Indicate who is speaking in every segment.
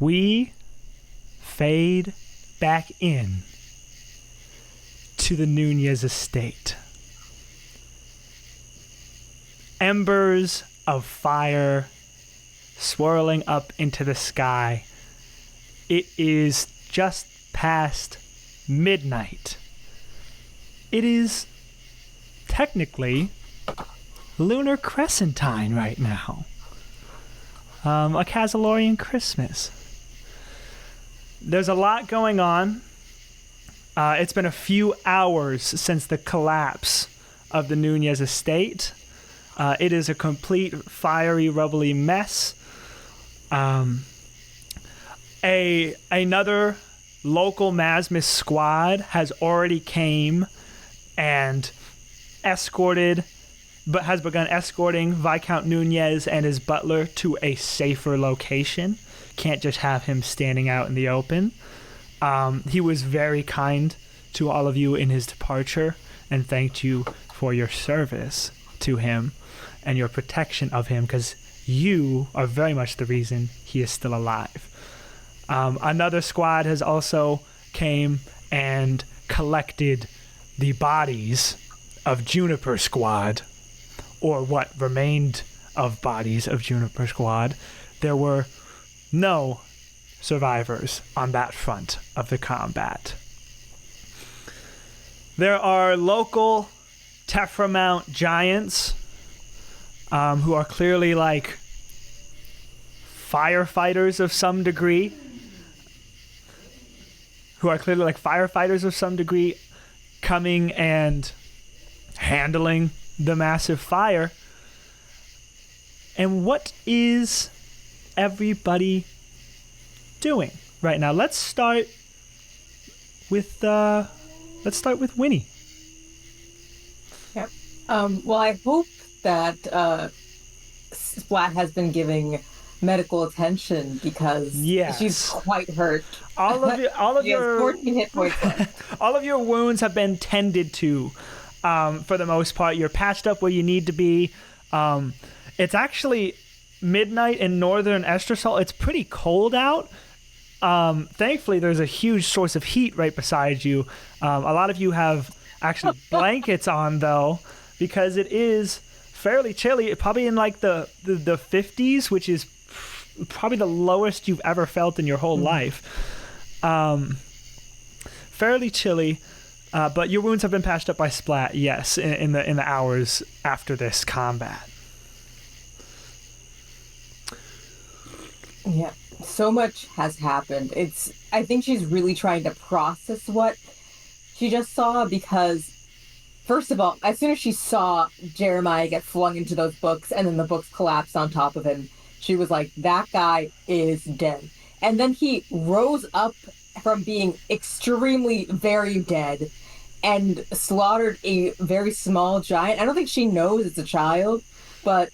Speaker 1: we fade back in to the Nunez estate. Embers of fire swirling up into the sky. It is just past midnight. It is technically lunar crescentine right now. A Cazilorian Christmas. There's a lot going on. It's been a few hours since the collapse of the Nunez estate. It is a complete fiery, rubbly mess. Another local Masmus squad has already came and has begun escorting Viscount Nunez and his butler to a safer location. Can't just have him standing out in the open. He was very kind to all of you in his departure and thanked you for your service to him and your protection of him, because you are very much the reason he is still alive. Another squad has also came and collected the bodies of Juniper Squad, or what remained of bodies of Juniper Squad. There were no survivors on that front of the combat. There are local Tephramount giants who are clearly like firefighters of some degree. Coming and handling the massive fire. And what is everybody doing right now? Let's start with Winnie.
Speaker 2: Yep. Well, I hope that Splat has been giving medical attention, because she's quite hurt.
Speaker 1: All of your
Speaker 2: 14 hit points left.
Speaker 1: All of your wounds have been tended to, for the most part. You're patched up where you need to be. It's actually midnight in northern Estersol. It's pretty cold out. Thankfully, there's a huge source of heat right beside you. A lot of you have actually blankets on, though, because it is fairly chilly. Probably in like the 50s, which is probably the lowest you've ever felt in your whole life. Fairly chilly, but your wounds have been patched up by Splat, yes, in the hours after this combat.
Speaker 2: Yeah, so much has happened. I think she's really trying to process what she just saw, because first of all, as soon as she saw Jeremiah get flung into those books and then the books collapse on top of him, she was like, that guy is dead. And then he rose up from being extremely very dead and slaughtered a very small giant. I don't think she knows it's a child, but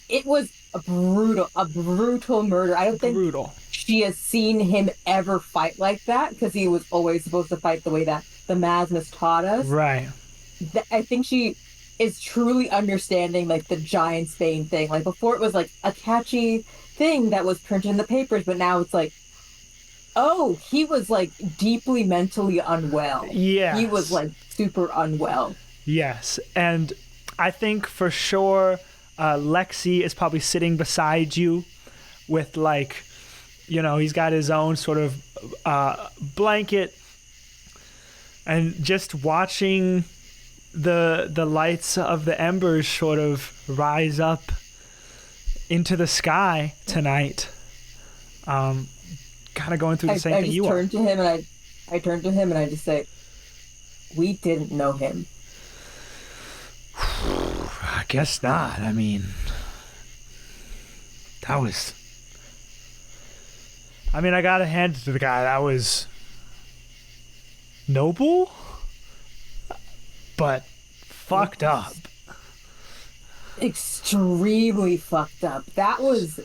Speaker 2: it was a brutal murder. I don't think she has seen him ever fight like that, because he was always supposed to fight the way that the Masmus taught us.
Speaker 1: Right.
Speaker 2: I think she is truly understanding like the Giant's Bane thing. Like before it was like a catchy thing that was printed in the papers, but now it's like, oh, he was like deeply mentally unwell.
Speaker 1: Yes.
Speaker 2: He was like super unwell.
Speaker 1: Yes. And I think for sure Lexi is probably sitting beside you with like, he's got his own sort of blanket, and just watching the lights of the embers sort of rise up into the sky tonight. Kind of going through the same thing you are.
Speaker 2: I turned to him and I just say, we didn't know him.
Speaker 1: I guess not. I mean, I gotta hand it to the guy. That was noble, but fucked up.
Speaker 2: Extremely fucked up. That was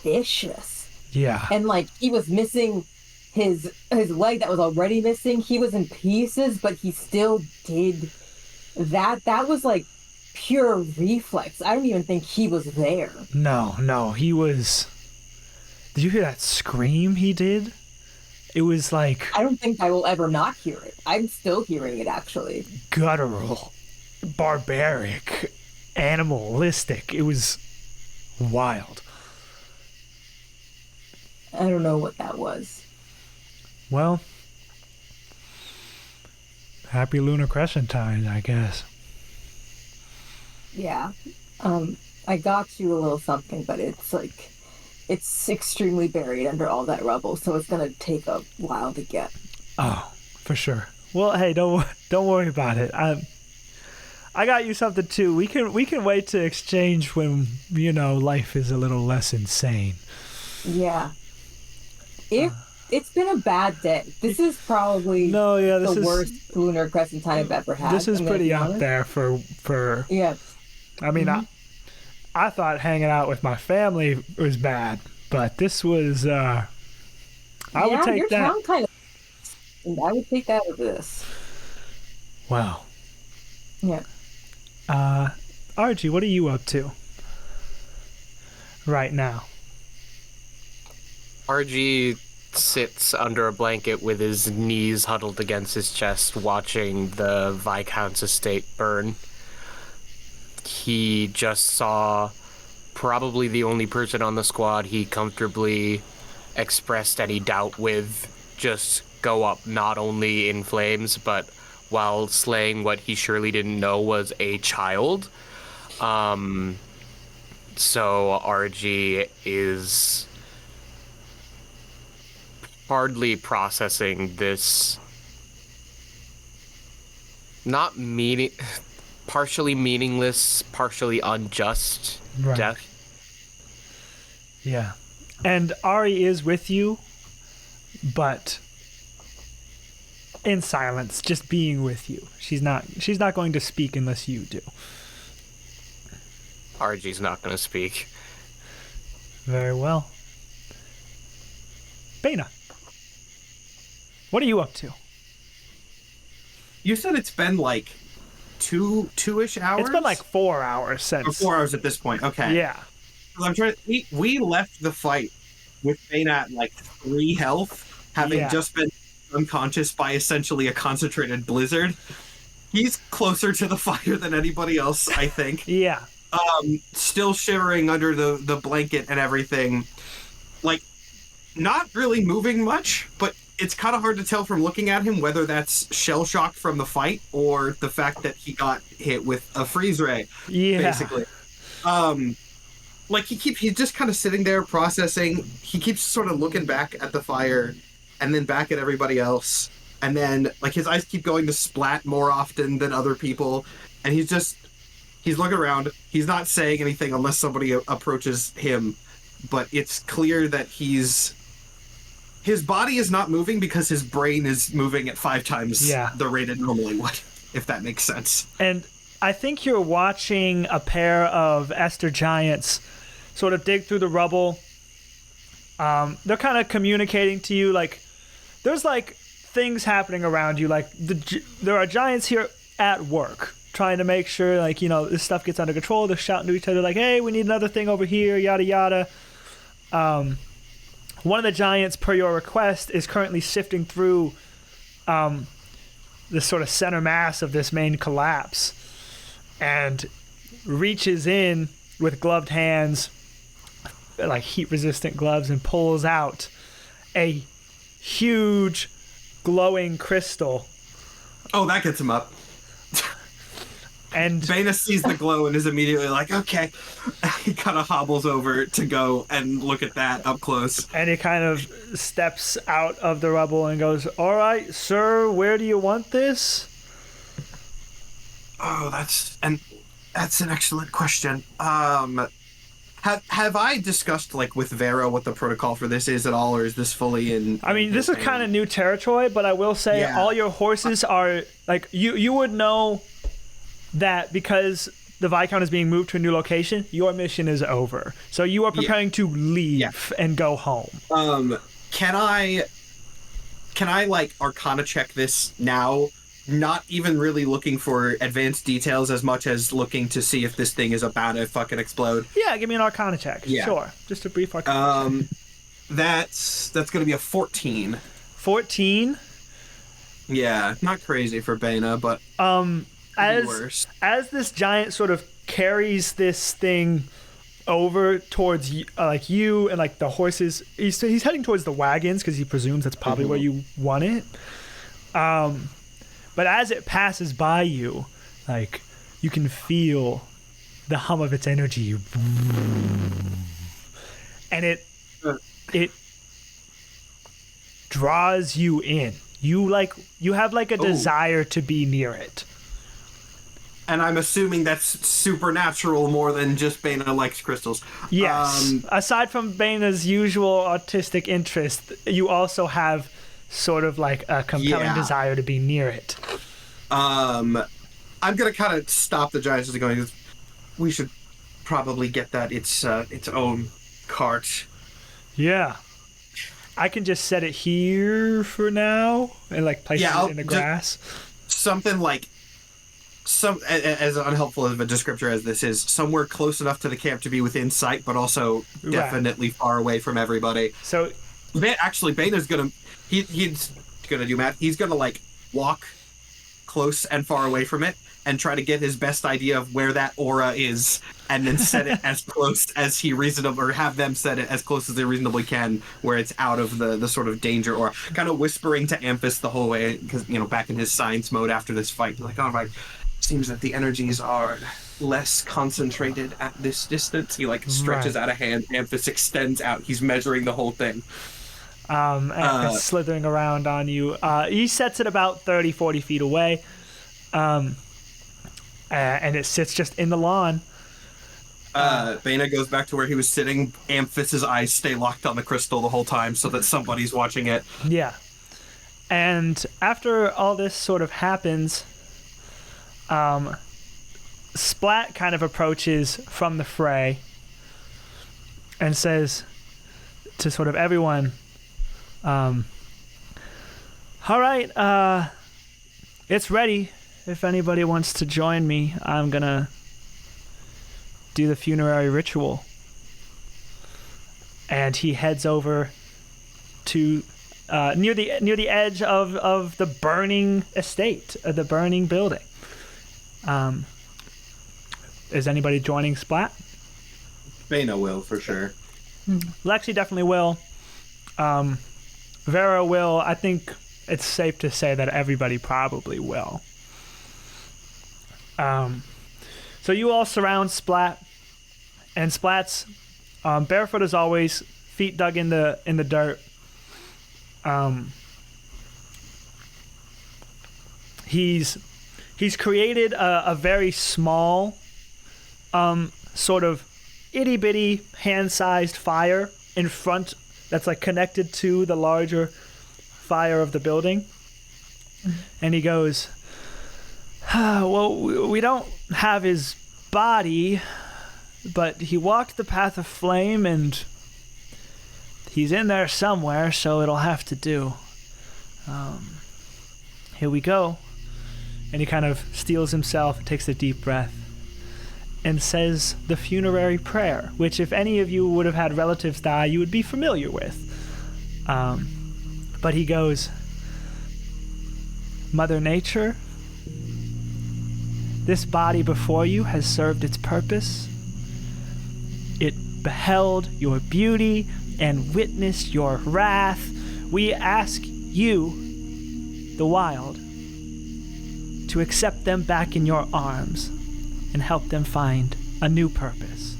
Speaker 2: vicious.
Speaker 1: Yeah.
Speaker 2: And like he was missing his leg that was already missing. He was in pieces, but he still did that. That was like pure reflex. I don't even think he was there.
Speaker 1: No, he was Did you hear that scream he did? It was like
Speaker 2: I don't think I will ever not hear it. I'm still hearing it, actually.
Speaker 1: guttural, barbaric, animalistic. It was wild.
Speaker 2: I don't know what that was.
Speaker 1: Well, happy lunar crescentine, I guess.
Speaker 2: Yeah. I got you a little something, but it's extremely buried under all that rubble, so it's gonna take a while to get.
Speaker 1: Oh, for sure. Well, hey, don't worry about it. I got you something too. We can wait to exchange when life is a little less insane.
Speaker 2: Yeah. It's been a bad day. This is probably the worst lunar crescentine I've ever had.
Speaker 1: This is pretty up there for.
Speaker 2: Yeah.
Speaker 1: I mean, I thought hanging out with my family was bad, but this was. I would take
Speaker 2: your
Speaker 1: that.
Speaker 2: town kind of. I would take that over this.
Speaker 1: Wow.
Speaker 2: Yeah.
Speaker 1: Archie, what are you up to right now?
Speaker 3: RG sits under a blanket with his knees huddled against his chest, watching the Viscount's estate burn. He just saw probably the only person on the squad he comfortably expressed any doubt with just go up not only in flames, but while slaying what he surely didn't know was a child. So RG is hardly processing this partially meaningless, partially unjust death.
Speaker 1: Yeah. And Ari is with you, but in silence, just being with you. She's not going to speak unless you do.
Speaker 3: RG's not going to speak.
Speaker 1: Very well. Bana, what are you up to?
Speaker 4: You said it's been like two-ish hours?
Speaker 1: It's been like 4 hours since.
Speaker 4: Or 4 hours at this point. Okay.
Speaker 1: Yeah.
Speaker 4: I'm trying. We left the fight with Bana at like 3 health, having just been unconscious by essentially a concentrated blizzard. He's closer to the fire than anybody else, I think.
Speaker 1: Yeah.
Speaker 4: Still shivering under the blanket and everything. Like, not really moving much, but it's kind of hard to tell from looking at him whether that's shell shock from the fight or the fact that he got hit with a freeze ray.
Speaker 1: Yeah.
Speaker 4: Basically. Like he's just kind of sitting there processing. He keeps sort of looking back at the fire and then back at everybody else. And then like his eyes keep going to Splat more often than other people. And he's looking around. He's not saying anything unless somebody approaches him. But it's clear that his body is not moving because his brain is moving at 5 times the rate it normally would, if that makes sense.
Speaker 1: And I think you're watching a pair of Esther giants sort of dig through the rubble. They're kind of communicating to you, like, there's like things happening around you. Like there are giants here at work trying to make sure, like, this stuff gets under control. They're shouting to each other like, hey, we need another thing over here, yada, yada. One of the giants, per your request, is currently sifting through the sort of center mass of this main collapse and reaches in with gloved hands, like heat-resistant gloves, and pulls out a huge glowing crystal.
Speaker 4: Oh, that gets him up.
Speaker 1: And
Speaker 4: Bana sees the glow and is immediately like, okay. He kind of hobbles over to go and look at that up close.
Speaker 1: And he kind of steps out of the rubble and goes, all right, sir, where do you want this?
Speaker 4: Oh, that's an excellent question. Have I discussed, like, with Vera what the protocol for this is at all, or is this fully in...
Speaker 1: I mean, this is kind of new territory, but I will say all your horses are, like, you would know that because the Viscount is being moved to a new location, your mission is over. So you are preparing to leave and go home.
Speaker 4: Can I like Arcana check this now? Not even really looking for advanced details as much as looking to see if this thing is about to fucking explode.
Speaker 1: Yeah, give me an Arcana check.
Speaker 4: Yeah.
Speaker 1: Sure. Just a brief Arcana check.
Speaker 4: That's going to be a 14.
Speaker 1: 14.
Speaker 4: Yeah, not crazy for Bana, but worse.
Speaker 1: As this giant sort of carries this thing over towards you and like the horses, he's heading towards the wagons because he presumes that's probably where you want it. But as it passes by you, like you can feel the hum of its energy, and it draws you in. You have like a desire to be near it.
Speaker 4: And I'm assuming that's supernatural more than just Bana likes crystals.
Speaker 1: Yes. Aside from Bana's usual autistic interest, you also have sort of like a compelling desire to be near it.
Speaker 4: I'm going to kind of stop the giants as going, we should probably get that its own cart.
Speaker 1: Yeah. I can just set it here for now and like place it in the grass.
Speaker 4: Something like as unhelpful of a descriptor as this is, somewhere close enough to the camp to be within sight, but also definitely far away from everybody.
Speaker 1: So
Speaker 4: actually, Bana's gonna he's gonna do math. He's gonna like walk close and far away from it and try to get his best idea of where that aura is, and then set it as close as he reasonably, or have them set it as close as they reasonably can, where it's out of the sort of danger aura. Kind of whispering to Amphis the whole way, because back in his science mode after this fight, like, all right. Seems that the energies are less concentrated at this distance. He stretches out a hand. Amphis extends out. He's measuring the whole thing.
Speaker 1: Amphis slithering around on you. He sets it about 30, 40 feet away. And it sits just in the lawn.
Speaker 4: Bana goes back to where he was sitting. Amphis's eyes stay locked on the crystal the whole time so that somebody's watching it.
Speaker 1: Yeah. And after all this sort of happens, Splat kind of approaches from the fray and says to sort of everyone, all right, it's ready. If anybody wants to join me, I'm gonna do the funerary ritual. And he heads over to near the edge of the burning estate, the burning building. Is anybody joining Splat?
Speaker 4: Bana will, for sure.
Speaker 1: Lexi definitely will. Vera will. I think it's safe to say that everybody probably will. So you all surround Splat, and Splat's barefoot as always, feet dug in the dirt. He's created a very small, sort of itty-bitty hand-sized fire in front that's like connected to the larger fire of the building. And he goes, well, we don't have his body, but he walked the path of flame and he's in there somewhere, so it'll have to do. Here we go. And he kind of steels himself, takes a deep breath, and says the funerary prayer, which if any of you would have had relatives die, you would be familiar with. But he goes, Mother Nature, this body before you has served its purpose. It beheld your beauty and witnessed your wrath. We ask you, the wild, to accept them back in your arms and help them find a new purpose.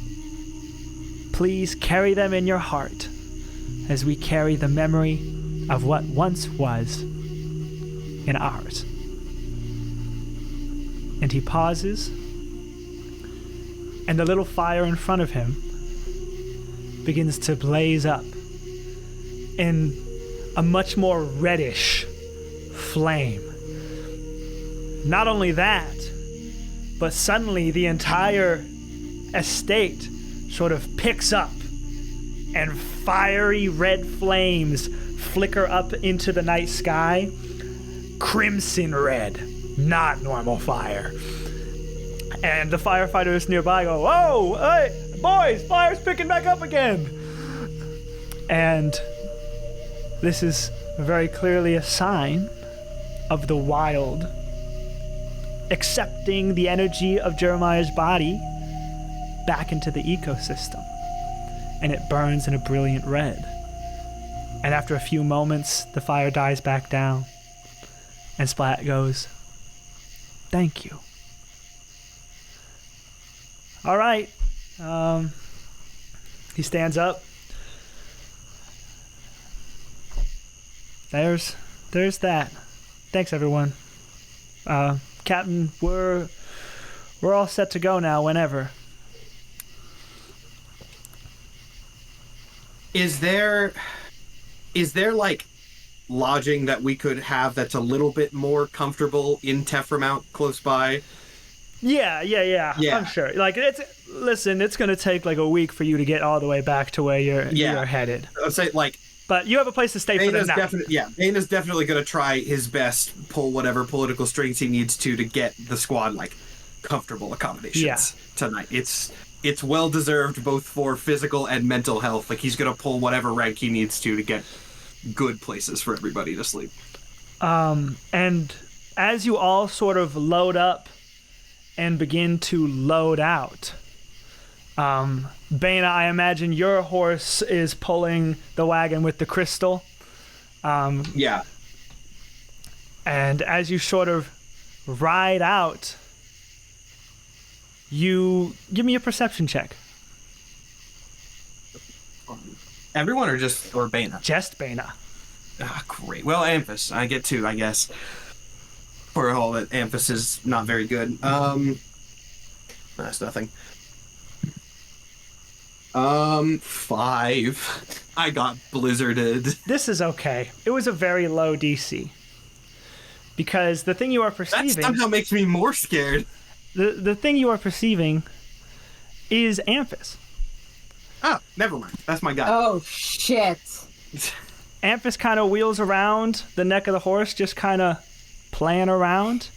Speaker 1: Please carry them in your heart as we carry the memory of what once was in ours. And he pauses, and the little fire in front of him begins to blaze up in a much more reddish flame. Not only that, but suddenly the entire estate sort of picks up and fiery red flames flicker up into the night sky. Crimson red, not normal fire. And the firefighters nearby go, whoa, hey, boys, fire's picking back up again. And this is very clearly a sign of the wild accepting the energy of Jeremiah's body back into the ecosystem. And it burns in a brilliant red. And after a few moments, the fire dies back down. And Splat goes, "Thank you." All right. He stands up. There's that. Thanks, everyone. Captain, we're all set to go now whenever.
Speaker 4: Is there like lodging that we could have that's a little bit more comfortable in Teframount close by?
Speaker 1: Yeah. I'm sure. Like, it's gonna take like a week for you to get all the way back to where you're headed.
Speaker 4: I'd say like,
Speaker 1: but you have a place to stay for the night.
Speaker 4: Baina's definitely gonna try his best, pull whatever political strings he needs to get the squad like comfortable accommodations tonight. It's well deserved both for physical and mental health. Like, he's gonna pull whatever rank he needs to get good places for everybody to sleep.
Speaker 1: And as you all sort of load up and begin to load out, Baina, I imagine your horse is pulling the wagon with the crystal.
Speaker 4: Yeah.
Speaker 1: And as you sort of ride out, you give me a perception check.
Speaker 4: Everyone or Baina?
Speaker 1: Just Baina.
Speaker 4: Ah, great. Well, Amphis, I get 2, I guess. For all that, Amphis is not very good. That's nothing. 5. I got blizzarded.
Speaker 1: This is okay. It was a very low DC. Because the thing you are perceiving...
Speaker 4: That somehow makes me more scared.
Speaker 1: The thing you are perceiving is Amphis.
Speaker 4: Oh, never mind. That's my guy.
Speaker 2: Oh, shit.
Speaker 1: Amphis kind of wheels around the neck of the horse, just kind of playing around.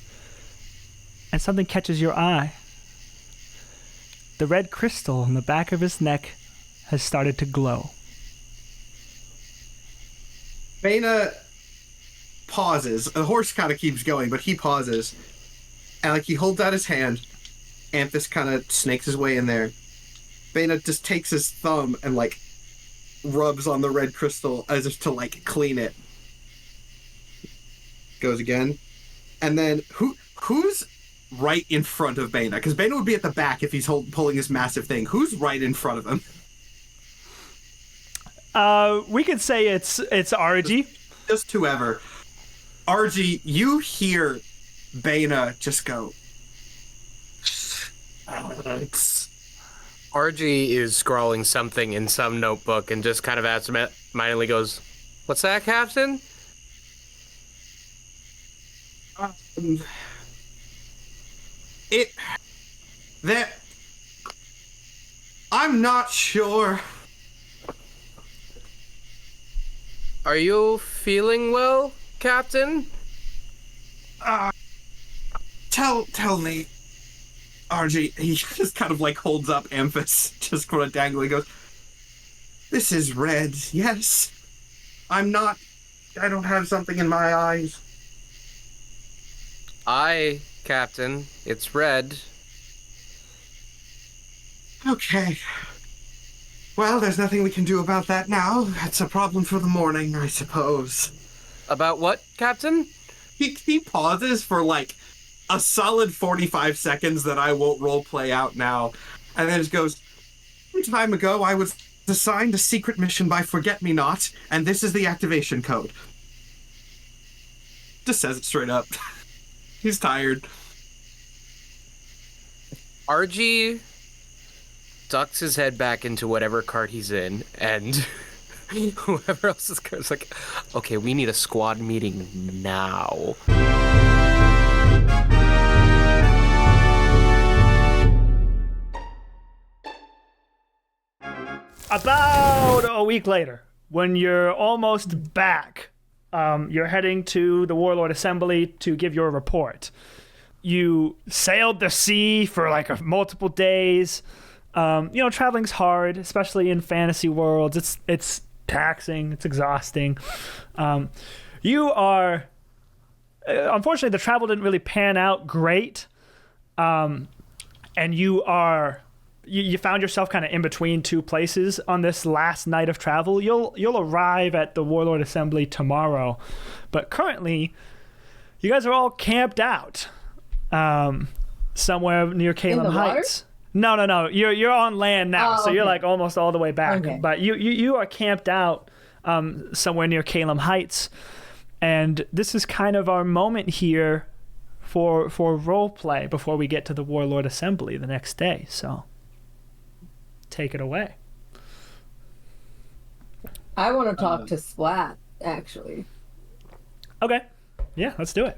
Speaker 1: And something catches your eye. The red crystal on the back of his neck has started to glow.
Speaker 4: Baina pauses. The horse kind of keeps going, but he pauses. And like he holds out his hand. Amphis kind of snakes his way in there. Baina just takes his thumb and like rubs on the red crystal as if to like clean it. Goes again. And then who's right in front of Baina? Because Baina would be at the back if he's pulling this massive thing. Who's right in front of him?
Speaker 1: We could say it's RG.
Speaker 4: Just whoever. RG, you hear Baina just go.
Speaker 3: RG is scrawling something in some notebook and just kind of absentmindedly goes, "What's that, Captain?"
Speaker 4: I'm not sure.
Speaker 3: Are you feeling well, Captain?
Speaker 4: Tell me, RG. He just kind of like holds up Amphis, just kind of dangling. Goes, "This is red. Yes, I don't have something in my eyes."
Speaker 3: Aye, Captain. It's red.
Speaker 4: Okay. Well, there's nothing we can do about that now. That's a problem for the morning, I suppose.
Speaker 3: About what, Captain?
Speaker 4: He pauses for like a solid 45 seconds that I won't role play out now, and then just goes, "Some time ago I was assigned a secret mission by Forget-Me-Not, and this is the activation code." Just says it straight up. He's tired.
Speaker 3: RG ducks his head back into whatever cart he's in, and whoever else's cart is like, "Okay, we need a squad meeting now."
Speaker 1: About a week later, when you're almost back, you're heading to the Warlord Assembly to give your report. You sailed the sea for like multiple days. Traveling's hard, especially in fantasy worlds. It's taxing. It's exhausting. You are... unfortunately, the travel didn't really pan out great. And you found yourself kind of in between two places on this last night of travel. You'll arrive at the Warlord Assembly tomorrow. But currently, you guys are all camped out somewhere near Calum Heights. No. You're on land now, so you're like almost all the way back. Okay. But you are camped out somewhere near Calum Heights, and this is kind of our moment here for role play before we get to the Warlord Assembly the next day. So take it away.
Speaker 2: I want to talk to Splat, actually.
Speaker 1: Okay, yeah, let's do it.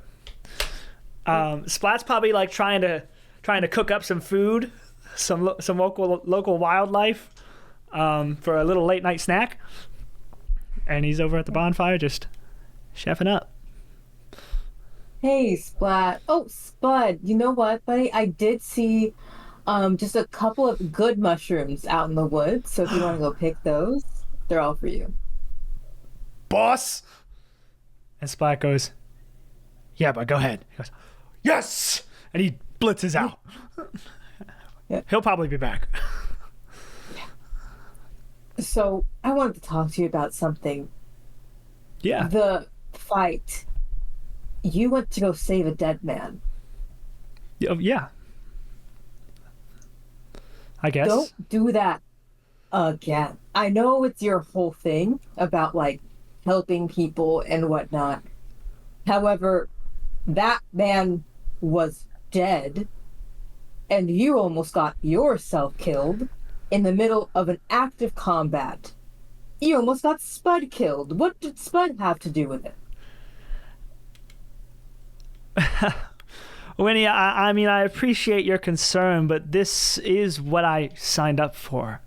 Speaker 1: Splat's probably like trying to cook up some food, some local wildlife, for a little late night snack, and he's over at the bonfire just chefing up.
Speaker 2: Hey, Splat. Oh, Spud. You know what, buddy? I did see just a couple of good mushrooms out in the woods. So if you want to go pick those, they're all for you.
Speaker 1: Boss! And Splat goes, yeah, but go ahead. He goes, yes! And he blitzes out.
Speaker 2: Yeah.
Speaker 1: He'll probably be back.
Speaker 2: So I wanted to talk to you about something.
Speaker 1: Yeah.
Speaker 2: The fight. You went to go save a dead man.
Speaker 1: Yeah. I guess.
Speaker 2: Don't do that again. I know it's your whole thing about like helping people and whatnot. However, that man was dead, and you almost got yourself killed in the middle of an active combat. You almost got Spud killed. What did Spud have to do with it?
Speaker 1: Winnie, I mean, I appreciate your concern, but this is what I signed up for.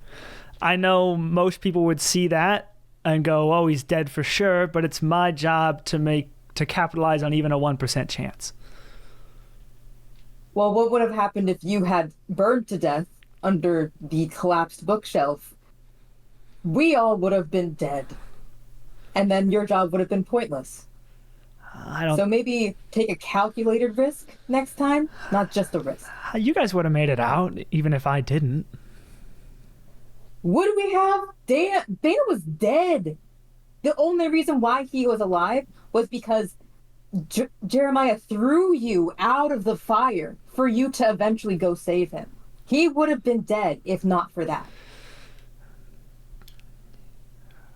Speaker 1: I know most people would see that and go, oh, he's dead for sure, but it's my job to capitalize on even a 1% chance.
Speaker 2: Well, what would have happened if you had burned to death under the collapsed bookshelf? We all would have been dead. And then your job would have been pointless. So maybe take a calculated risk next time, not just a risk.
Speaker 1: You guys would have made it out, even if I didn't.
Speaker 2: Would we have? Dana was dead. The only reason why he was alive was because Jeremiah threw you out of the fire for you to eventually go save him. He would have been dead if not for that.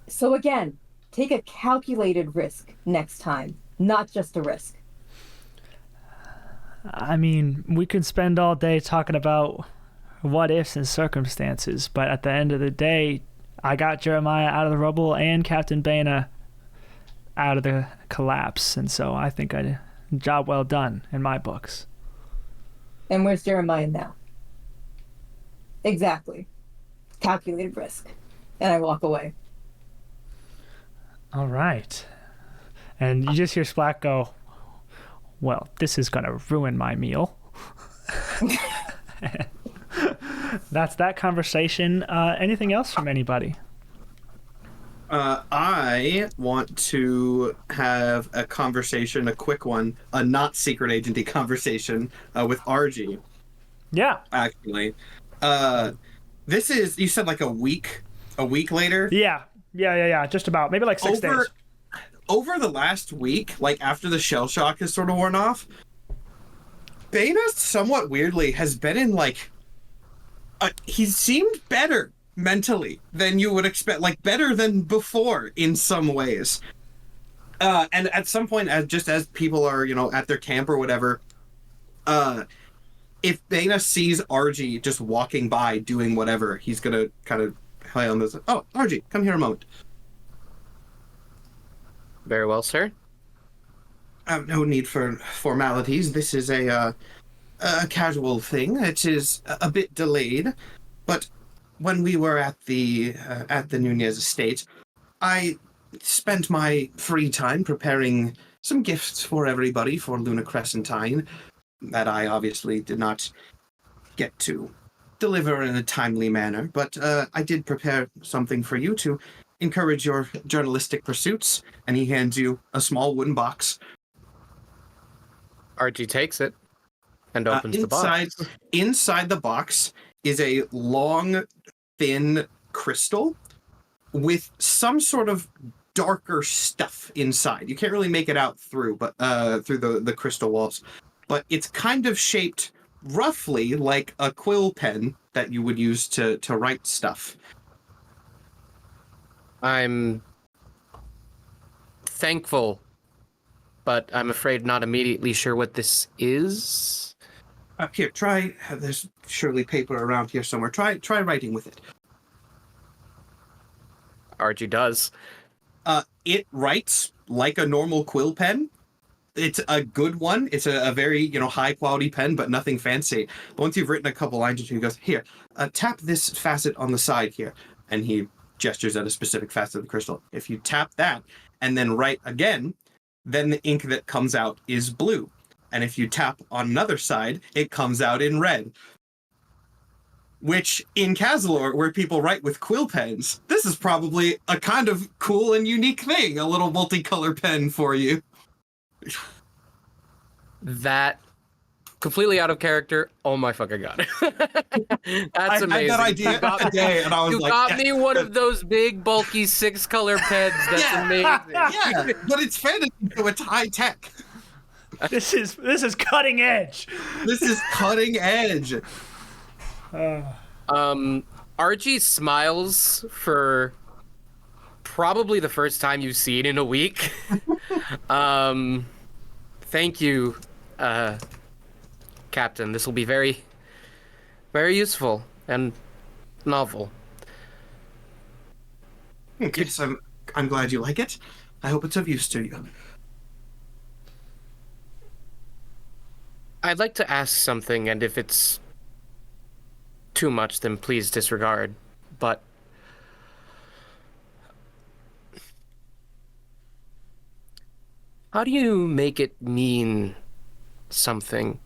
Speaker 2: So again, take a calculated risk next time, not just a risk.
Speaker 1: I mean, we can spend all day talking about what ifs and circumstances, but at the end of the day, I got Jeremiah out of the rubble and Captain Baya out of the collapse, and so I think I did a job well done in my books.
Speaker 2: And where's Jeremiah now? Exactly. Calculated risk. And I walk away.
Speaker 1: All right. And you just hear Splat go, well, this is going to ruin my meal. That's that conversation. Anything else from anybody?
Speaker 4: I want to have a conversation, a quick one, a not secret agency conversation with RG.
Speaker 1: Yeah.
Speaker 4: Actually. This is, you said like a week later?
Speaker 1: Yeah. Just about. Maybe like 6 days.
Speaker 4: Over the last week, like after the shell shock has sort of worn off, Baya somewhat weirdly has been in like, he seemed better mentally than you would expect, like better than before in some ways. And at some point, as people are, at their camp or whatever, if Baya sees RG just walking by doing whatever, he's gonna kind of hail him as, oh, RG, come here a moment.
Speaker 3: Very well, sir.
Speaker 4: No need for formalities. This is a casual thing. It is a bit delayed, but when we were at the Nunez estate, I spent my free time preparing some gifts for everybody for Luna Crescentine that I obviously did not get to deliver in a timely manner, but I did prepare something for you to encourage your journalistic pursuits. And he hands you a small wooden box.
Speaker 3: Archie takes it and opens the box.
Speaker 4: Inside the box is a long, thin crystal with some sort of darker stuff inside. You can't really make it out through the crystal walls, but it's kind of shaped roughly like a quill pen that you would use to write stuff.
Speaker 3: I'm thankful, but I'm afraid not immediately sure what this is.
Speaker 4: Here, try. There's surely paper around here somewhere. Try writing with it.
Speaker 3: Archie does.
Speaker 4: It writes like a normal quill pen. It's a good one. It's a very, high quality pen, but nothing fancy. But once you've written a couple lines or two, he goes, here, tap this facet on the side here. And he gestures at a specific facet of the crystal. If you tap that and then write again, then the ink that comes out is blue. And if you tap on another side, it comes out in red. Which, in Cazilor, where people write with quill pens, this is probably a kind of cool and unique thing. A little multicolor pen for you.
Speaker 3: That, completely out of character, oh my fucking god. That's amazing.
Speaker 4: I had that idea today, and I was
Speaker 3: you
Speaker 4: like...
Speaker 3: got me one of those big, bulky 6-color pens. That's amazing.
Speaker 4: Yeah, but it's fantasy, so it's high-tech.
Speaker 1: This is cutting edge.
Speaker 4: This is cutting edge.
Speaker 3: Archie smiles for probably the first time you've seen in a week. Thank you, Captain. This will be very, very useful and novel.
Speaker 4: Yes, I'm glad you like it. I hope it's of use to you.
Speaker 3: I'd like to ask something, and if it's too much, then please disregard. But how do you make it mean something?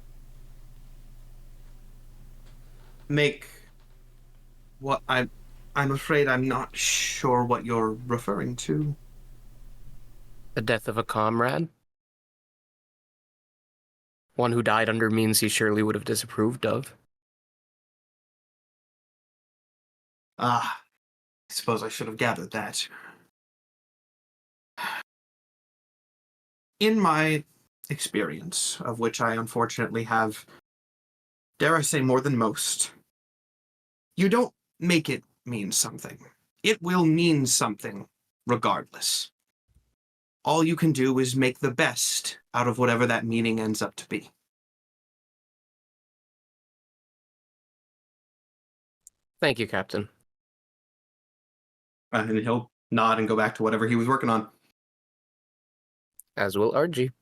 Speaker 4: Make what? I'm afraid I'm not sure what you're referring to.
Speaker 3: The death of a comrade? One who died under means he surely would have disapproved of.
Speaker 4: I suppose I should have gathered that. In my experience, of which I unfortunately have, dare I say, more than most, you don't make it mean something. It will mean something, regardless. All you can do is make the best out of whatever that meaning ends up to be.
Speaker 3: Thank you, Captain.
Speaker 4: And he'll nod and go back to whatever he was working on.
Speaker 3: As will Archie.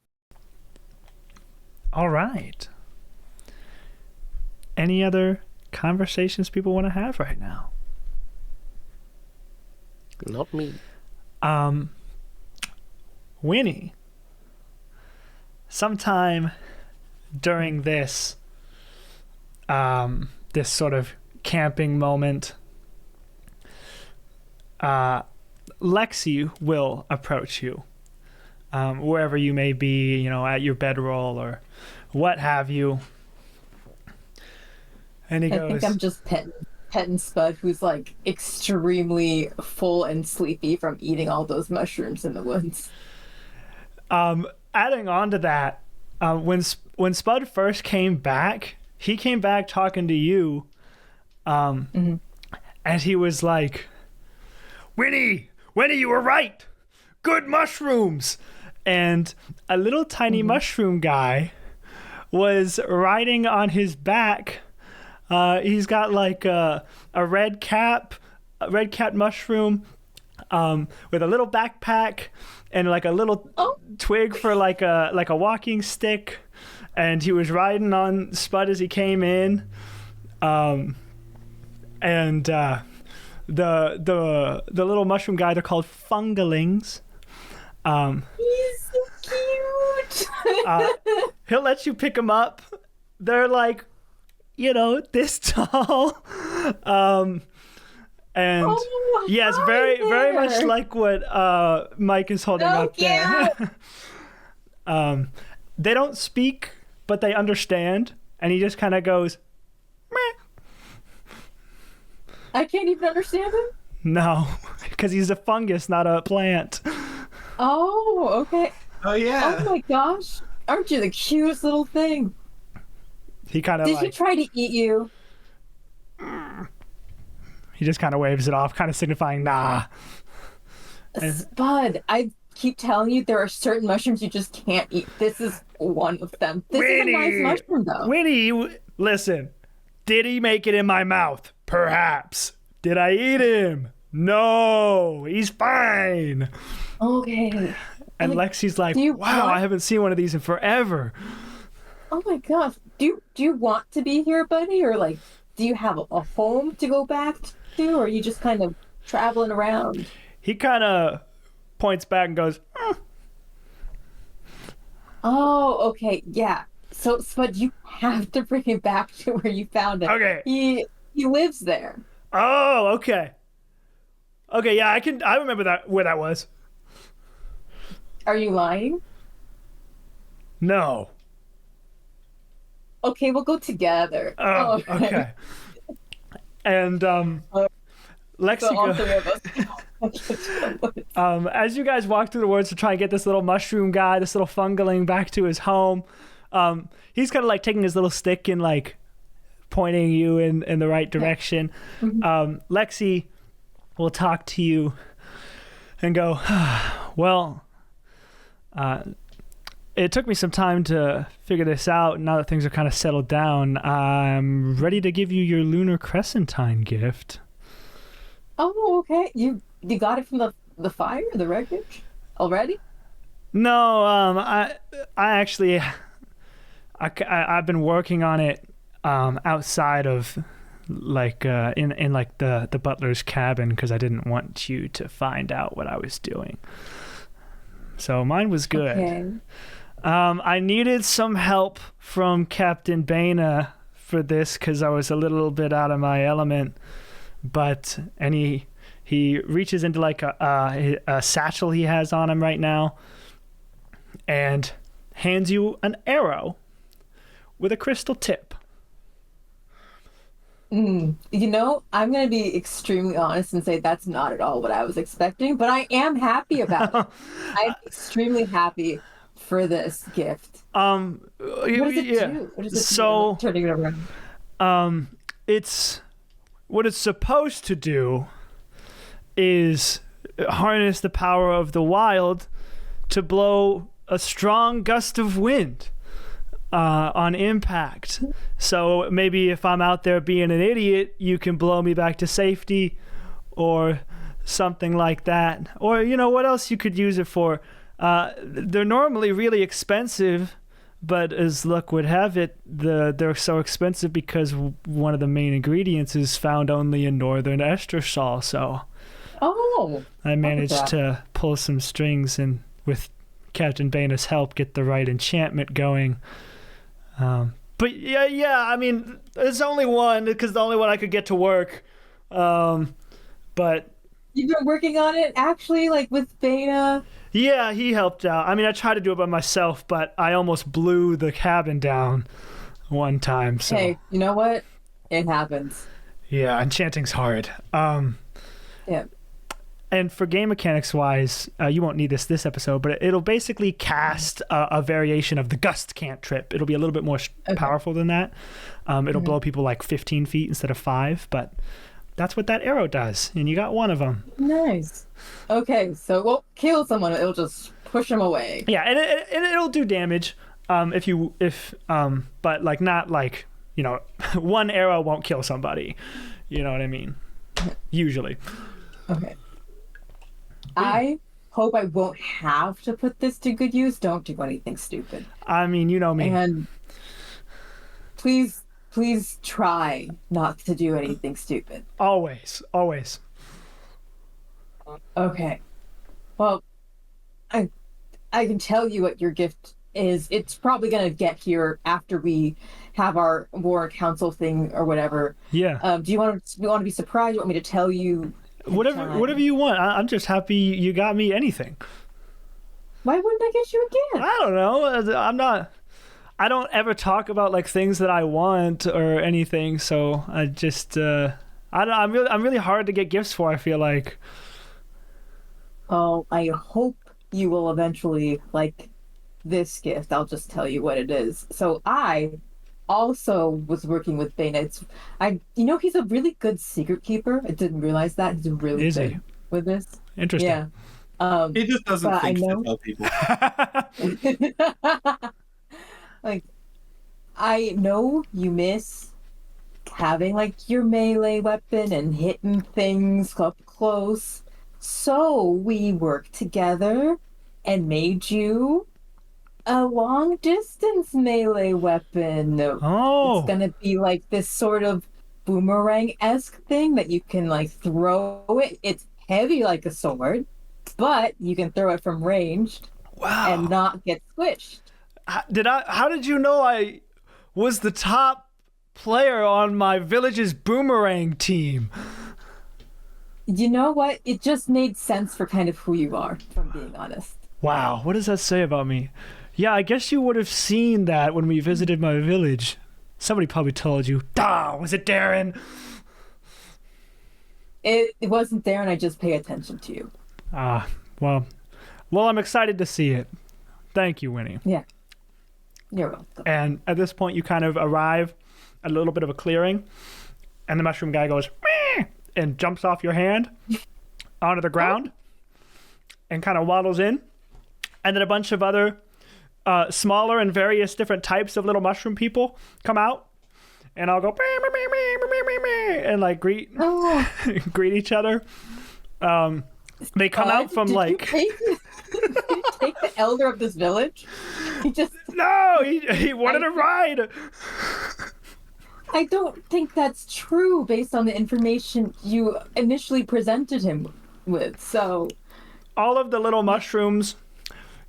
Speaker 1: All right. Any other conversations people want to have right now?
Speaker 3: Not me.
Speaker 1: Winnie, sometime during this this sort of camping moment, Lexi will approach you, wherever you may be, at your bedroll or what have you. And he goes,
Speaker 2: I think I'm just petting Spud, who's like extremely full and sleepy from eating all those mushrooms in the woods.
Speaker 1: Adding on to that, when Spud first came back, he came back talking to you, and he was like, Winnie, you were right. Good mushrooms. And a little tiny mushroom guy was riding on his back. He's got like a red cap mushroom, with a little backpack and like a little twig for like a walking stick, and he was riding on Spud as he came in, and the little mushroom guy, they're called fungalings.
Speaker 2: He's so cute.
Speaker 1: He'll let you pick them up. They're like, this tall, And
Speaker 2: Oh,
Speaker 1: yes,
Speaker 2: hi
Speaker 1: very much
Speaker 2: there.
Speaker 1: like what Mike is holding
Speaker 2: So
Speaker 1: up there. They don't speak, but they understand, and he just kind of goes, meh.
Speaker 2: I can't even understand him.
Speaker 1: No, because he's a fungus, not a plant.
Speaker 2: Oh, okay.
Speaker 4: Oh yeah.
Speaker 2: Oh my gosh. Aren't you the cutest little thing?
Speaker 1: He kind of
Speaker 2: Did he
Speaker 1: like,
Speaker 2: try to eat you?
Speaker 1: he just kind of waves it off, kind of signifying nah.
Speaker 2: Spud, I keep telling you there are certain mushrooms you just can't eat. This is one of them. This is a nice mushroom, though.
Speaker 1: Winnie, listen. Did he make it in my mouth? Perhaps. Did I eat him? No, he's fine.
Speaker 2: Okay.
Speaker 1: And Lexi's like,
Speaker 2: do you
Speaker 1: wow,
Speaker 2: want-
Speaker 1: I haven't seen one of these in forever.
Speaker 2: Oh my gosh. Do you want to be here, buddy? Or like, do you have a home to go back to? Or are you just kind of traveling around?
Speaker 1: He kind of points back and goes,
Speaker 2: Oh, okay. Yeah. So, Spud, you have to bring him back to where you found it.
Speaker 1: Okay.
Speaker 2: He lives there.
Speaker 1: oh, okay. Okay, yeah, I remember that where that was.
Speaker 2: Are you lying?
Speaker 1: No.
Speaker 2: Okay, we'll go together.
Speaker 1: Oh, okay. And Lexi
Speaker 2: So all
Speaker 1: goes,
Speaker 2: three of us.
Speaker 1: as you guys walk through the woods to try and get this little mushroom guy, this little fungaling back to his home, he's kind of like taking his little stick and like pointing you in the right direction. Lexi will talk to you and go, well, it took me some time to figure this out. Now that things are kind of settled down, I'm ready to give you your lunar crescentine gift.
Speaker 2: Oh, okay. You got it from the fire, the wreckage, already?
Speaker 1: No, I actually, I've been working on it outside of like in like the butler's cabin because I didn't want you to find out what I was doing. So mine was good.
Speaker 2: Okay.
Speaker 1: I needed some help from Captain Baya for this because I was a little bit out of my element. But he reaches into like a satchel he has on him right now and hands you an arrow with a crystal tip.
Speaker 2: You know, I'm going to be extremely honest and say that's not at all what I was expecting, but I am happy about it. I'm extremely happy for this gift. What does it do? What does it
Speaker 1: So,
Speaker 2: do? Turning it around.
Speaker 1: it's what it's supposed to do is harness the power of the wild to blow a strong gust of wind on impact. So maybe if I'm out there being an idiot, you can blow me back to safety or something like that. Or, you know, what else you could use it for? They're normally really expensive, but as luck would have it, they're so expensive because one of the main ingredients is found only in northern Estrasol. So I managed to pull some strings and with Captain Baya's help get the right enchantment going. But yeah, I mean, it's only one because the only one I could get to work. But
Speaker 2: you've been working on it actually, like with Baya?
Speaker 1: Yeah, he helped out. I mean, I tried to do it by myself, but I almost blew the cabin down one time. So
Speaker 2: Hey, you know what? It happens.
Speaker 1: yeah, enchanting's hard.
Speaker 2: Yeah.
Speaker 1: And for game mechanics wise, you won't need this episode, but it'll basically cast a variation of the gust cantrip. It'll be a little bit more powerful than that. It'll blow people like 15 feet instead of 5, but that's what that arrow does, and you got one of them.
Speaker 2: Nice. Okay, so it won't kill someone; it'll just push them away.
Speaker 1: Yeah, and it'll do damage. But like not like, you know, one arrow won't kill somebody. You know what I mean? Usually.
Speaker 2: Okay. I hope I won't have to put this to good use. Don't do anything stupid.
Speaker 1: I mean, you know me.
Speaker 2: And please try not to do anything stupid.
Speaker 1: Always.
Speaker 2: Okay. Well, I can tell you what your gift is it's probably gonna get here after we have our war council thing or whatever.
Speaker 1: Yeah.
Speaker 2: Do you want to be surprised? You want me to tell you?
Speaker 1: Whatever you want. I'm just happy you got me anything.
Speaker 2: Why wouldn't I get you again?
Speaker 1: I don't know. I don't ever talk about like things that I want or anything. So I just I'm really hard to get gifts for. I feel like.
Speaker 2: Oh, I hope you will eventually like this gift. I'll just tell you what it is. So I also was working with Bana. He's a really good secret keeper. I didn't realize that. He's really good with this.
Speaker 1: Interesting.
Speaker 2: Yeah.
Speaker 4: He just doesn't think to tell people.
Speaker 2: Like, I know you miss having like your melee weapon and hitting things up close. So we worked together and made you a long distance melee weapon.
Speaker 1: Oh.
Speaker 2: It's gonna be like this sort of boomerang-esque thing that you can like throw it. It's heavy like a sword, but you can throw it from range.
Speaker 1: Wow.
Speaker 2: And not get squished.
Speaker 1: How did you know I was the top player on my village's boomerang team?
Speaker 2: You know what? It just made sense for kind of who you are, if I'm being honest.
Speaker 1: Wow, what does that say about me? Yeah, I guess you would have seen that when we visited my village. Somebody probably told you. Was it Darren?
Speaker 2: It wasn't there, and I just pay attention to you.
Speaker 1: Well, I'm excited to see it. Thank you, Winnie.
Speaker 2: Yeah. You're welcome.
Speaker 1: And at this point, you kind of arrive at a little bit of a clearing, and the mushroom guy goes, "Meh," and jumps off your hand onto the ground and kind of waddles in. And then a bunch of other smaller and various different types of little mushroom people come out. And I'll go, "Meh, meh, meh, meh, meh, meh, meh," and like greet each other. They come out from like...
Speaker 2: Did you take the elder of this village?
Speaker 1: No, he wanted a ride.
Speaker 2: I don't think that's true based on the information you initially presented him with, so...
Speaker 1: All of the little mushrooms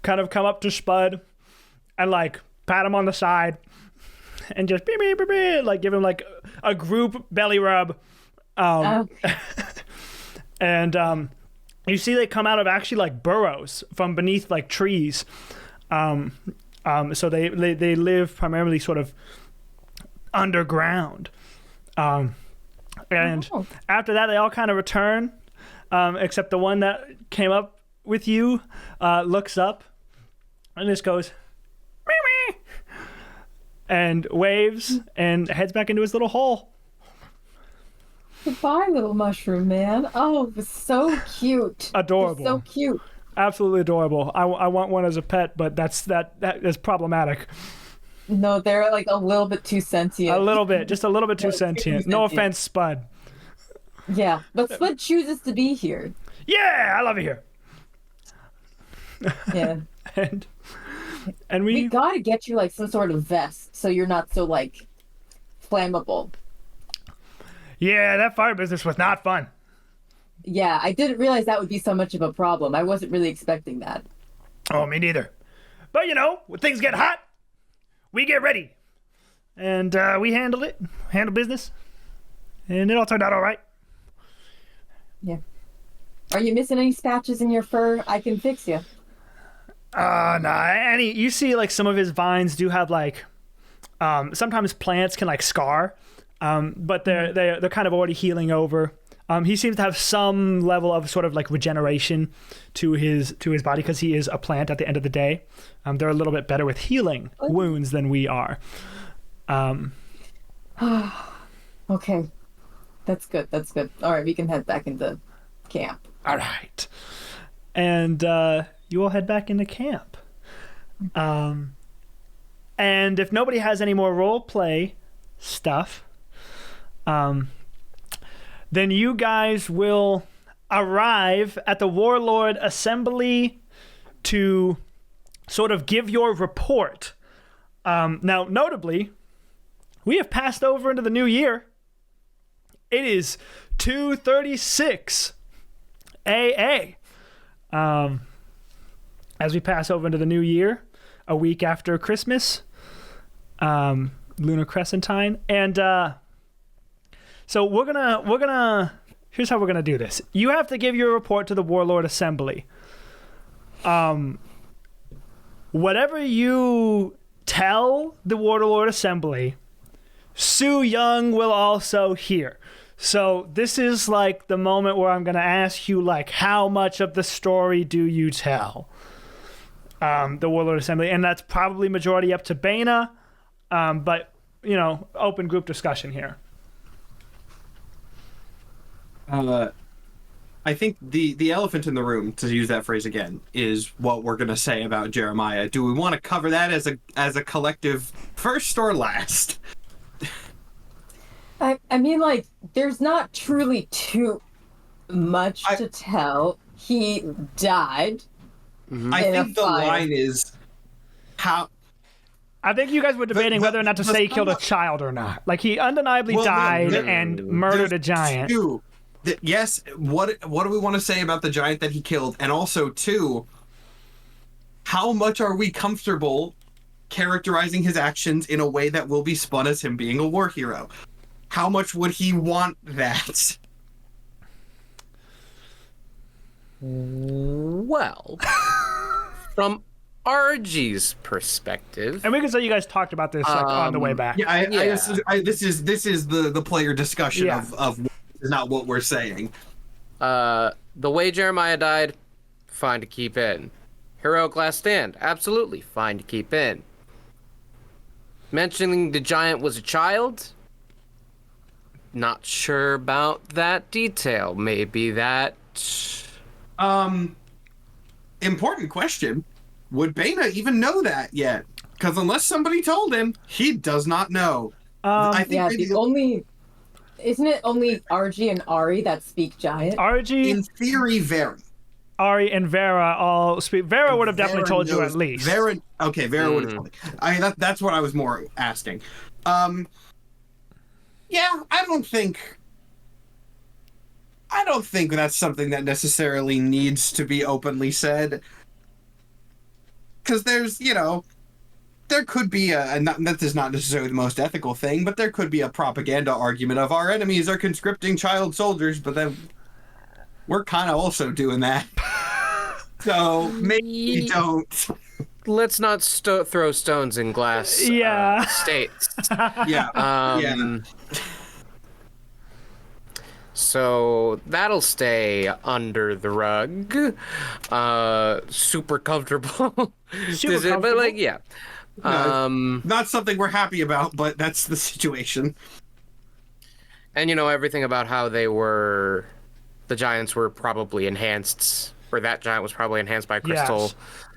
Speaker 1: kind of come up to Spud and like pat him on the side and just beep, beep, beep, beep, like give him like a group belly rub. And you see they come out of actually like burrows from beneath like trees. So they live primarily sort of underground. And after that, they all kind of return, except the one that came up with you looks up and just goes, "Meh, meh," and waves and heads back into his little hole.
Speaker 2: Goodbye, little mushroom man. Oh, it was so cute.
Speaker 1: Adorable.
Speaker 2: So cute.
Speaker 1: Absolutely adorable. I want one as a pet, but that is problematic.
Speaker 2: No, they're like a little bit too sentient.
Speaker 1: A little bit, just a little bit too sentient. No offense, Spud.
Speaker 2: Yeah, but Spud chooses to be here.
Speaker 1: Yeah, I love it here.
Speaker 2: Yeah.
Speaker 1: and
Speaker 2: we gotta get you like some sort of vest so you're not so like flammable.
Speaker 1: Yeah, that fire business was not fun.
Speaker 2: Yeah, I didn't realize that would be so much of a problem. I wasn't really expecting that.
Speaker 1: Oh, me neither. But you know, when things get hot, we get ready. And we handle business. And it all turned out all right.
Speaker 2: Yeah. Are you missing any scratches in your fur? I can fix you.
Speaker 1: Nah. You see, like, some of his vines do have, like, sometimes plants can, like, scar. But they're kind of already healing over. He seems to have some level of sort of like regeneration to his body because he is a plant at the end of the day. They're a little bit better with healing wounds than we are.
Speaker 2: Okay. That's good. All right, we can head back into camp.
Speaker 1: All right. And you all head back into camp. And if nobody has any more role play stuff, then you guys will arrive at the Warlord Assembly to sort of give your report. Now, notably, we have passed over into the new year. It is 2:36 AA. As we pass over into the new year, a week after Christmas, lunar crescentine, and so we're gonna. Here's how we're gonna do this. You have to give your report to the Warlord Assembly. Whatever you tell the Warlord Assembly, Su Young will also hear. So this is like the moment where I'm going to ask you, like, how much of the story do you tell the Warlord Assembly? And that's probably majority up to Bana, but, you know, open group discussion here.
Speaker 4: I think the elephant in the room, to use that phrase again, is what we're going to say about Jeremiah. Do we want to cover that as a collective first or last?
Speaker 2: I mean, like, there's not truly too much to tell. He died.
Speaker 4: I think the line is how...
Speaker 1: I think you guys were debating whether or not to say he killed a child or not. Like, he undeniably died and murdered a giant.
Speaker 4: Yes, what do we want to say about the giant that he killed? And also, two, how much are we comfortable characterizing his actions in a way that will be spun as him being a war hero? How much would he want that?
Speaker 3: Well, from RG's perspective,
Speaker 1: and we can say you guys talked about this like, on the way back.
Speaker 4: Yeah, this is the player discussion of is not what we're saying.
Speaker 3: The way Jeremiah died, fine to keep in. Heroic last stand, absolutely fine to keep in. Mentioning the giant was a child, not sure about that detail. Maybe that...
Speaker 4: Important question. Would Bana even know that yet? Because unless somebody told him, he does not know.
Speaker 2: I think isn't it only RG and Ari that speak giant?
Speaker 1: RG,
Speaker 4: in theory, Vera.
Speaker 1: Ari and Vera all speak. Vera would have definitely told you at least.
Speaker 4: Vera would have told me. I mean, that's what I was more asking. Yeah, I don't think that's something that necessarily needs to be openly said. Because there's, you know, there could be that is not necessarily the most ethical thing, but there could be a propaganda argument of our enemies are conscripting child soldiers, but then we're kind of also doing that. So maybe don't.
Speaker 3: Let's not throw stones in glass states.
Speaker 4: Yeah.
Speaker 3: So that'll stay under the rug. Super comfortable. But like, yeah.
Speaker 4: Not something we're happy about, but that's the situation.
Speaker 3: And you know everything about how the giants were probably enhanced, or that giant was probably enhanced by crystal.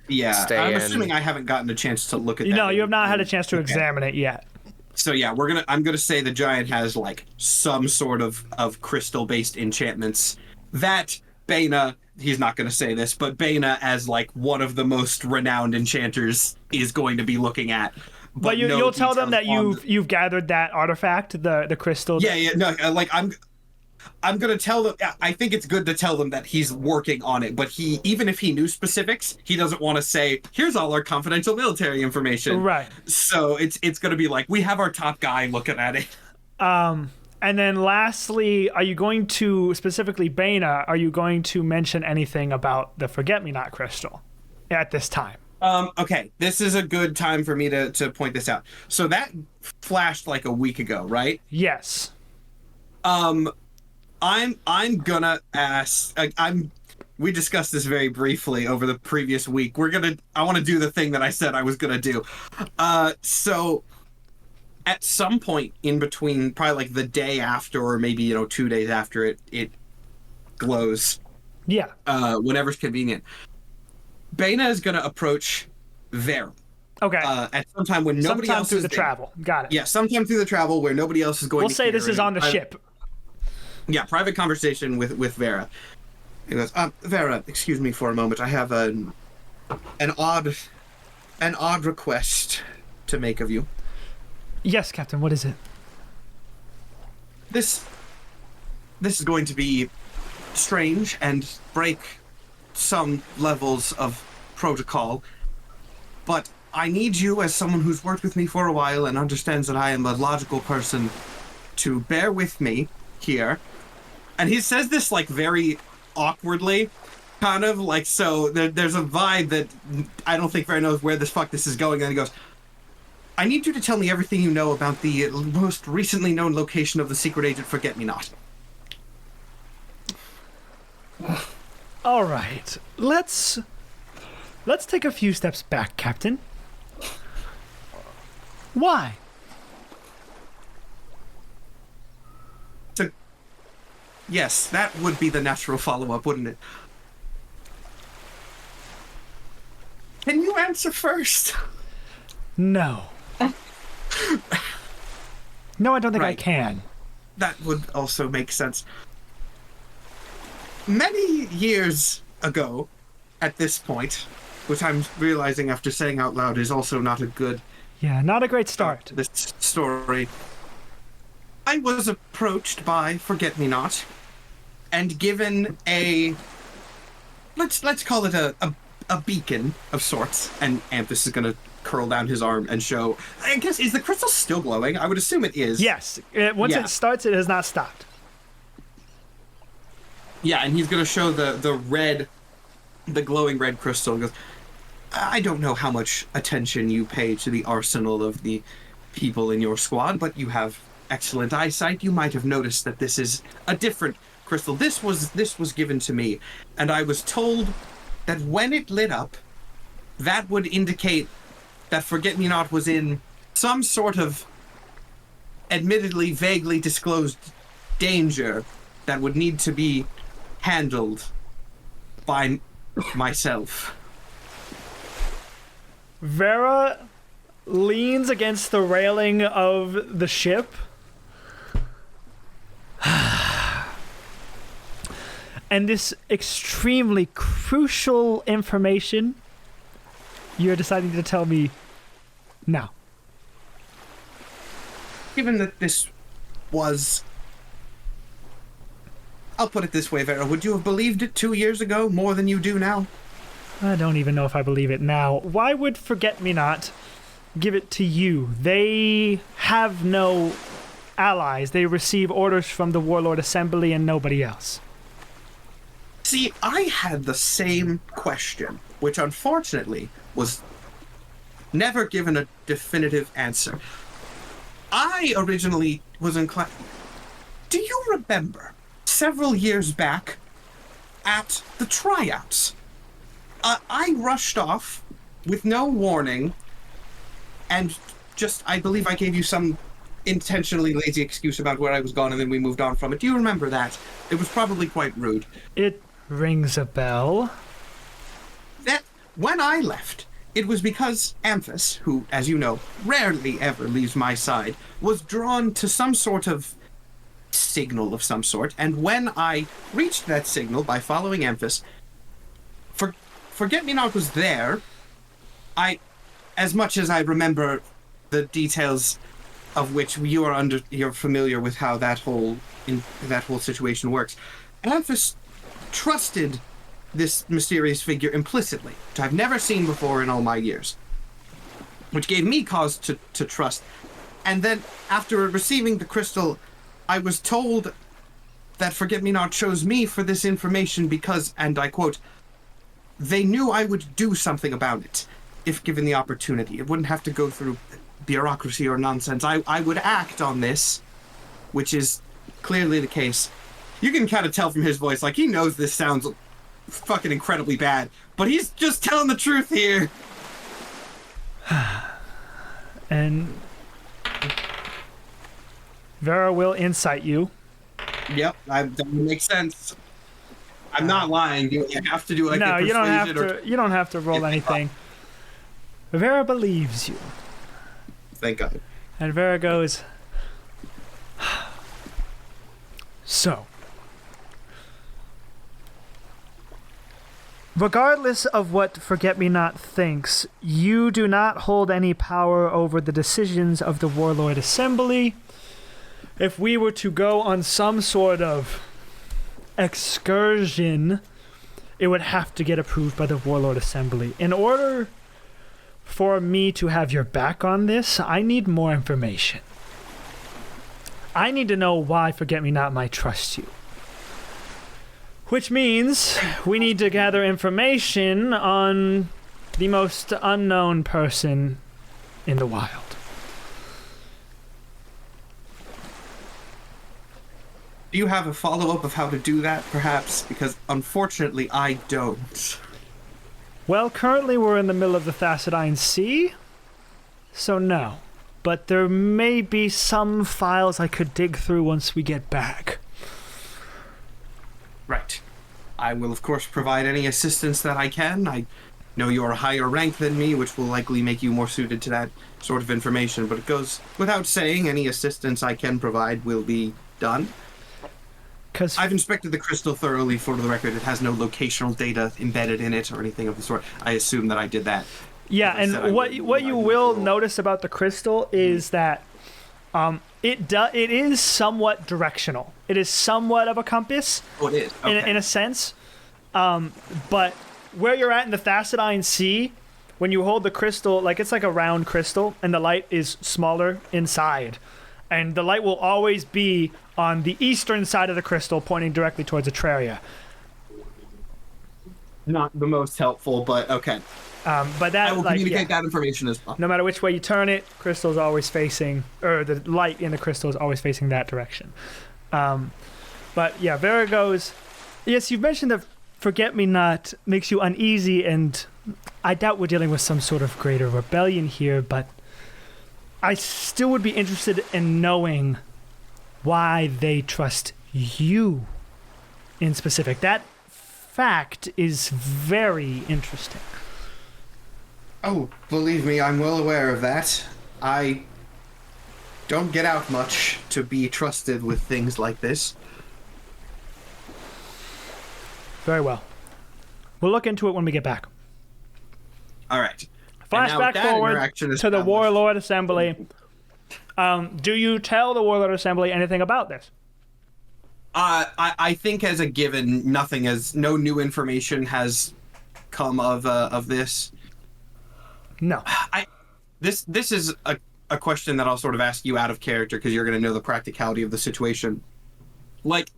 Speaker 4: Yes. Yeah, I'm assuming I haven't gotten a chance to look at that.
Speaker 1: No, you have not had a chance to examine it yet.
Speaker 4: So yeah, I'm gonna say the giant has like some sort of crystal-based enchantments that Bana, he's not gonna say this, but Bana as like one of the most renowned enchanters is going to be looking at.
Speaker 1: But you'll tell them that you've gathered that artifact, the crystal.
Speaker 4: I'm gonna tell them. I think it's good to tell them that he's working on it. But even if he knew specifics, he doesn't want to say, "Here's all our confidential military information."
Speaker 1: Right.
Speaker 4: So it's gonna be like, we have our top guy looking at it.
Speaker 1: And then lastly, are you going to specifically Bana? Are you going to mention anything about the Forget-Me-Not crystal at this time?
Speaker 4: Okay, this is a good time for me to point this out. So that flashed like a week ago, right?
Speaker 1: Yes.
Speaker 4: I'm gonna ask. We discussed this very briefly over the previous week. I want to do the thing that I said I was gonna do. So at some point in between, probably like the day after, or maybe 2 days after it glows.
Speaker 1: Yeah.
Speaker 4: Whenever's convenient. Bana is gonna approach Vera.
Speaker 1: Okay.
Speaker 4: At some time when nobody else
Speaker 1: through
Speaker 4: is
Speaker 1: the
Speaker 4: there.
Speaker 1: Travel. Got it.
Speaker 4: Yeah, sometime through the travel where nobody else is going.
Speaker 1: We'll say this is on the ship.
Speaker 4: Yeah, private conversation with Vera. He goes, Vera, excuse me for a moment. I have an odd request to make of you.
Speaker 1: Yes, Captain. What is it?
Speaker 4: This is going to be strange and break some levels of protocol, but I need you, as someone who's worked with me for a while and understands that I am a logical person, to bear with me here. And he says this, like, very awkwardly, kind of, like, so there's a vibe that I don't think Vera knows where this is going, and he goes, I need you to tell me everything you know about the most recently known location of the secret agent Forget-Me-Not.
Speaker 1: All right, let's take a few steps back, Captain. Why?
Speaker 4: Yes, that would be the natural follow-up, wouldn't it? Can you answer first?
Speaker 1: No. No, I don't think I
Speaker 4: Right.
Speaker 1: can.
Speaker 4: That would also make sense. Many years ago, at this point, which I'm realizing after saying out loud is also not a good
Speaker 1: Yeah, not a great start.
Speaker 4: this story, I was approached by Forget-Me-Not and given a let's call it a beacon of sorts, and Amphis is gonna curl down his arm and show. I guess, is the crystal still glowing? I would assume it is.
Speaker 1: Yes, once
Speaker 4: Yeah.
Speaker 1: it starts, it has not stopped.
Speaker 4: Yeah, and he's gonna show the glowing red crystal. He goes, I don't know how much attention you pay to the arsenal of the people in your squad, but you have excellent eyesight. You might have noticed that this is a different crystal. This was given to me, and I was told that when it lit up, that would indicate that Forget-Me-Not was in some sort of admittedly vaguely disclosed danger that would need to be handled by myself.
Speaker 1: Vera leans against the railing of the ship. And this extremely crucial information you're deciding to tell me now.
Speaker 4: Given that this was... I'll put it this way, Vera. Would you have believed it 2 years ago more than you do now?
Speaker 1: I don't even know if I believe it now. Why would Forget-Me-Not give it to you? They have no allies. They receive orders from the Warlord Assembly and nobody else.
Speaker 4: See, I had the same question, which unfortunately was never given a definitive answer. I originally was inclined... Do you remember, several years back, at the tryouts, I rushed off with no warning, and just, I believe I gave you some intentionally lazy excuse about where I was gone, and then we moved on from it. Do you remember that? It was probably quite rude.
Speaker 1: It rings a bell.
Speaker 4: That when I left, it was because Amphis, who, as you know, rarely ever leaves my side, was drawn to some sort of signal of some sort, and when I reached that signal by following Amphis, Forget-Me-Not was there. As much as I remember the details of which you're familiar with how that whole situation works, Amphis trusted this mysterious figure implicitly, which I've never seen before in all my years, which gave me cause to trust. And then, after receiving the crystal, I was told that Forget-Me-Not chose me for this information because, and I quote, they knew I would do something about it if given the opportunity. It wouldn't have to go through bureaucracy or nonsense. I would act on this, which is clearly the case. You can kind of tell from his voice, like, he knows this sounds fucking incredibly bad, but he's just telling the truth here.
Speaker 1: And Vera will insight you.
Speaker 4: Yep, that makes sense. I'm not lying. You have to do like
Speaker 1: No,
Speaker 4: a
Speaker 1: you don't have
Speaker 4: persuasion
Speaker 1: to. You don't have to roll anything. Vera believes you,
Speaker 4: Thank God.
Speaker 1: and Vera goes. So, regardless of what Forget-Me-Not thinks, you do not hold any power over the decisions of the Warlord Assembly. If we were to go on some sort of excursion, it would have to get approved by the Warlord Assembly. In order for me to have your back on this, I need more information. I need to know why Forget-Me-Not might trust you. Which means we need to gather information on the most unknown person in the wild.
Speaker 4: Do you have a follow-up of how to do that, perhaps? Because, unfortunately, I don't.
Speaker 1: Well, currently we're in the middle of the Thassadine Sea, so no. But there may be some files I could dig through once we get back.
Speaker 4: Right. I will, of course, provide any assistance that I can. I know you're a higher rank than me, which will likely make you more suited to that sort of information, but it goes without saying, any assistance I can provide will be done.
Speaker 1: Because
Speaker 4: I've inspected the crystal thoroughly. For the record, it has no locational data embedded in it or anything of the sort. I assume that I did that.
Speaker 1: yeah, and what you will notice about the crystal is that it is somewhat directional. It is somewhat of a compass.
Speaker 4: Oh, it is. Okay.
Speaker 1: In a sense. But where you're at in the Thassadine Sea, when you hold the crystal, like it's like a round crystal, and the light is smaller inside. And the light will always be on the eastern side of the crystal, pointing directly towards Atraria.
Speaker 4: Not the most helpful, but okay.
Speaker 1: But that
Speaker 4: I will communicate that information as well.
Speaker 1: No matter which way you turn it, crystal's always facing, or the light in the crystal is always facing that direction. But yeah, Vera goes, yes, you've mentioned that Forget-Me-Not makes you uneasy, and I doubt we're dealing with some sort of greater rebellion here, but I still would be interested in knowing why they trust you in specific. That fact is very interesting.
Speaker 4: Oh, believe me, I'm well aware of that. I don't get out much to be trusted with things like this.
Speaker 1: Very well. We'll look into it when we get back.
Speaker 4: All right.
Speaker 1: Flashback forward to the Warlord Assembly. Do you tell the Warlord Assembly anything about this?
Speaker 4: I think as a given, no new information has come of this.
Speaker 1: No.
Speaker 4: This is a question that I'll sort of ask you out of character because you're going to know the practicality of the situation. Like,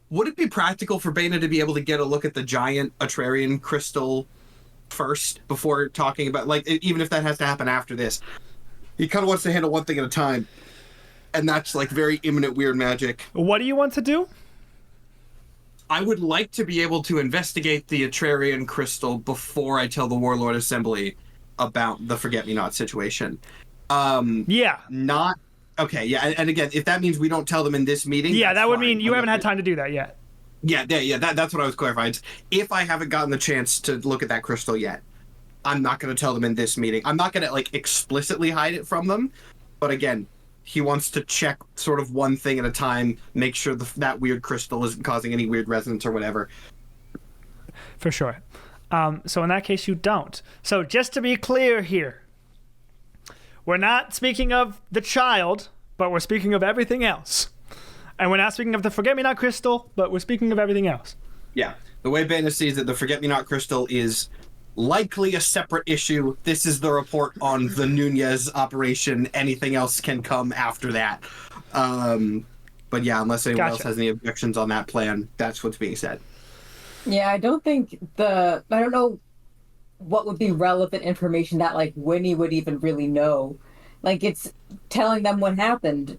Speaker 4: would it be practical for Bana to be able to get a look at the giant Atrarian crystal first before talking about, like, even if that has to happen after this? He kind of wants to handle one thing at a time, and that's like very imminent weird magic.
Speaker 1: What do you want to do?
Speaker 4: I would like to be able to investigate the Atrarian crystal before I tell the Warlord Assembly about the Forget-Me-Not situation.
Speaker 1: Yeah.
Speaker 4: Not okay. Yeah, and again, if that means we don't tell them in this meeting,
Speaker 1: yeah, that would
Speaker 4: fine.
Speaker 1: mean you haven't had time to do that yet.
Speaker 4: Yeah. That's what I was clarifying. If I haven't gotten the chance to look at that crystal yet, I'm not going to tell them in this meeting. I'm not going to like explicitly hide it from them, but again, he wants to check sort of one thing at a time, make sure that weird crystal isn't causing any weird resonance or whatever.
Speaker 1: For sure. So in that case, you don't. So just to be clear here, we're not speaking of the child, but we're speaking of everything else. And we're not speaking of the Forget-Me-Not crystal, but we're speaking of everything else.
Speaker 4: Yeah. The way Bana sees it, the Forget-Me-Not crystal is likely a separate issue. This is the report on the Nunez operation. Anything else can come after that. But yeah, unless anyone else has any objections on that plan, that's what's being said.
Speaker 2: Yeah, I don't know what would be relevant information that like Winnie would even really know. Like, it's telling them what happened.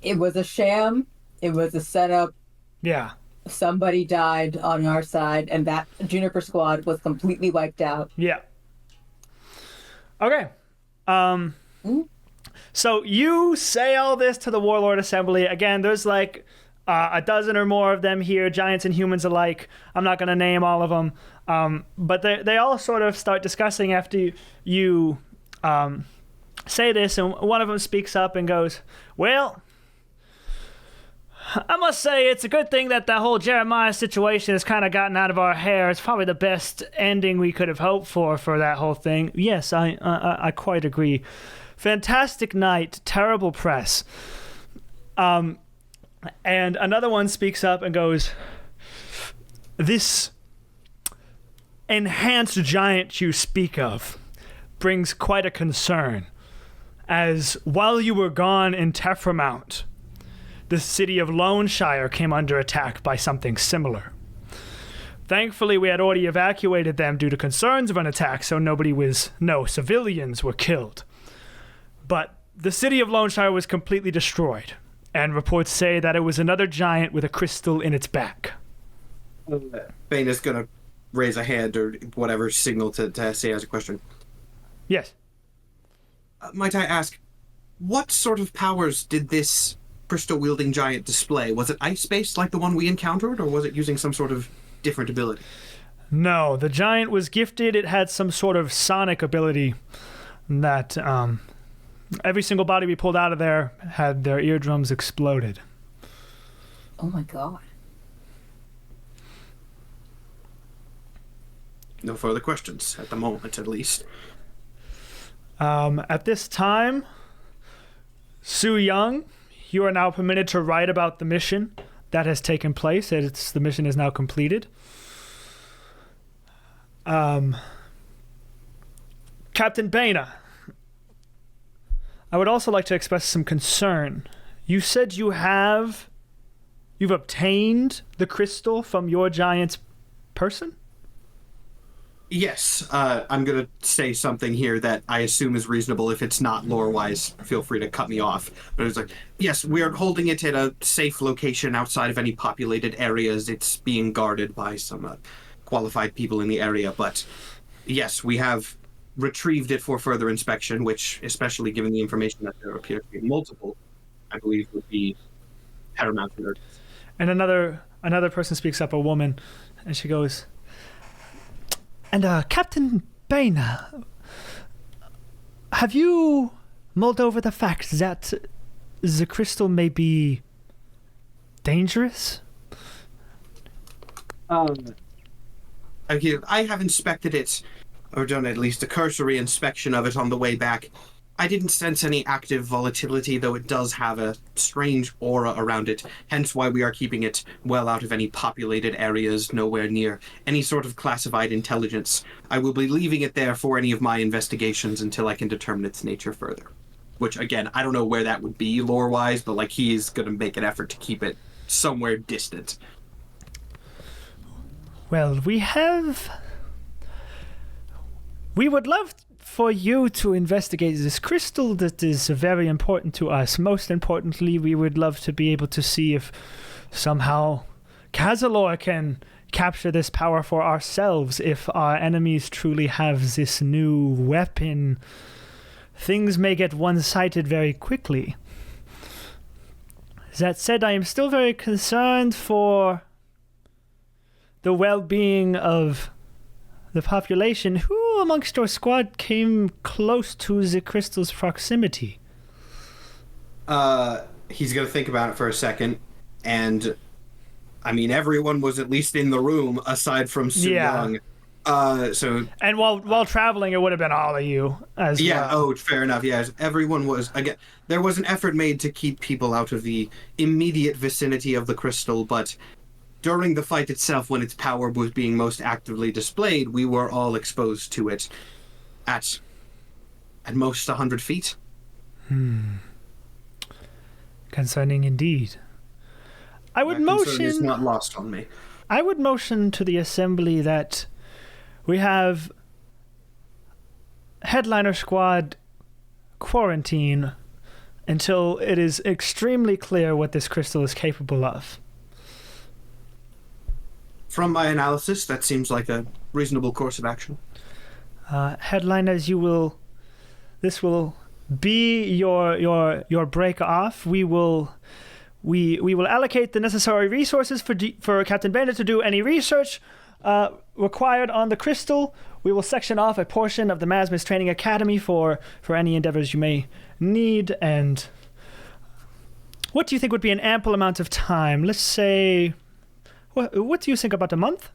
Speaker 2: It was a sham. It was a setup.
Speaker 1: Yeah.
Speaker 2: Somebody died on our side, and that Juniper squad was completely wiped out.
Speaker 1: Yeah. Okay. So you say all this to the Warlord Assembly. Again, there's like a dozen or more of them here, giants and humans alike. I'm not going to name all of them. But they all sort of start discussing after you say this, and one of them speaks up and goes, well, I must say it's a good thing that the whole Jeremiah situation has kind of gotten out of our hair. It's probably the best ending we could have hoped for that whole thing. Yes, I quite agree. Fantastic night, terrible press. And another one speaks up and goes, this enhanced giant you speak of, brings quite a concern, as while you were gone in Tephramount, the city of Loneshire came under attack by something similar. Thankfully, we had already evacuated them due to concerns of an attack, so no civilians were killed. But the city of Loneshire was completely destroyed, and reports say that it was another giant with a crystal in its back.
Speaker 4: Bane is gonna raise a hand or whatever signal to say as a question.
Speaker 1: Yes.
Speaker 4: Might I ask, what sort of powers did this crystal-wielding giant display? Was it ice-based like the one we encountered, or was it using some sort of different ability?
Speaker 1: No, the giant was gifted. It had some sort of sonic ability that every single body we pulled out of there had their eardrums exploded.
Speaker 2: Oh my god.
Speaker 4: No further questions, at the moment at least.
Speaker 1: At this time, Su Young, you are now permitted to write about the mission that has taken place. The mission is now completed. Captain Bana, I would also like to express some concern. You said you've obtained the crystal from your giant's person?
Speaker 4: Yes, I'm gonna say something here that I assume is reasonable. If it's not lore-wise, feel free to cut me off. But it's like, yes, we are holding it at a safe location outside of any populated areas. It's being guarded by some qualified people in the area. But yes, we have retrieved it for further inspection, which, especially given the information that there appear to be multiple, I believe would be paramount.
Speaker 1: And another person speaks up, a woman, and she goes, and Captain Bana, have you mulled over the fact that the crystal may be dangerous?
Speaker 4: I have inspected it, or done at least a cursory inspection of it on the way back. I didn't sense any active volatility, though it does have a strange aura around it, hence why we are keeping it well out of any populated areas, nowhere near any sort of classified intelligence. I will be leaving it there for any of my investigations until I can determine its nature further. Which, again, I don't know where that would be lore-wise, but, like, he is going to make an effort to keep it somewhere distant.
Speaker 1: Well, we would love for you to investigate this crystal that is very important to us. Most importantly, we would love to be able to see if somehow Cazilor can capture this power for ourselves. If our enemies truly have this new weapon, things may get one-sided very quickly. That said, I am still very concerned for the well-being of the population. Who amongst your squad came close to the crystal's proximity?
Speaker 4: He's going to think about it for a second, and I mean, everyone was at least in the room aside from Su Young.
Speaker 1: And while traveling, it would have been all of you as well.
Speaker 4: Yeah, fair enough. Yes, everyone was. Again, there was an effort made to keep people out of the immediate vicinity of the crystal, but during the fight itself, when its power was being most actively displayed, we were all exposed to it at most 100 feet.
Speaker 1: Concerning indeed. I would motion
Speaker 4: is not lost on me.
Speaker 1: I would motion to the assembly that we have headliner squad quarantine until it is extremely clear what this crystal is capable of.
Speaker 4: From my analysis, that seems like a reasonable course of action.
Speaker 1: Headliners, this will be your break off. We will allocate the necessary resources for Captain Bennett to do any research required on the crystal. We will section off a portion of the Masmus Training Academy for any endeavors you may need. And what do you think would be an ample amount of time? Let's say, what do you think, about a month?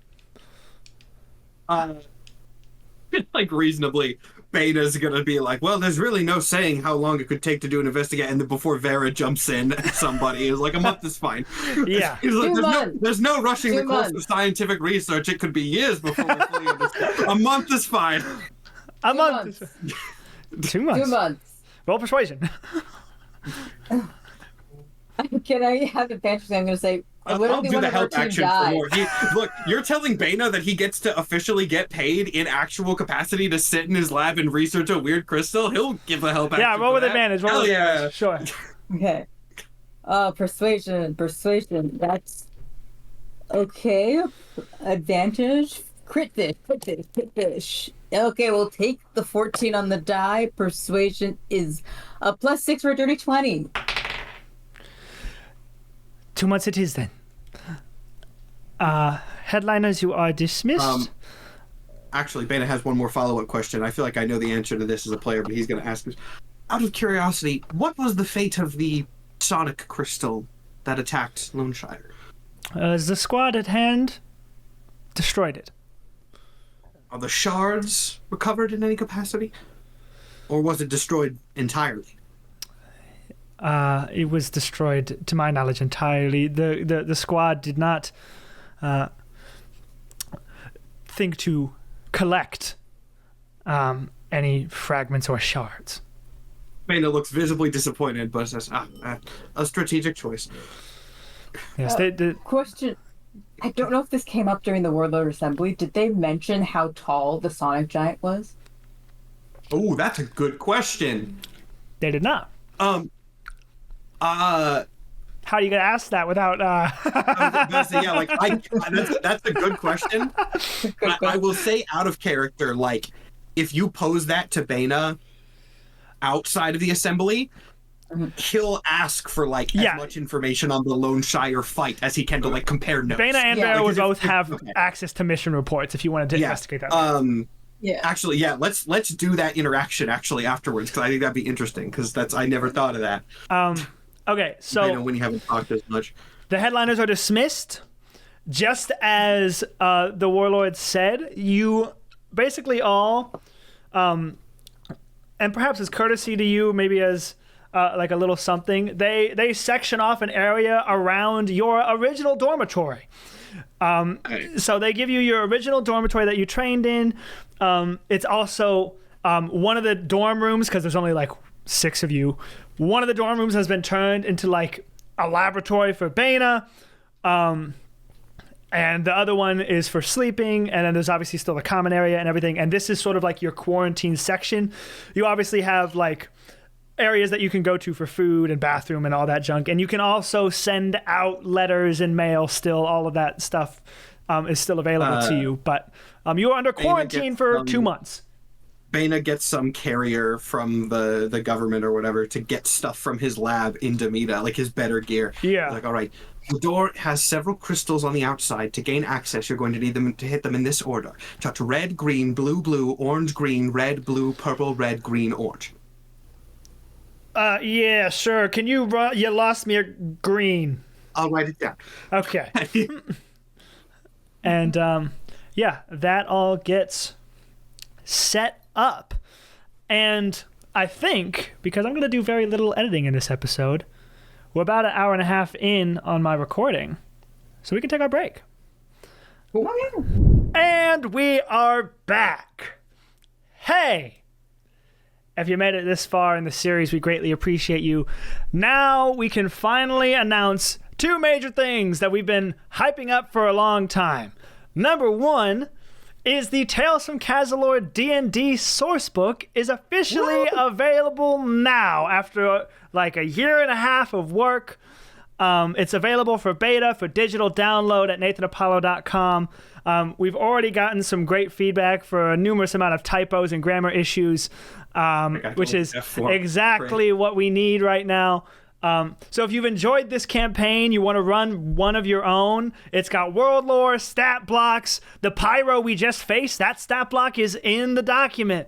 Speaker 4: Like, reasonably, Beta's gonna be like, well, there's really no saying how long it could take to do an investigate, and then before Vera jumps in, somebody is like, a month is fine.
Speaker 1: Yeah.
Speaker 4: He's like, there's no rushing the course of scientific research. It could be years before we fully understand. A month is fine.
Speaker 1: A
Speaker 2: 2
Speaker 1: month.
Speaker 2: months.
Speaker 1: 2 months.
Speaker 2: 2 months.
Speaker 1: Roll persuasion.
Speaker 2: Can I have advantage? I'm going to say,
Speaker 4: I'll
Speaker 2: literally
Speaker 4: do
Speaker 2: one
Speaker 4: the
Speaker 2: of our
Speaker 4: help
Speaker 2: team
Speaker 4: action for
Speaker 2: died.
Speaker 4: more. Look, you're telling Bana that he gets to officially get paid in actual capacity to sit in his lab and research a weird crystal? He'll give the help action.
Speaker 1: Yeah, roll
Speaker 4: for
Speaker 1: with
Speaker 4: that.
Speaker 1: advantage. Roll
Speaker 4: Hell
Speaker 1: with
Speaker 4: yeah.
Speaker 1: advantage. Sure.
Speaker 2: Okay. Persuasion. That's okay. Advantage. Crit fish. Okay, we'll take the 14 on the die. Persuasion is a +6 for a dirty 20.
Speaker 1: 2 months it is then. Headliners, you are dismissed.
Speaker 4: Actually, Bana has one more follow-up question. I feel like I know the answer to this as a player, but he's going to ask us. Out of curiosity, what was the fate of the sonic crystal that attacked Loneshire?
Speaker 1: The squad at hand destroyed it.
Speaker 4: Are the shards recovered in any capacity? Or was it destroyed entirely?
Speaker 1: It was destroyed, to my knowledge, entirely. The squad did not think to collect any fragments or shards.
Speaker 4: Bana looks visibly disappointed, but says, a strategic choice.
Speaker 1: Yes,
Speaker 2: Question. I don't know if this came up during the Warlord Assembly. Did they mention how tall the Sonic Giant was?
Speaker 4: Oh, that's a good question.
Speaker 1: they did not.
Speaker 4: How
Speaker 1: How are you gonna ask that without?
Speaker 4: that's a good question. I will say out of character, like if you pose that to Bana outside of the assembly, he'll ask for like as much information on the Lone Shire fight as he can to like compare notes.
Speaker 1: Bana and Vera would both have
Speaker 4: okay.
Speaker 1: access to mission reports if you wanted to investigate that.
Speaker 4: Actually, let's do that interaction actually afterwards because I think that'd be interesting because I never thought of that.
Speaker 1: Okay, so
Speaker 4: Bana, when you haven't talked as much.
Speaker 1: The headliners are dismissed. Just as the Warlord said, you basically all, and perhaps as courtesy to you, maybe as like a little something, they section off an area around your original dormitory. So they give you your original dormitory that you trained in. It's also one of the dorm rooms, because there's only like 6 of you. One of the dorm rooms has been turned into like a laboratory for Bana. And the other one is for sleeping, and then there's obviously still the common area and everything. And this is sort of like your quarantine section. You obviously have like areas that you can go to for food and bathroom and all that junk. And you can also send out letters and mail still. All of that stuff is still available to you. But you are under quarantine for 2 months.
Speaker 4: Bana gets some carrier from the government or whatever to get stuff from his lab in Demeta, like his better gear.
Speaker 1: Yeah.
Speaker 4: He's like, all right, the door has several crystals on the outside. To gain access, you're going to need them to hit them in this order. Touch red, green, blue, blue, orange, green, red, blue, purple, red, green, orange.
Speaker 1: Yeah, sure. Can you you lost me a green.
Speaker 4: I'll write it down.
Speaker 1: Okay. And that all gets set up. And I think, because I'm going to do very little editing in this episode, we're about an hour and a half in on my recording. So we can take our break. And we are back. Hey! If you made it this far in the series, we greatly appreciate you. Now we can finally announce 2 major things that we've been hyping up for a long time. Number 1 is the Tales from Cazilor D&D sourcebook is officially available now after like a year and a half of work. It's available for beta, for digital download at nathanapollo.com. We've already gotten some great feedback for a numerous amount of typos and grammar issues, which is exactly what we need right now. So if you've enjoyed this campaign, you want to run one of your own, it's got world lore, stat blocks, the pyro we just faced, that stat block is in the document,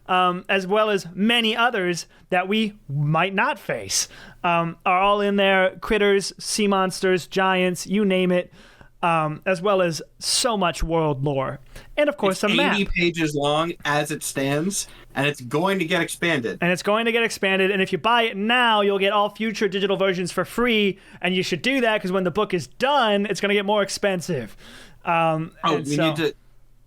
Speaker 1: as well as many others that we might not face, are all in there. Critters, sea monsters, giants, you name it, as well as so much world lore. And of course,
Speaker 4: it's
Speaker 1: a map.
Speaker 4: 80 pages long as it stands, and it's going to get expanded. And
Speaker 1: if you buy it now, you'll get all future digital versions for free, and you should do that because when the book is done, it's going to get more expensive.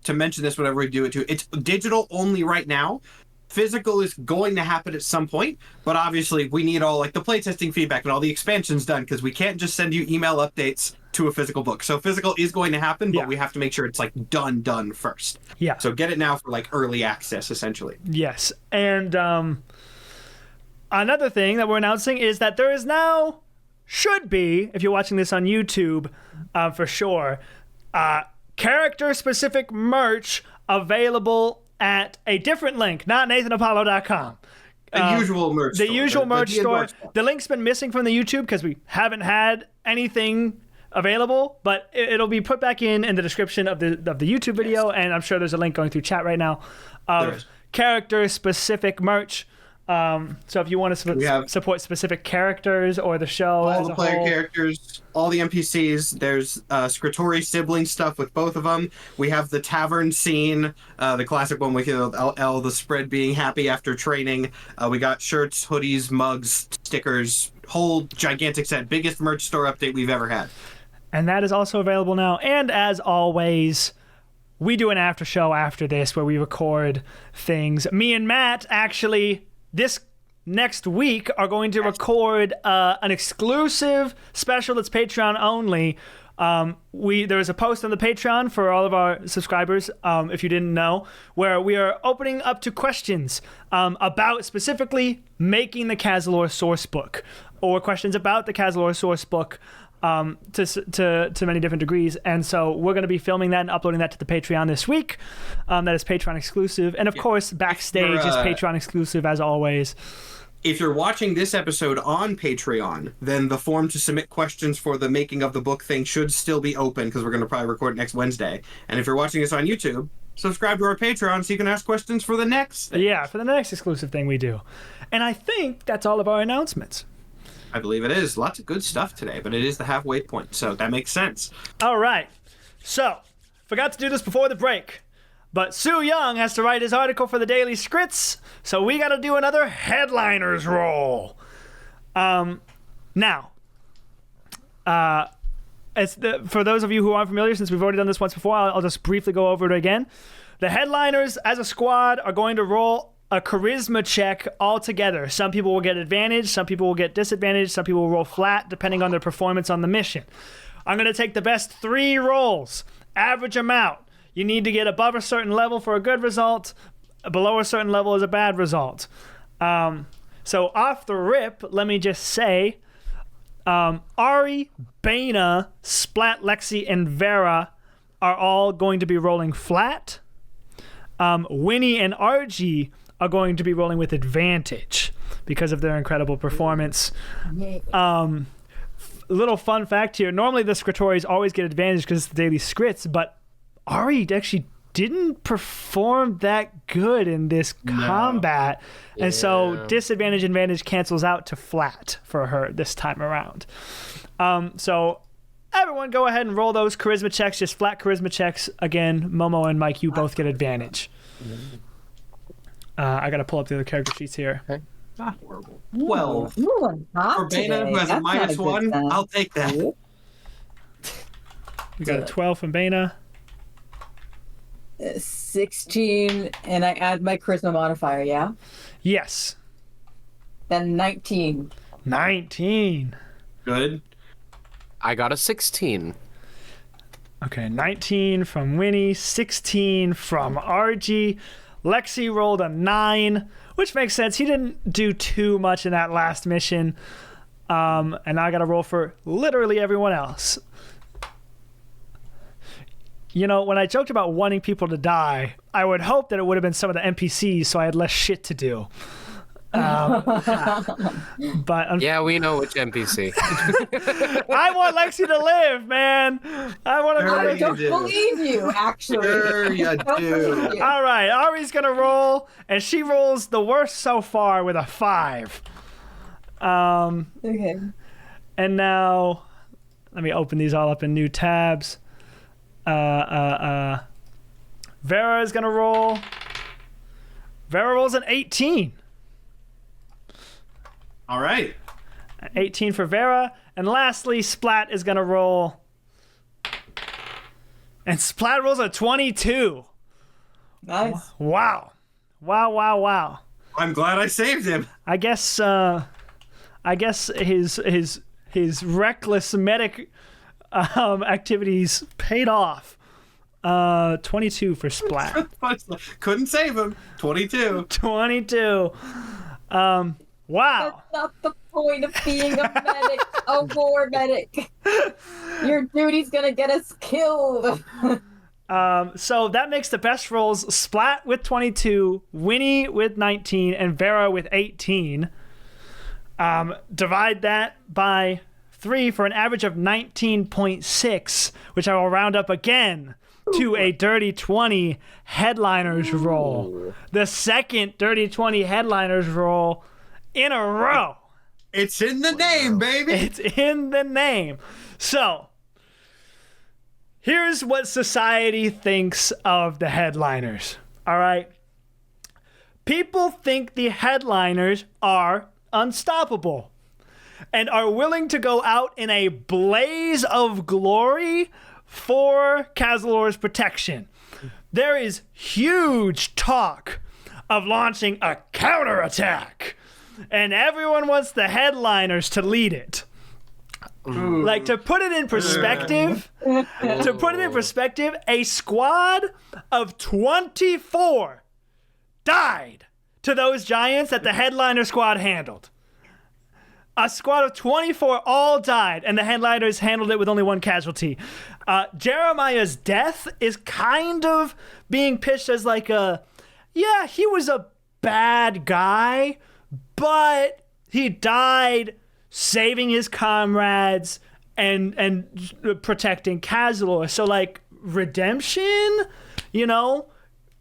Speaker 4: to mention this whenever we do it too. It's digital only right now. Physical is going to happen at some point, but obviously we need all like the playtesting feedback and all the expansions done because we can't just send you email updates to a physical book. So physical is going to happen, but we have to make sure it's like done first.
Speaker 1: Yeah.
Speaker 4: So get it now for like early access, essentially.
Speaker 1: Yes. And another thing that we're announcing is that there is now, should be, if you're watching this on YouTube, for sure, character-specific merch available at a different link, not nathanapollo.com.
Speaker 4: The usual merch store.
Speaker 1: The usual merch store.
Speaker 4: D&Dorks.
Speaker 1: The link's been missing from the YouTube because we haven't had anything available, but it'll be put back in the description of the YouTube video, and I'm sure there's a link going through chat right now of character-specific merch. So if you want to support specific characters or the show,
Speaker 4: all the player characters, all the NPCs, there's Scritori Sibling stuff with both of them. We have the tavern scene, the classic one with L, the spread being happy after training. We got shirts, hoodies, mugs, stickers, whole gigantic set, biggest merch store update we've ever had.
Speaker 1: And that is also available now. And as always, we do an after show after this where we record things. Me and Matt actually, this next week, are going to record an exclusive special that's Patreon only. There's a post on the Patreon for all of our subscribers, if you didn't know, where we are opening up to questions about specifically making the Cazilor source book, or questions about the Cazilor source book to many different degrees. And so we're going to be filming that and uploading that to the Patreon this week. That is Patreon exclusive. And of course, Backstage is Patreon exclusive as always.
Speaker 4: If you're watching this episode on Patreon, then the form to submit questions for the making of the book thing should still be open because we're going to probably record it next Wednesday. And if you're watching this on YouTube, subscribe to our Patreon so you can ask questions for the next thing.
Speaker 1: Yeah, for the next exclusive thing we do. And I think that's all of our announcements.
Speaker 4: I believe it is. Lots of good stuff today, but it is the halfway point, so that makes sense.
Speaker 1: All right. So, forgot to do this before the break, but Soo Young has to write his article for the Daily Scrits, so we got to do another headliners roll. Now, for those of you who aren't familiar, since we've already done this once before, I'll just briefly go over it again. The headliners, as a squad, are going to roll a charisma check all together. Some people will get advantage, some people will get disadvantage, some people will roll flat depending on their performance on the mission. I'm going to take the best 3 rolls, average them out. You need to get above a certain level for a good result, below a certain level is a bad result. So off the rip, let me just say, Ari, Baya, Splat, Lexi, and Vera are all going to be rolling flat. Winnie and RG are going to be rolling with advantage because of their incredible performance. Little fun fact here. Normally the Scritoris always get advantage because it's the daily scripts, but Ari actually didn't perform that good in this combat. And so disadvantage advantage cancels out to flat for her this time around. So everyone go ahead and roll those charisma checks, just flat charisma checks. Again, Momo and Mike, you both get advantage. I gotta pull up the other character sheets here.
Speaker 3: Okay.
Speaker 4: Not horrible. 12.
Speaker 2: Ooh,
Speaker 4: For Baya, who has a -1, I'll take that.
Speaker 1: We got a 12 from Baya.
Speaker 2: 16, and I add my charisma modifier, yeah?
Speaker 1: Yes.
Speaker 2: Then 19.
Speaker 1: 19.
Speaker 4: Good.
Speaker 3: I got a 16.
Speaker 1: Okay, 19 from Winnie, 16 from RG. Lexi rolled a 9, which makes sense. He didn't do too much in that last mission. And now I got to roll for literally everyone else. You know, when I joked about wanting people to die, I would hope that it would have been some of the NPCs so I had less shit to do. But
Speaker 3: Yeah, we know which NPC.
Speaker 1: I want Lexi to live, man. I want to
Speaker 4: Sure
Speaker 2: I
Speaker 4: you
Speaker 2: don't
Speaker 4: do.
Speaker 2: believe you, actually.
Speaker 4: Sure you
Speaker 2: Don't
Speaker 4: do.
Speaker 2: believe you.
Speaker 1: All right, Ari's gonna roll, and she rolls the worst so far with a 5.
Speaker 2: Okay.
Speaker 1: And now, let me open these all up in new tabs. Vera is gonna roll. Vera rolls an 18.
Speaker 4: All right.
Speaker 1: 18 for Vera. And lastly, Splat is gonna roll. And Splat rolls a 22.
Speaker 2: Nice.
Speaker 1: Wow. Wow.
Speaker 4: I'm glad I saved him.
Speaker 1: I guess his reckless medic activities paid off. 22 for Splat.
Speaker 4: Couldn't save him. 22.
Speaker 1: 22. Wow.
Speaker 2: That's not the point of being a medic, a war medic. Your duty's gonna get us killed.
Speaker 1: So that makes the best rolls Splat with 22, Winnie with 19, and Vera with 18. Divide that by 3 for an average of 19.6, which I will round up again to a dirty 20 headliners roll. The second dirty 20 headliners roll in a row.
Speaker 4: It's in the name, baby.
Speaker 1: It's in the name. So, here's what society thinks of the headliners. All right? People think the headliners are unstoppable and are willing to go out in a blaze of glory for Cazilor's protection. There is huge talk of launching a counterattack, and everyone wants the headliners to lead it. Like, to put it in perspective, a squad of 24 died to those giants that the headliner squad handled. A squad of 24 all died, and the headliners handled it with only one casualty. Jeremiah's death is kind of being pitched as like he was a bad guy, but he died saving his comrades and protecting Cazilor. So, like, redemption, you know,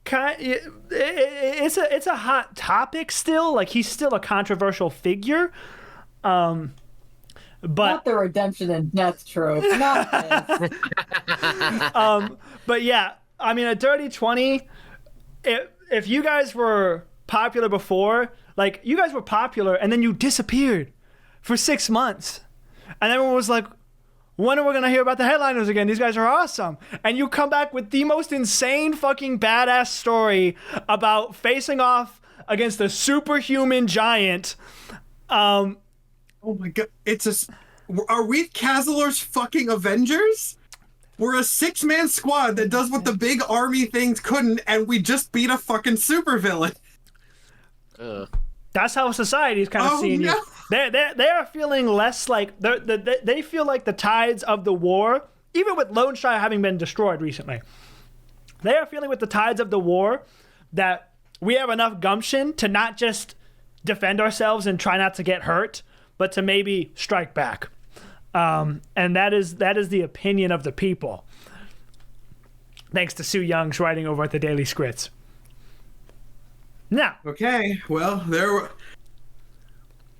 Speaker 1: it's a hot topic still. Like, he's still a controversial figure. But
Speaker 2: not the redemption and death trope. Not this.
Speaker 1: But yeah, I mean, a dirty 20. If you guys were popular before, like, you guys were popular and then you disappeared for 6 months, and everyone was like, when are we gonna hear about the headliners again? These guys are awesome. And you come back with the most insane fucking badass story about facing off against a superhuman giant. Oh
Speaker 4: my god, are we Cazilor's fucking Avengers? We're a 6-man squad that does what the big army things couldn't, and we just beat a fucking supervillain.
Speaker 1: That's how society is kind of seeing you. They are feeling less like they feel like the tides of the war, even with Lone Shy having been destroyed recently. They are feeling with the tides of the war that we have enough gumption to not just defend ourselves and try not to get hurt, but to maybe strike back. And that is the opinion of the people. Thanks to Sue Young's writing over at the Daily Scrits. Now.
Speaker 4: Okay, well,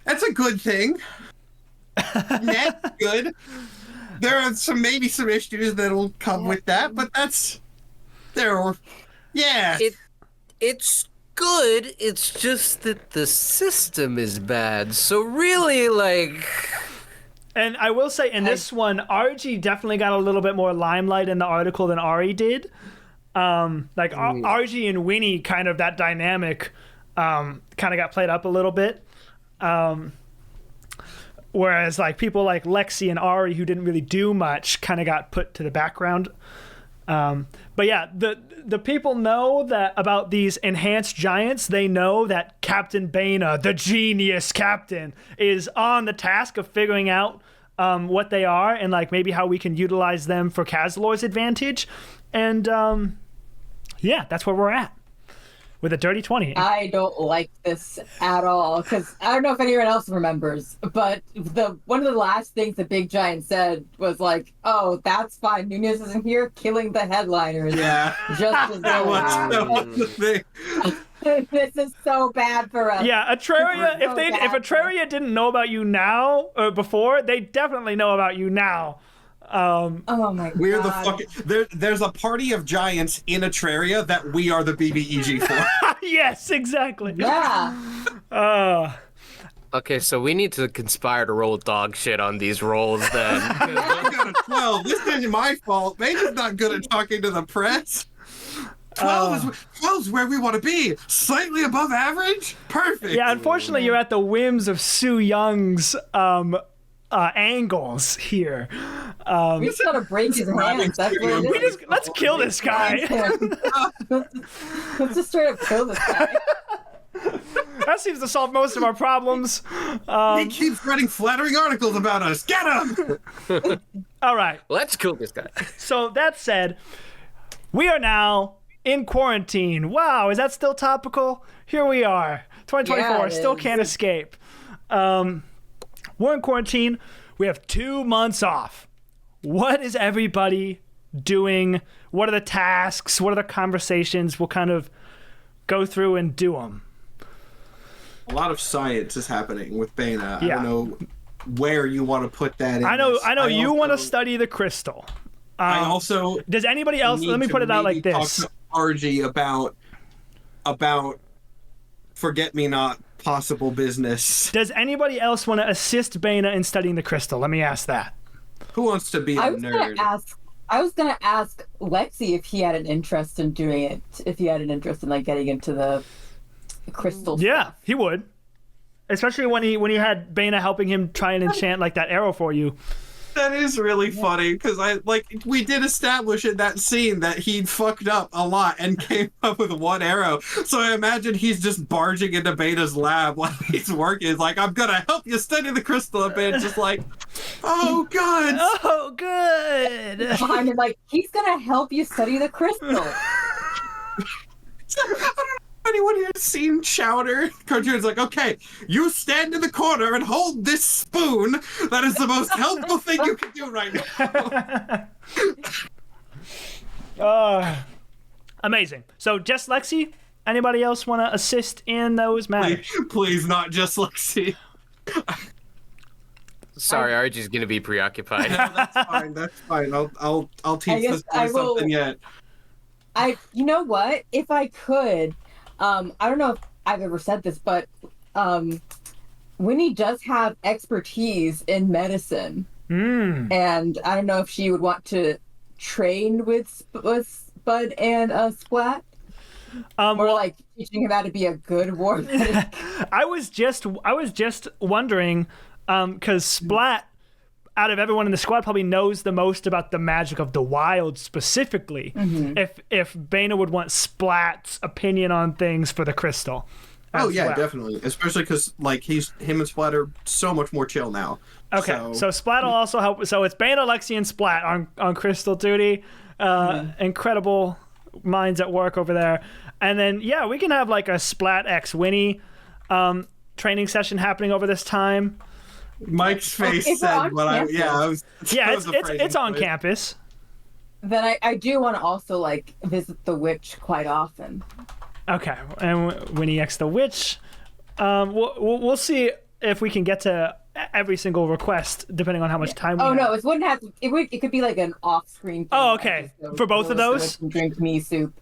Speaker 4: that's a good thing. That's good. There are maybe some issues that'll come with that, but yeah.
Speaker 3: It's good. It's just that the system is bad. So really, like.
Speaker 1: And I will say, in this one, RG definitely got a little bit more limelight in the article than Ari did. RG and Winnie, kind of that dynamic, kind of got played up a little bit. Whereas, like, people like Lexi and Ari, who didn't really do much, kind of got put to the background. But yeah, the people know that about these enhanced giants. They know that Captain Bana, the genius captain, is on the task of figuring out what they are and, like, maybe how we can utilize them for Cazilor's advantage. And yeah, that's where we're at with a dirty 20.
Speaker 2: I don't like this at all, because I don't know if anyone else remembers, but one of the last things the big giant said was like, "Oh, that's fine. Nunez isn't here, killing the headliners."
Speaker 4: Yeah,
Speaker 2: just as
Speaker 4: that was the thing.
Speaker 2: This is so bad for us.
Speaker 1: Yeah, Atraria. If Atraria didn't know about you now or before, they definitely know about you now.
Speaker 2: Oh my god.
Speaker 4: We're the fucking there's a party of giants in Atraria that we are the BBEG for.
Speaker 1: Yes, exactly.
Speaker 2: Yeah.
Speaker 3: Okay, so we need to conspire to roll dog shit on these rolls then.
Speaker 4: I got a 12. This isn't my fault. Maybe not good at talking to the press. 12's where we want to be. Slightly above average? Perfect.
Speaker 1: Yeah, unfortunately, you're at the whims of Su Young's angles here.
Speaker 2: We just gotta break his hands. That's what it is.
Speaker 1: Let's kill this guy.
Speaker 2: Let's just straight up kill this guy.
Speaker 1: That seems to solve most of our problems.
Speaker 4: He keeps writing flattering articles about us. Get him!
Speaker 1: All right.
Speaker 3: Let's kill this guy.
Speaker 1: So that said, we are now in quarantine. Wow, is that still topical? Here we are. 2024,
Speaker 2: Yeah, it
Speaker 1: still
Speaker 2: is.
Speaker 1: can't escape. We're in quarantine. We have 2 months off. What is everybody doing? What are the tasks? What are the conversations? We'll kind of go through and do them.
Speaker 4: A lot of science is happening with Bana.
Speaker 1: Yeah.
Speaker 4: I don't know where you want to put that in.
Speaker 1: I know
Speaker 4: this.
Speaker 1: you want to study the crystal.
Speaker 4: I also
Speaker 1: Does anybody else? Let me put it out like this.
Speaker 4: Talk to RG about forget-me-not possible business.
Speaker 1: Does anybody else want to assist Bana in studying the crystal? Let me ask that.
Speaker 4: Who wants to be a nerd?
Speaker 2: I was gonna ask Lexi if he had an interest in doing it. If he had an interest in like getting into the crystal.
Speaker 1: Yeah,
Speaker 2: stuff.
Speaker 1: he would. Especially when he had Bana helping him try and enchant like that arrow for you.
Speaker 4: That is really funny because we did establish in that scene that he'd fucked up a lot and came up with one arrow. So I imagine he's just barging into Beta's lab while he's working. He's like, I'm gonna help you study the crystal a bit. Just like, oh good.
Speaker 1: Oh, good.
Speaker 2: Behind him, like he's gonna help you study the crystal.
Speaker 4: I don't know if anyone here has seen Chowder. Cartoon's like, okay, you stand in the corner and hold this spoon. That is the most helpful thing you can do right now.
Speaker 1: Amazing. So just Lexi? Anybody else want to assist in those matters?
Speaker 4: Please, not just Lexi.
Speaker 3: Sorry, RG's gonna be preoccupied.
Speaker 4: No, that's fine. I'll teach this boy something yet.
Speaker 2: You know what? If I could, I don't know if I've ever said this, but Winnie does have expertise in medicine, and I don't know if she would want to train with Spud and Splat, or like teaching him how to be a good war medic.
Speaker 1: I was just wondering, because Splat, out of everyone in the squad, probably knows the most about the magic of the wild specifically. If Bana would want Splat's opinion on things for the crystal.
Speaker 4: Oh yeah,
Speaker 1: well.
Speaker 4: definitely. Especially because like him and Splat are so much more chill now.
Speaker 1: Okay, so Splat will also help. So it's Bana, Lexi, and Splat on crystal duty. Incredible minds at work over there. And then yeah, we can have like a Splat x Winnie training session happening over this time.
Speaker 4: Mike's face said what I was.
Speaker 1: Yeah, it's on campus.
Speaker 2: Then I do want to also like visit the witch quite often.
Speaker 1: Okay, and Winnie X the witch. We'll see if we can get to every single request depending on how much time we have.
Speaker 2: No, it wouldn't have to. It could be like an off-screen thing.
Speaker 1: Oh, okay. For both of those?
Speaker 2: Drink me soup.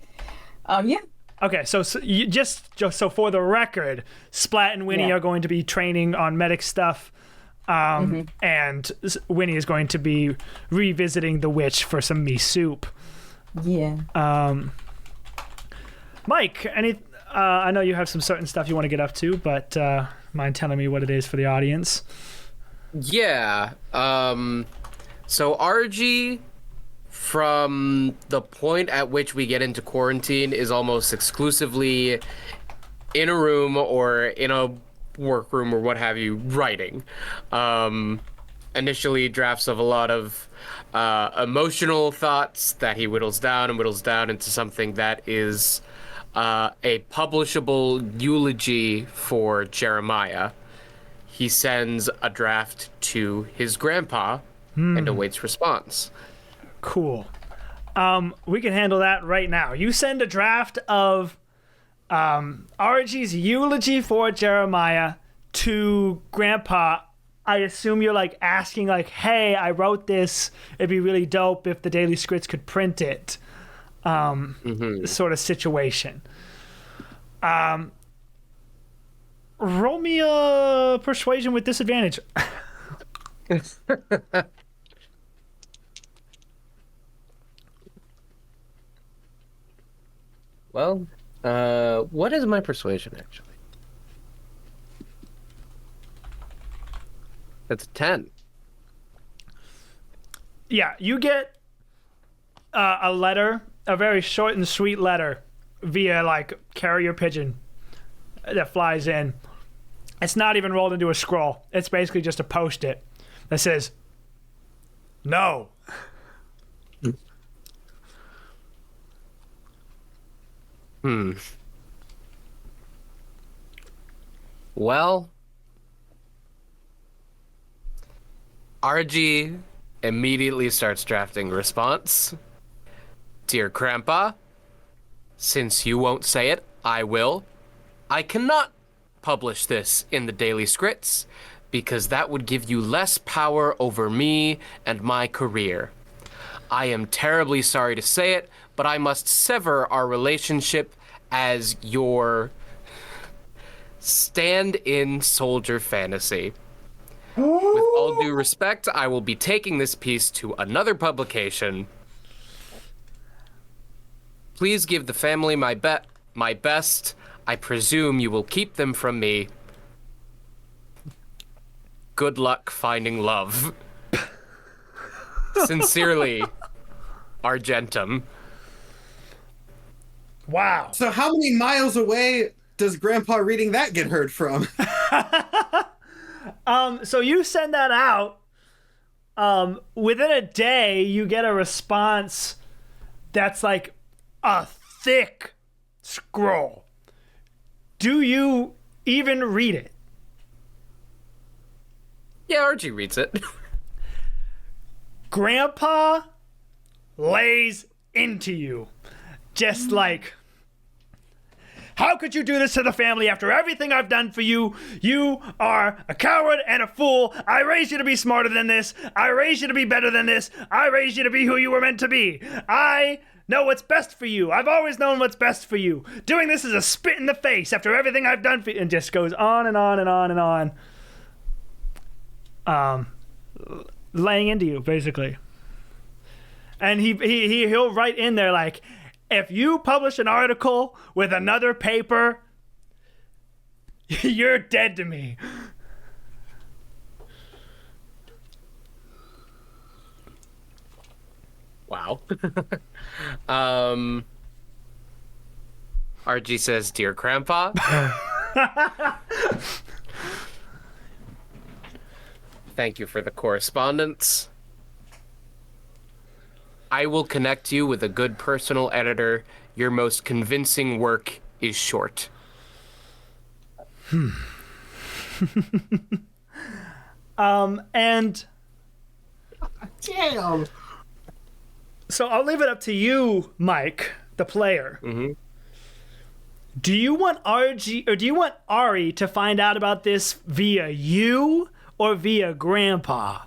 Speaker 2: Yeah.
Speaker 1: Okay, so you just so for the record, Splat and Winnie are going to be training on medic stuff. And Winnie is going to be revisiting the witch for some me soup.
Speaker 2: Yeah.
Speaker 1: Mike, I know you have some certain stuff you want to get up to, but mind telling me what it is for the audience?
Speaker 3: Yeah. So RG, from the point at which we get into quarantine, is almost exclusively in a room or in a workroom or what have you, writing. Initially drafts of a lot of emotional thoughts that he whittles down into something that is a publishable eulogy for Jeremiah. He sends a draft to his grandpa and awaits response.
Speaker 1: Cool. We can handle that right now. You send a draft of RG's eulogy for Jeremiah to Grandpa. I assume you're like asking like, hey, I wrote this. It'd be really dope if the Daily Scripts could print it. Sort of situation. Roll me a persuasion with disadvantage.
Speaker 3: Well, what is my persuasion, actually? That's a 10.
Speaker 1: Yeah, you get a letter, a very short and sweet letter via, like, carrier pigeon that flies in. It's not even rolled into a scroll. It's basically just a Post-it that says, no.
Speaker 3: Well, RG immediately starts drafting a response. Dear Grandpa, since you won't say it, I will. I cannot publish this in the Daily Scripts because that would give you less power over me and my career. I am terribly sorry to say it, but I must sever our relationship as your stand-in soldier fantasy. With all due respect, I will be taking this piece to another publication. Please give the family my best. I presume you will keep them from me. Good luck finding love. Sincerely, Argentum.
Speaker 1: Wow.
Speaker 4: So how many miles away does Grandpa reading that get heard from?
Speaker 1: So you send that out. Within a day, you get a response that's like a thick scroll. Do you even read it?
Speaker 3: Yeah, RG reads it.
Speaker 1: Grandpa lays into you. Just like, how could you do this to the family after everything I've done for you? You are a coward and a fool. I raised you to be smarter than this. I raised you to be better than this. I raised you to be who you were meant to be. I know what's best for you. I've always known what's best for you. Doing this is a spit in the face after everything I've done for you. And just goes on and on and on and on. Laying into you, basically. And he'll write in there like, if you publish an article with another paper, you're dead to me.
Speaker 3: Wow. RG says, Dear Grandpa. Thank you for the correspondence. I will connect you with a good personal editor. Your most convincing work is short.
Speaker 1: And
Speaker 4: Damn.
Speaker 1: so I'll leave it up to you, Mike, the player.
Speaker 3: Mm-hmm.
Speaker 1: Do you want RG or do you want Ari to find out about this via you or via Grandpa?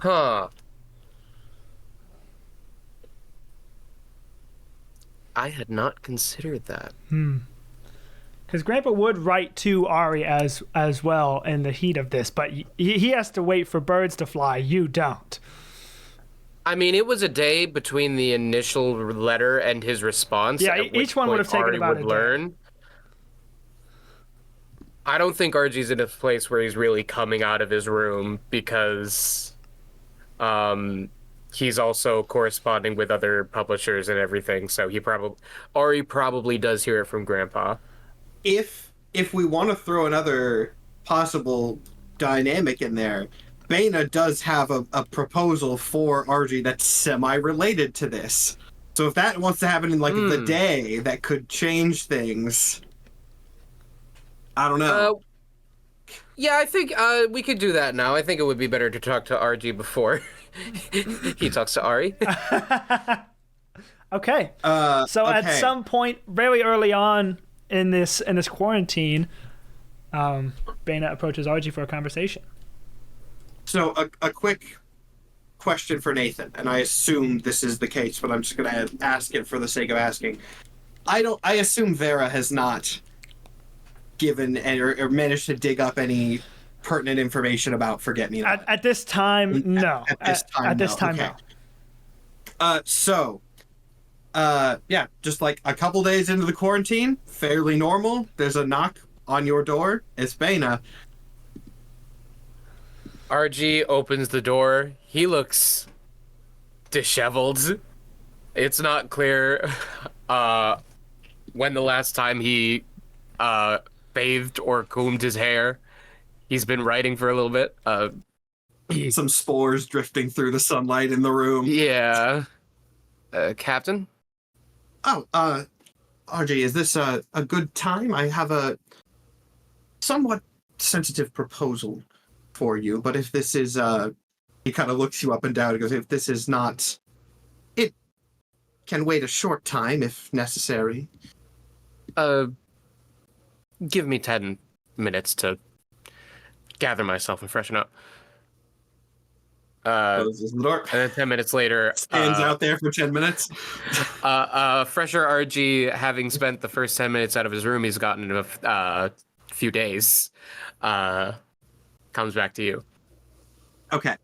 Speaker 3: Huh. I had not considered that.
Speaker 1: Because Grandpa would write to Ari as well in the heat of this, but he has to wait for birds to fly. You don't.
Speaker 3: I mean, it was a day between the initial letter and his response.
Speaker 1: Yeah,
Speaker 3: at
Speaker 1: each
Speaker 3: which
Speaker 1: one would
Speaker 3: point
Speaker 1: have taken
Speaker 3: Ari
Speaker 1: about
Speaker 3: would
Speaker 1: a day.
Speaker 3: learn. I don't think RG's in a place where he's really coming out of his room because he's also corresponding with other publishers and everything. So Ari probably does hear it from Grandpa.
Speaker 4: If we want to throw another possible dynamic in there, Bana does have a proposal for RG that's semi-related to this. So if that wants to happen in like the day, that could change things. I don't know.
Speaker 3: Yeah, I think we could do that now. I think it would be better to talk to RG before he talks to Ari.
Speaker 1: Okay. So
Speaker 4: okay.
Speaker 1: at some point, very early on in this quarantine, Bana approaches RG for a conversation.
Speaker 4: So a quick question for Nathan, and I assume this is the case, but I'm just going to ask it for the sake of asking. I assume Vera has not given or managed to dig up any pertinent information about Forget-Me-Not.
Speaker 1: At this time, no.
Speaker 4: At this time,
Speaker 1: no.
Speaker 4: Yeah, just like a couple days into the quarantine, fairly normal. There's a knock on your door. It's Bana.
Speaker 3: RG opens the door. He looks disheveled. It's not clear when the last time he bathed or combed his hair. He's been writing for a little bit.
Speaker 4: Some spores drifting through the sunlight in the room.
Speaker 3: Yeah. Captain?
Speaker 4: Oh, RJ, is this a good time? I have a somewhat sensitive proposal for you, but if this is, he kind of looks you up and down and goes, if this is not, it can wait a short time if necessary.
Speaker 3: Give me 10 minutes to gather myself and freshen up.
Speaker 4: Closes the door.
Speaker 3: And then 10 minutes later...
Speaker 4: Stands out there for 10 minutes.
Speaker 3: Fresher RG, having spent the first 10 minutes out of his room he's gotten in a few days, comes back to you.
Speaker 4: Okay.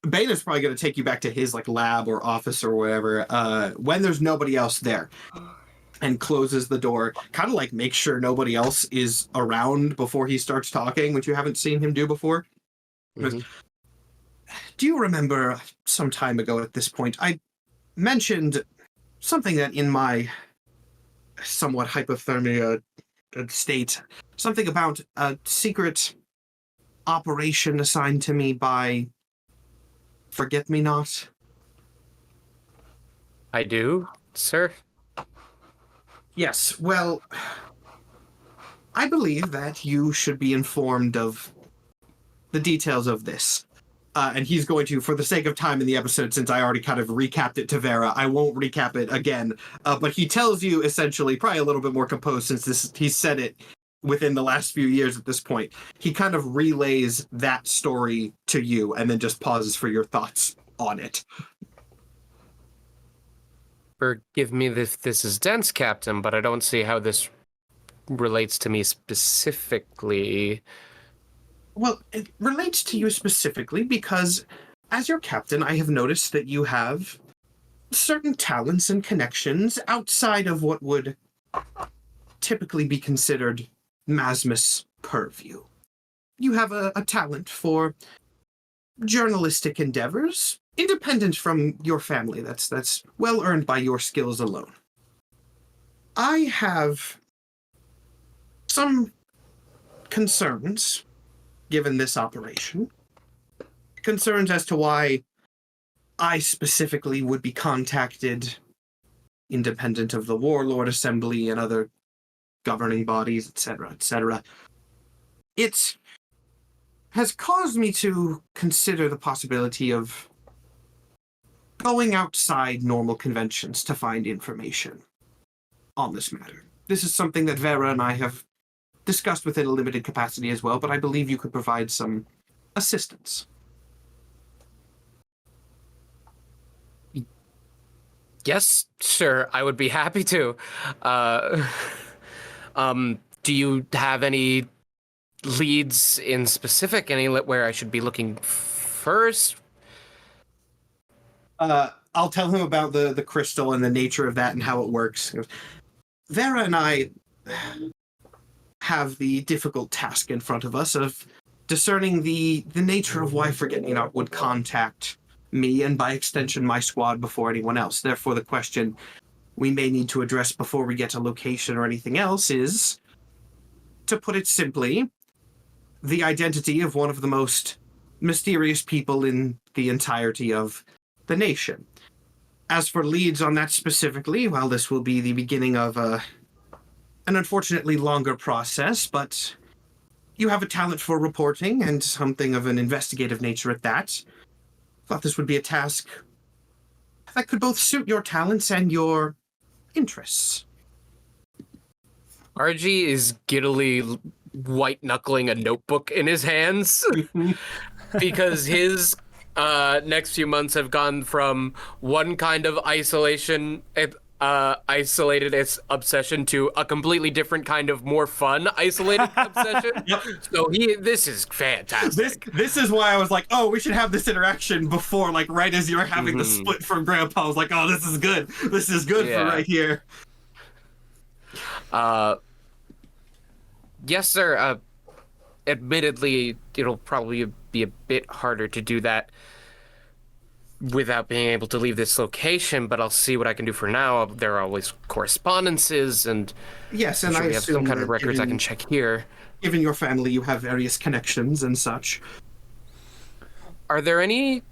Speaker 4: Bana's probably going to take you back to his like lab or office or whatever when there's nobody else there, and closes the door, kind of like make sure nobody else is around before he starts talking, which you haven't seen him do before. Mm-hmm. Do you remember some time ago at this point, I mentioned something that in my somewhat hypothermia state, something about a secret operation assigned to me by Forget-Me-Not?
Speaker 3: I do, sir.
Speaker 4: Yes, well, I believe that you should be informed of the details of this. And he's going to, for the sake of time in the episode, since I already kind of recapped it to Vera, I won't recap it again. But he tells you essentially, probably a little bit more composed since he said it within the last few years at this point. He kind of relays that story to you and then just pauses for your thoughts on it.
Speaker 3: Forgive me if this is dense, Captain, but I don't see how this relates to me specifically.
Speaker 4: Well, it relates to you specifically because, as your captain, I have noticed that you have certain talents and connections outside of what would typically be considered Masmus purview. You have a talent for journalistic endeavors, independent from your family. That's well earned by your skills alone. I have some concerns, given this operation. Concerns as to why I specifically would be contacted, independent of the Warlord Assembly and other governing bodies, etc., etc. It has caused me to consider the possibility of going outside normal conventions to find information on this matter. This is something that Vera and I have discussed within a limited capacity as well, but I believe you could provide some assistance.
Speaker 3: Yes, sure, I would be happy to. Do you have any leads in specific? Any where I should be looking first?
Speaker 4: I'll tell him about the crystal and the nature of that and how it works. Vera and I have the difficult task in front of us of discerning the nature of why Forget-Me-Not would contact me and by extension my squad before anyone else. Therefore, the question we may need to address before we get a location or anything else is, to put it simply, the identity of one of the most mysterious people in the entirety of the nation. As for leads on that specifically, well, this will be the beginning of an unfortunately longer process, but you have a talent for reporting and something of an investigative nature at that. Thought this would be a task that could both suit your talents and your interests.
Speaker 3: RG is giddily white-knuckling a notebook in his hands because his next few months have gone from one kind of isolation isolated its obsession to a completely different kind of more fun isolated obsession.
Speaker 4: Yep.
Speaker 3: So this is fantastic.
Speaker 4: This is why I was like, oh, we should have this interaction before, like right as you're having the split from Grandpa. I was like, oh, this is good. This is good for right here.
Speaker 3: Yes, sir. Admittedly, it'll probably be a bit harder to do that without being able to leave this location, but I'll see what I can do for now. There are always correspondences, and
Speaker 4: yes, and
Speaker 3: I
Speaker 4: I
Speaker 3: have some
Speaker 4: assume
Speaker 3: kind of
Speaker 4: that
Speaker 3: records I can check here.
Speaker 4: Given your family, you have various connections and such.
Speaker 3: Are there any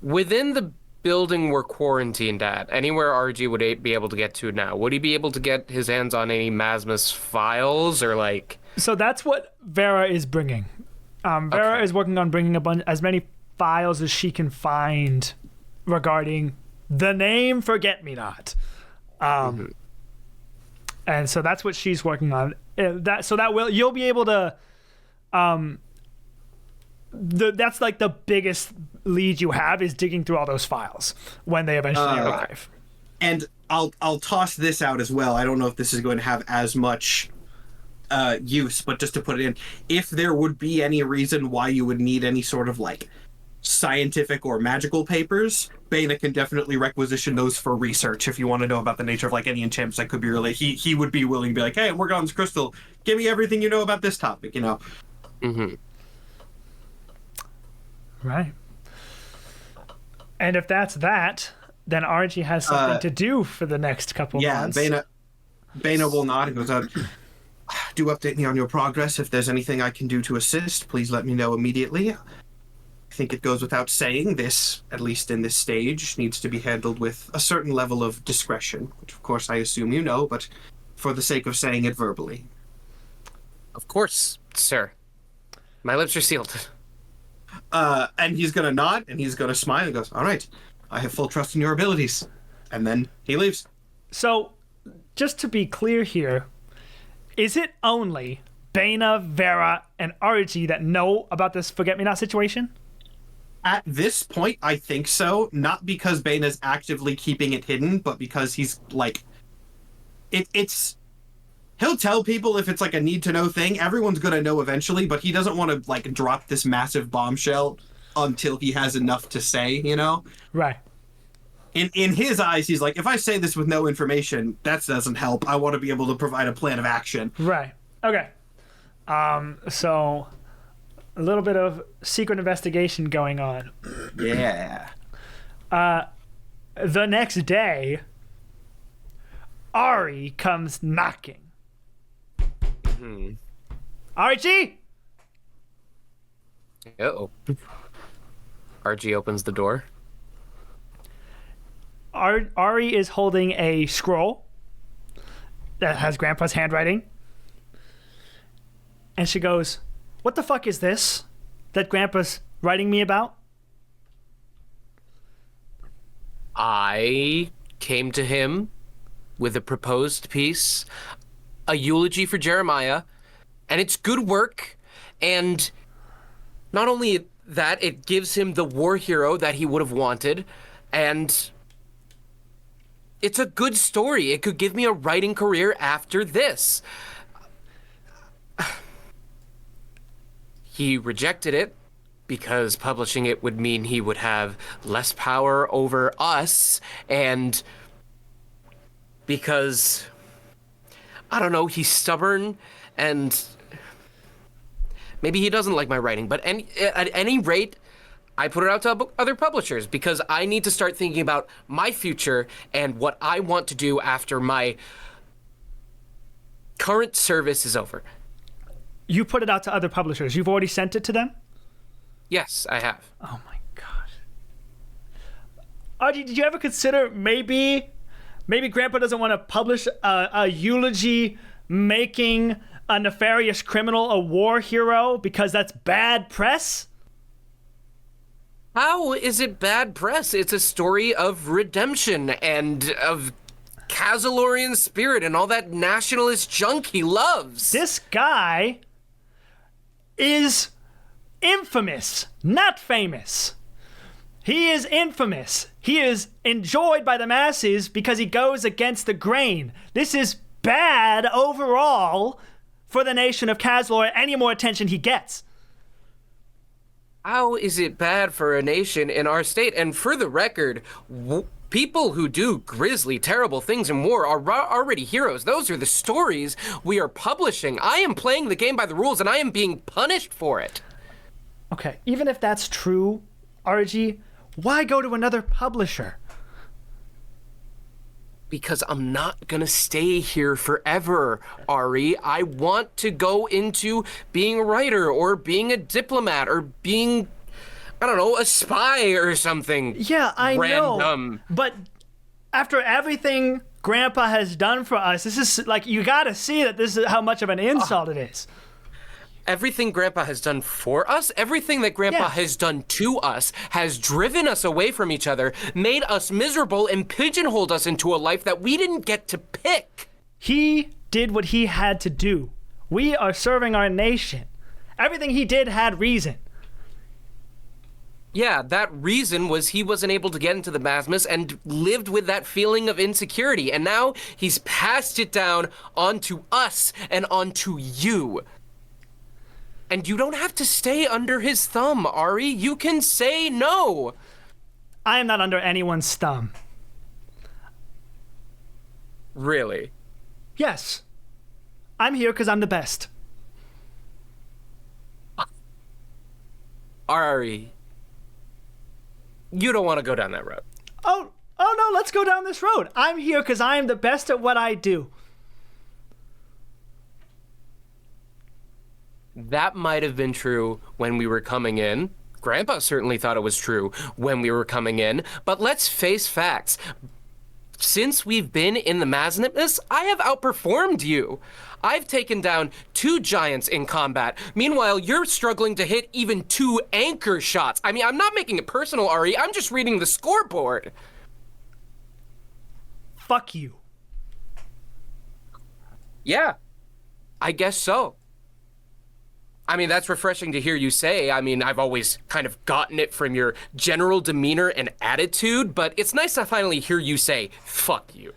Speaker 3: within the building we're quarantined at, anywhere RG would be able to get to now? Would he be able to get his hands on any Masmus files or like?
Speaker 1: So that's what Vera is bringing. Vera is working on bringing as many files as she can find regarding the name Forget-Me-Not. And so that's what she's working on. You'll be able to that's like the biggest lead you have is digging through all those files when they eventually arrive.
Speaker 4: And I'll toss this out as well. I don't know if this is going to have as much use, but just to put it in, if there would be any reason why you would need any sort of like scientific or magical papers, Bana can definitely requisition those for research if you want to know about the nature of like any enchantments that could be related. He would be willing to be like, hey, I'm working on this crystal, give me everything you know about this topic, you know.
Speaker 1: Right. And if that's that, then RG has something to do for the next couple months.
Speaker 4: Yeah, Bana will nod and goes out. Do update me on your progress. If there's anything I can do to assist, please let me know immediately. I think it goes without saying this, at least in this stage, needs to be handled with a certain level of discretion, which of course I assume you know, but for the sake of saying it verbally.
Speaker 3: Of course, sir. My lips are sealed.
Speaker 4: And he's going to nod, and he's going to smile and goes, all right, I have full trust in your abilities. And then he leaves.
Speaker 1: So, just to be clear here, is it only Bana, Vera, and RG that know about this Forget-Me-Not situation?
Speaker 4: At this point, I think so. Not because Bana's actively keeping it hidden, but because he's, like... It's... He'll tell people if it's, like, a need-to-know thing. Everyone's gonna know eventually, but he doesn't want to, like, drop this massive bombshell until he has enough to say, you know?
Speaker 1: Right.
Speaker 4: In his eyes, he's like, if I say this with no information, that doesn't help. I want to be able to provide a plan of action.
Speaker 1: Right. Okay. So a little bit of secret investigation going on.
Speaker 4: Yeah.
Speaker 1: The next day, Ari comes knocking. Archie?
Speaker 3: Uh-oh. RG opens the door.
Speaker 1: Ari is holding a scroll that has Grandpa's handwriting. And she goes, what the fuck is this that Grandpa's writing me about?
Speaker 3: I came to him with a proposed piece, a eulogy for Jeremiah, and it's good work. And not only that, it gives him the war hero that he would have wanted, and it's a good story. It could give me a writing career after this. He rejected it because publishing it would mean he would have less power over us, and because, I don't know, he's stubborn, and maybe he doesn't like my writing, but at any rate, I put it out to other publishers because I need to start thinking about my future and what I want to do after my current service is over.
Speaker 1: You put it out to other publishers. You've already sent it to them?
Speaker 3: Yes, I have.
Speaker 1: Oh my god. Audrey, did you ever consider maybe Grandpa doesn't want to publish a eulogy making a nefarious criminal a war hero because that's bad press?
Speaker 3: How is it bad press? It's a story of redemption and of Cazilorian spirit and all that nationalist junk he loves.
Speaker 1: This guy is infamous, not famous. He is infamous. He is enjoyed by the masses because he goes against the grain. This is bad overall for the nation of Cazilor any more attention he gets.
Speaker 3: How is it bad for a nation in our state? And for the record, people who do grisly, terrible things in war are already heroes. Those are the stories we are publishing. I am playing the game by the rules, and I am being punished for it.
Speaker 1: Okay, even if that's true, RG, why go to another publisher?
Speaker 3: Because I'm not gonna stay here forever, Ari. I want to go into being a writer or being a diplomat or being, I don't know, a spy or something.
Speaker 1: Yeah, I
Speaker 3: random.
Speaker 1: know. But after everything Grandpa has done for us, this is like, you gotta see that this is how much of an insult it is.
Speaker 3: Everything Grandpa has done for us, everything that Grandpa has done to us, has driven us away from each other, made us miserable, and pigeonholed us into a life that we didn't get to pick.
Speaker 1: He did what he had to do. We are serving our nation. Everything he did had reason.
Speaker 3: Yeah, that reason was he wasn't able to get into the Masmus and lived with that feeling of insecurity. And now he's passed it down onto us and onto you. And you don't have to stay under his thumb, Ari. You can say no.
Speaker 1: I am not under anyone's thumb.
Speaker 3: Really?
Speaker 1: Yes. I'm here because I'm the best.
Speaker 3: Ari, you don't want to go down that road.
Speaker 1: Oh no, let's go down this road. I'm here because I am the best at what I do.
Speaker 3: That might have been true when we were coming in. Grandpa certainly thought it was true when we were coming in. But let's face facts. Since we've been in the Masnipness, I have outperformed you. I've taken down 2 giants in combat. Meanwhile, you're struggling to hit even 2 anchor shots. I mean, I'm not making it personal, Ari. I'm just reading the scoreboard.
Speaker 1: Fuck you.
Speaker 3: Yeah, I guess so. I mean, that's refreshing to hear you say. I mean, I've always kind of gotten it from your general demeanor and attitude, but it's nice to finally hear you say, fuck you.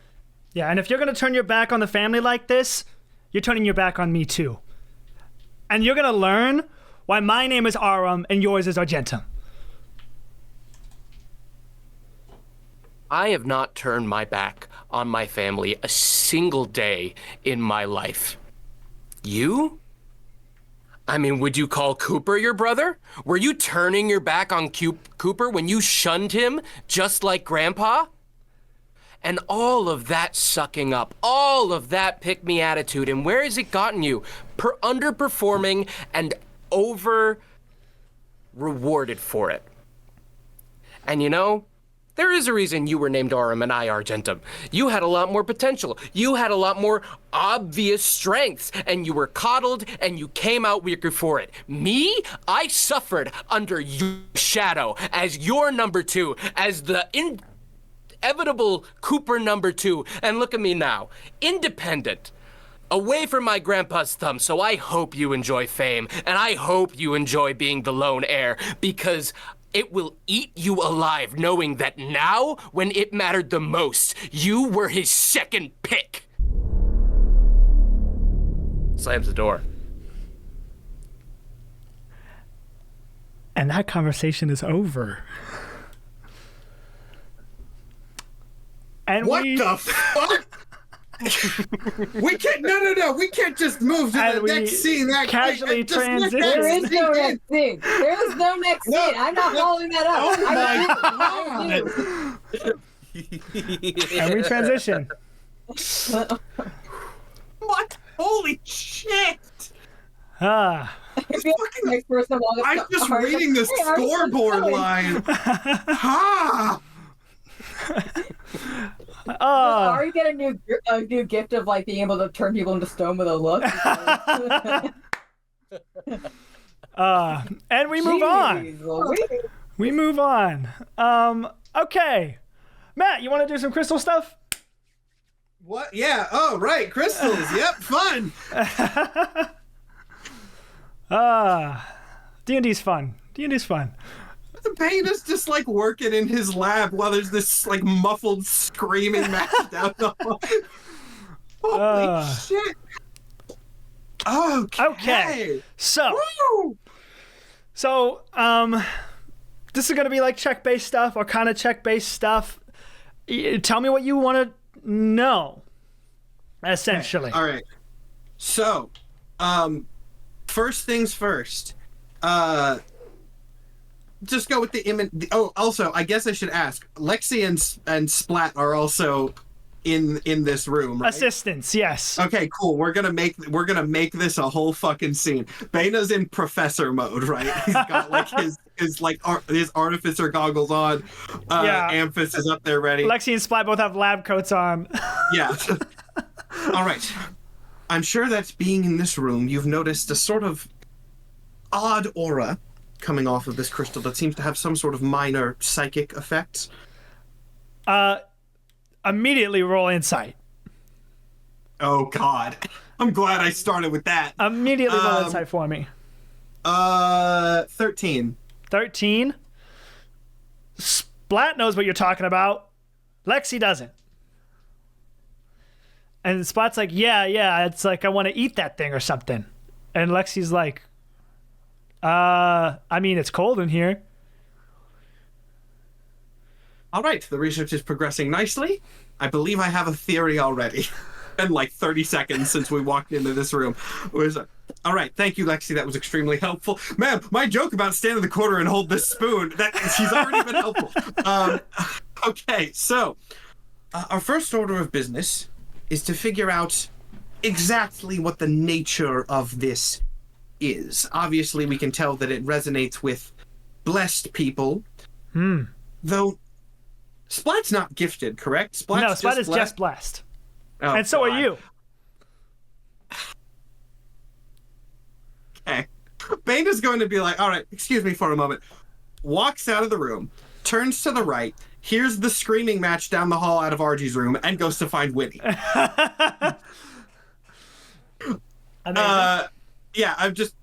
Speaker 1: Yeah, and if you're gonna turn your back on the family like this, you're turning your back on me too. And you're gonna learn why my name is Aram and yours is Argentum.
Speaker 3: I have not turned my back on my family a single day in my life. You? I mean, would you call Cooper your brother? Were you turning your back on Cooper when you shunned him just like Grandpa? And all of that sucking up, all of that pick-me attitude, and where has it gotten you? Underperforming and over-rewarded for it. And you know, there is a reason you were named Aram and I Argentum. You had a lot more potential. You had a lot more obvious strengths, and you were coddled, and you came out weaker for it. Me? I suffered under your shadow as your number 2, as the inevitable Cooper number 2. And look at me now, independent, away from my grandpa's thumb. So I hope you enjoy fame, and I hope you enjoy being the lone heir, because it will eat you alive knowing that now, when it mattered the most, you were his second pick. Slams the door.
Speaker 1: And that conversation is over. And
Speaker 4: what the fuck? We can't. No. We can't just move to the next scene. That
Speaker 1: casually transition.
Speaker 2: There is no next scene. There is no next scene. I'm not following that up.
Speaker 4: Oh my god!
Speaker 1: And we transition.
Speaker 4: What? Holy shit!
Speaker 1: Ah.
Speaker 2: I feel like the next person walks
Speaker 4: I'm
Speaker 2: up
Speaker 4: just
Speaker 2: to
Speaker 4: reading the scoreboard line. Ha!
Speaker 2: Are you get a new gift of like being able to turn people into stone with a look?
Speaker 1: And we move on. We move on. Okay. Matt, you want to do some crystal stuff?
Speaker 4: What? Yeah. Oh, right. Crystals. Yep. Fun.
Speaker 1: D&D's fun. D&D's fun.
Speaker 4: Payne is just like working in his lab while there's this like muffled screaming match down the hall. Holy shit. Okay.
Speaker 1: So,
Speaker 4: Woo!
Speaker 1: this is gonna be like check-based stuff or kind of check-based stuff. Tell me what you want to know. Essentially.
Speaker 4: Okay. All right. So, first things first. Just go with the image. Oh, also, I guess I should ask. Lexi and Splat are also in this room, right?
Speaker 1: Assistants, yes.
Speaker 4: Okay, cool. We're gonna make this a whole fucking scene. Baina's in professor mode, right? He's got like his artificer goggles on. Amphis is up there ready.
Speaker 1: Lexi and Splat both have lab coats on.
Speaker 4: Yeah. All right. I'm sure that being in this room, you've noticed a sort of odd aura coming off of this crystal that seems to have some sort of minor psychic effects.
Speaker 1: Immediately roll insight.
Speaker 4: Oh God, I'm glad I started with that.
Speaker 1: Immediately roll insight for me.
Speaker 4: 13.
Speaker 1: 13. Splat knows what you're talking about. Lexi doesn't. And Splat's like, yeah, it's like I want to eat that thing or something. And Lexi's like, I mean, it's cold in here.
Speaker 4: All right, the research is progressing nicely. I believe I have a theory already. In like 30 seconds since we walked into this room. All right, thank you, Lexi. That was extremely helpful. Man, my joke about stand in the corner and hold this spoon, she's already been helpful. Okay, so our first order of business is to figure out exactly what the nature of this is. Obviously, we can tell that it resonates with blessed people. Though Splat's not gifted, correct?
Speaker 1: No, Splat is just blessed.
Speaker 4: Oh,
Speaker 1: and so
Speaker 4: God.
Speaker 1: are you.
Speaker 4: Okay. Bane is going to be like, all right, excuse me for a moment. Walks out of the room, turns to the right, hears the screaming match down the hall out of Argie's room, and goes to find Winnie. Yeah, I'm just...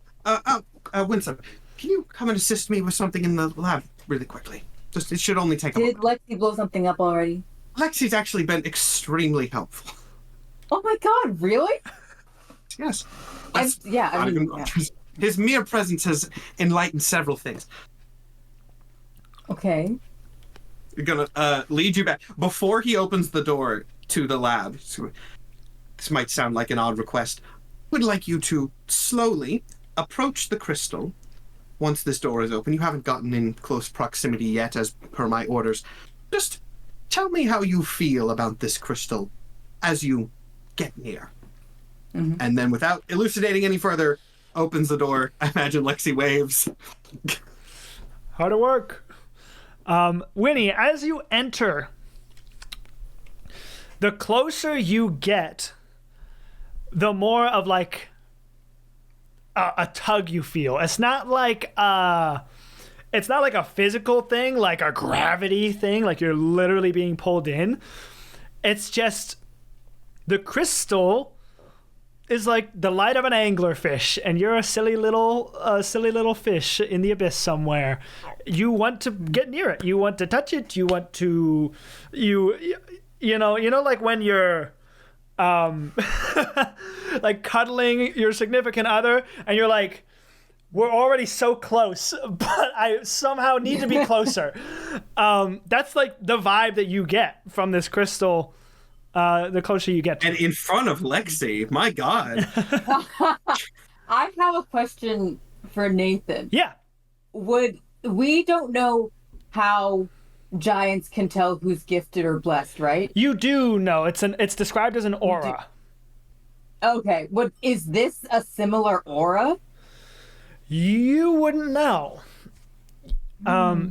Speaker 4: Winsome, can you come and assist me with something in the lab really quickly? Just, it should only take a moment.
Speaker 2: Did Lexi blow something up already?
Speaker 4: Lexi's actually been extremely helpful.
Speaker 2: Oh my God, really?
Speaker 4: Yes. His mere presence has enlightened several things.
Speaker 2: Okay.
Speaker 4: You're gonna lead you back. Before he opens the door to the lab, so this might sound like an odd request, I would like you to slowly approach the crystal. Once this door is open, you haven't gotten in close proximity yet, as per my orders. Just tell me how you feel about this crystal as you get near. Mm-hmm. And then, without elucidating any further, opens the door. I imagine Lexi waves.
Speaker 1: Hard at work. Winnie, as you enter, the closer you get, the more of like a tug you feel. It's not like a physical thing, like a gravity thing, like you're literally being pulled in. It's just the crystal is like the light of an anglerfish, and you're a silly little fish in the abyss somewhere. You want to get near it. You want to touch it. You want to, you know, like when you're like cuddling your significant other, and you're like, we're already so close, but I somehow need to be closer. That's like the vibe that you get from this crystal. The closer you get to
Speaker 4: and in front of Lexi, my God.
Speaker 2: I have a question for Nathan.
Speaker 1: Yeah.
Speaker 2: We don't know how giants can tell who's gifted or blessed, right?
Speaker 1: You do know. It's described as an aura.
Speaker 2: Okay. Is this a similar aura?
Speaker 1: You wouldn't know.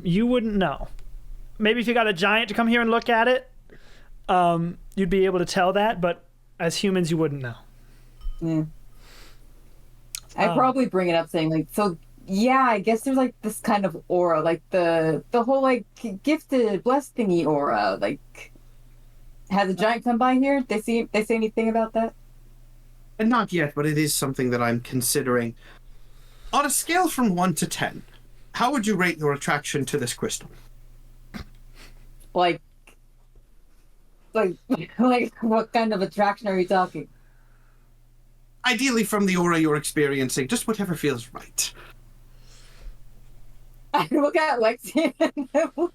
Speaker 1: You wouldn't know. Maybe if you got a giant to come here and look at it, you'd be able to tell that, but as humans, you wouldn't know.
Speaker 2: Yeah. I'd probably bring it up saying, like, so, yeah, I guess there's, like, this kind of aura, like, the whole, like, gifted, blessed thingy aura, like, has a giant come by here? They say anything about that?
Speaker 4: And not yet, but it is something that I'm considering. On a scale from 1 to 10, how would you rate your attraction to this crystal?
Speaker 2: Like, what kind of attraction are you talking?
Speaker 4: Ideally, from the aura you're experiencing, just whatever feels right.
Speaker 2: I look at Lexi and look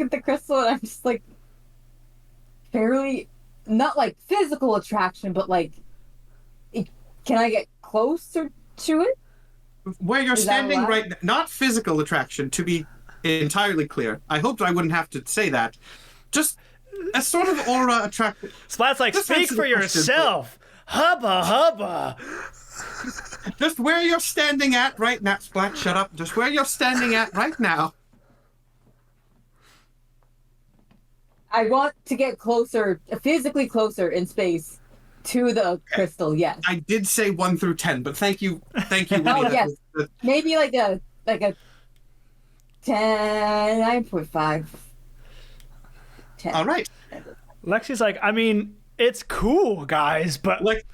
Speaker 2: at the crystal, and I'm just like, fairly, not like physical attraction, but like, can I get closer to it?
Speaker 4: Where you're
Speaker 2: Is that
Speaker 4: standing
Speaker 2: allowed?
Speaker 4: right, not physical attraction, to be entirely clear. I hoped I wouldn't have to say that. Just a sort of aura attraction.
Speaker 1: Splat's like,
Speaker 4: Just
Speaker 1: speak
Speaker 4: answer
Speaker 1: for
Speaker 4: the question,
Speaker 1: yourself. Hubba hubba.
Speaker 4: Just where you're standing at right now. Splat, shut up. Just where you're standing at right now.
Speaker 2: I want to get closer, physically closer in space to the crystal. Yes,
Speaker 4: I did say 1 through 10, but thank you, Winnie.
Speaker 2: Oh,
Speaker 4: That
Speaker 2: yes.
Speaker 4: was-
Speaker 2: maybe like a 9.5. 10.
Speaker 4: all right.
Speaker 1: Lexi's like, I mean, it's cool, guys, but
Speaker 4: Like,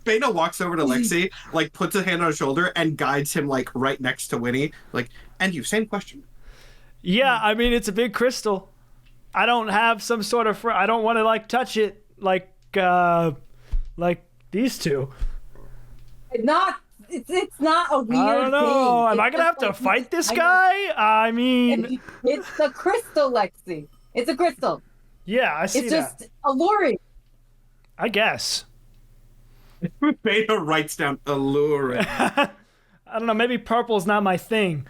Speaker 4: Beta walks over to Lexi, like puts a hand on her shoulder and guides him like right next to Winnie. Like, and you, same question.
Speaker 1: yeah, I mean, it's a big crystal. I don't have some sort of, I don't want to like touch it like these two.
Speaker 2: It's not a weird
Speaker 1: I don't know.
Speaker 2: thing.
Speaker 1: Am I
Speaker 2: It's
Speaker 1: gonna have
Speaker 2: just
Speaker 1: to
Speaker 2: like-
Speaker 1: fight this guy? I mean,
Speaker 2: It's a crystal, Lexi. It's a crystal.
Speaker 1: yeah, I see
Speaker 2: It's
Speaker 1: that.
Speaker 2: just alluring.
Speaker 1: I guess.
Speaker 4: Beta writes down alluring.
Speaker 1: I don't know. Maybe purple's not my thing.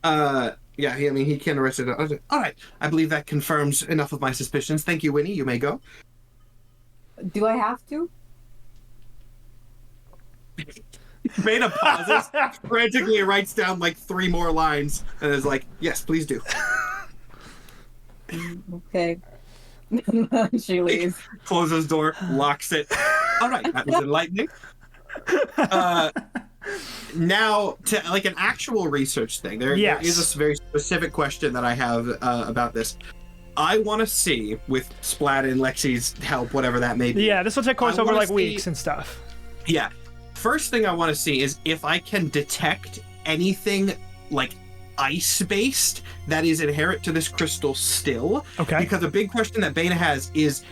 Speaker 4: Yeah, I mean, he can arrest it. All right, I believe that confirms enough of my suspicions. Thank you, Winnie. You may go.
Speaker 2: Do I have to?
Speaker 4: Beta pauses, frantically writes down like 3 more lines, and is like, "Yes, please do."
Speaker 2: Okay. She leaves.
Speaker 4: Closes door, locks it. All right, that was enlightening. Now to like an actual research thing. There
Speaker 1: Yes.
Speaker 4: is a very specific question that I have about this. I want to see, with Splat and Lexi's help, whatever that may be.
Speaker 1: Yeah, this will take course
Speaker 4: I
Speaker 1: over
Speaker 4: wanna
Speaker 1: like
Speaker 4: see-
Speaker 1: weeks and stuff.
Speaker 4: Yeah. First thing I want to see is if I can detect anything like ice-based that is inherent to this crystal still.
Speaker 1: Okay.
Speaker 4: Because a big question that Beta has is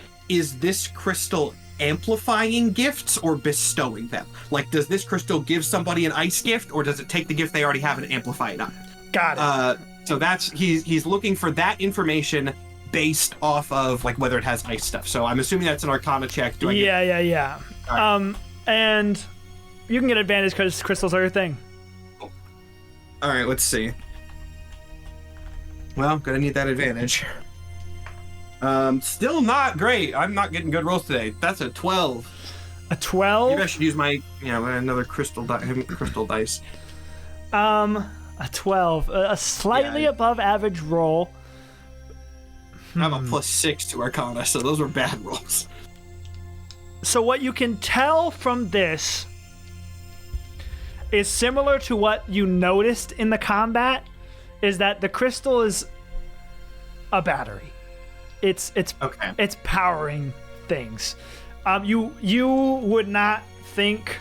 Speaker 4: this crystal amplifying gifts or bestowing them? Like, does this crystal give somebody an ice gift, or does it take the gift they already have and amplify it on it?
Speaker 1: Got it.
Speaker 4: So that's he's looking for that information based off of like whether it has ice stuff. So I'm assuming that's an Arcana check. Do I get-
Speaker 1: Yeah.
Speaker 4: All right.
Speaker 1: And you can get advantage because crystals are your thing.
Speaker 4: All right, let's see. Well, gonna need that advantage. Still not great. I'm not getting good rolls today. That's a 12.
Speaker 1: A 12.
Speaker 4: Maybe I should use my, another crystal dice.
Speaker 1: A 12. A slightly
Speaker 4: Yeah.
Speaker 1: above average roll.
Speaker 4: I have a +6 to Arcana, so those were bad rolls.
Speaker 1: So what you can tell from this is similar to what you noticed in the combat, is that the crystal is a battery.
Speaker 4: Okay.
Speaker 1: It's powering things. You would not think.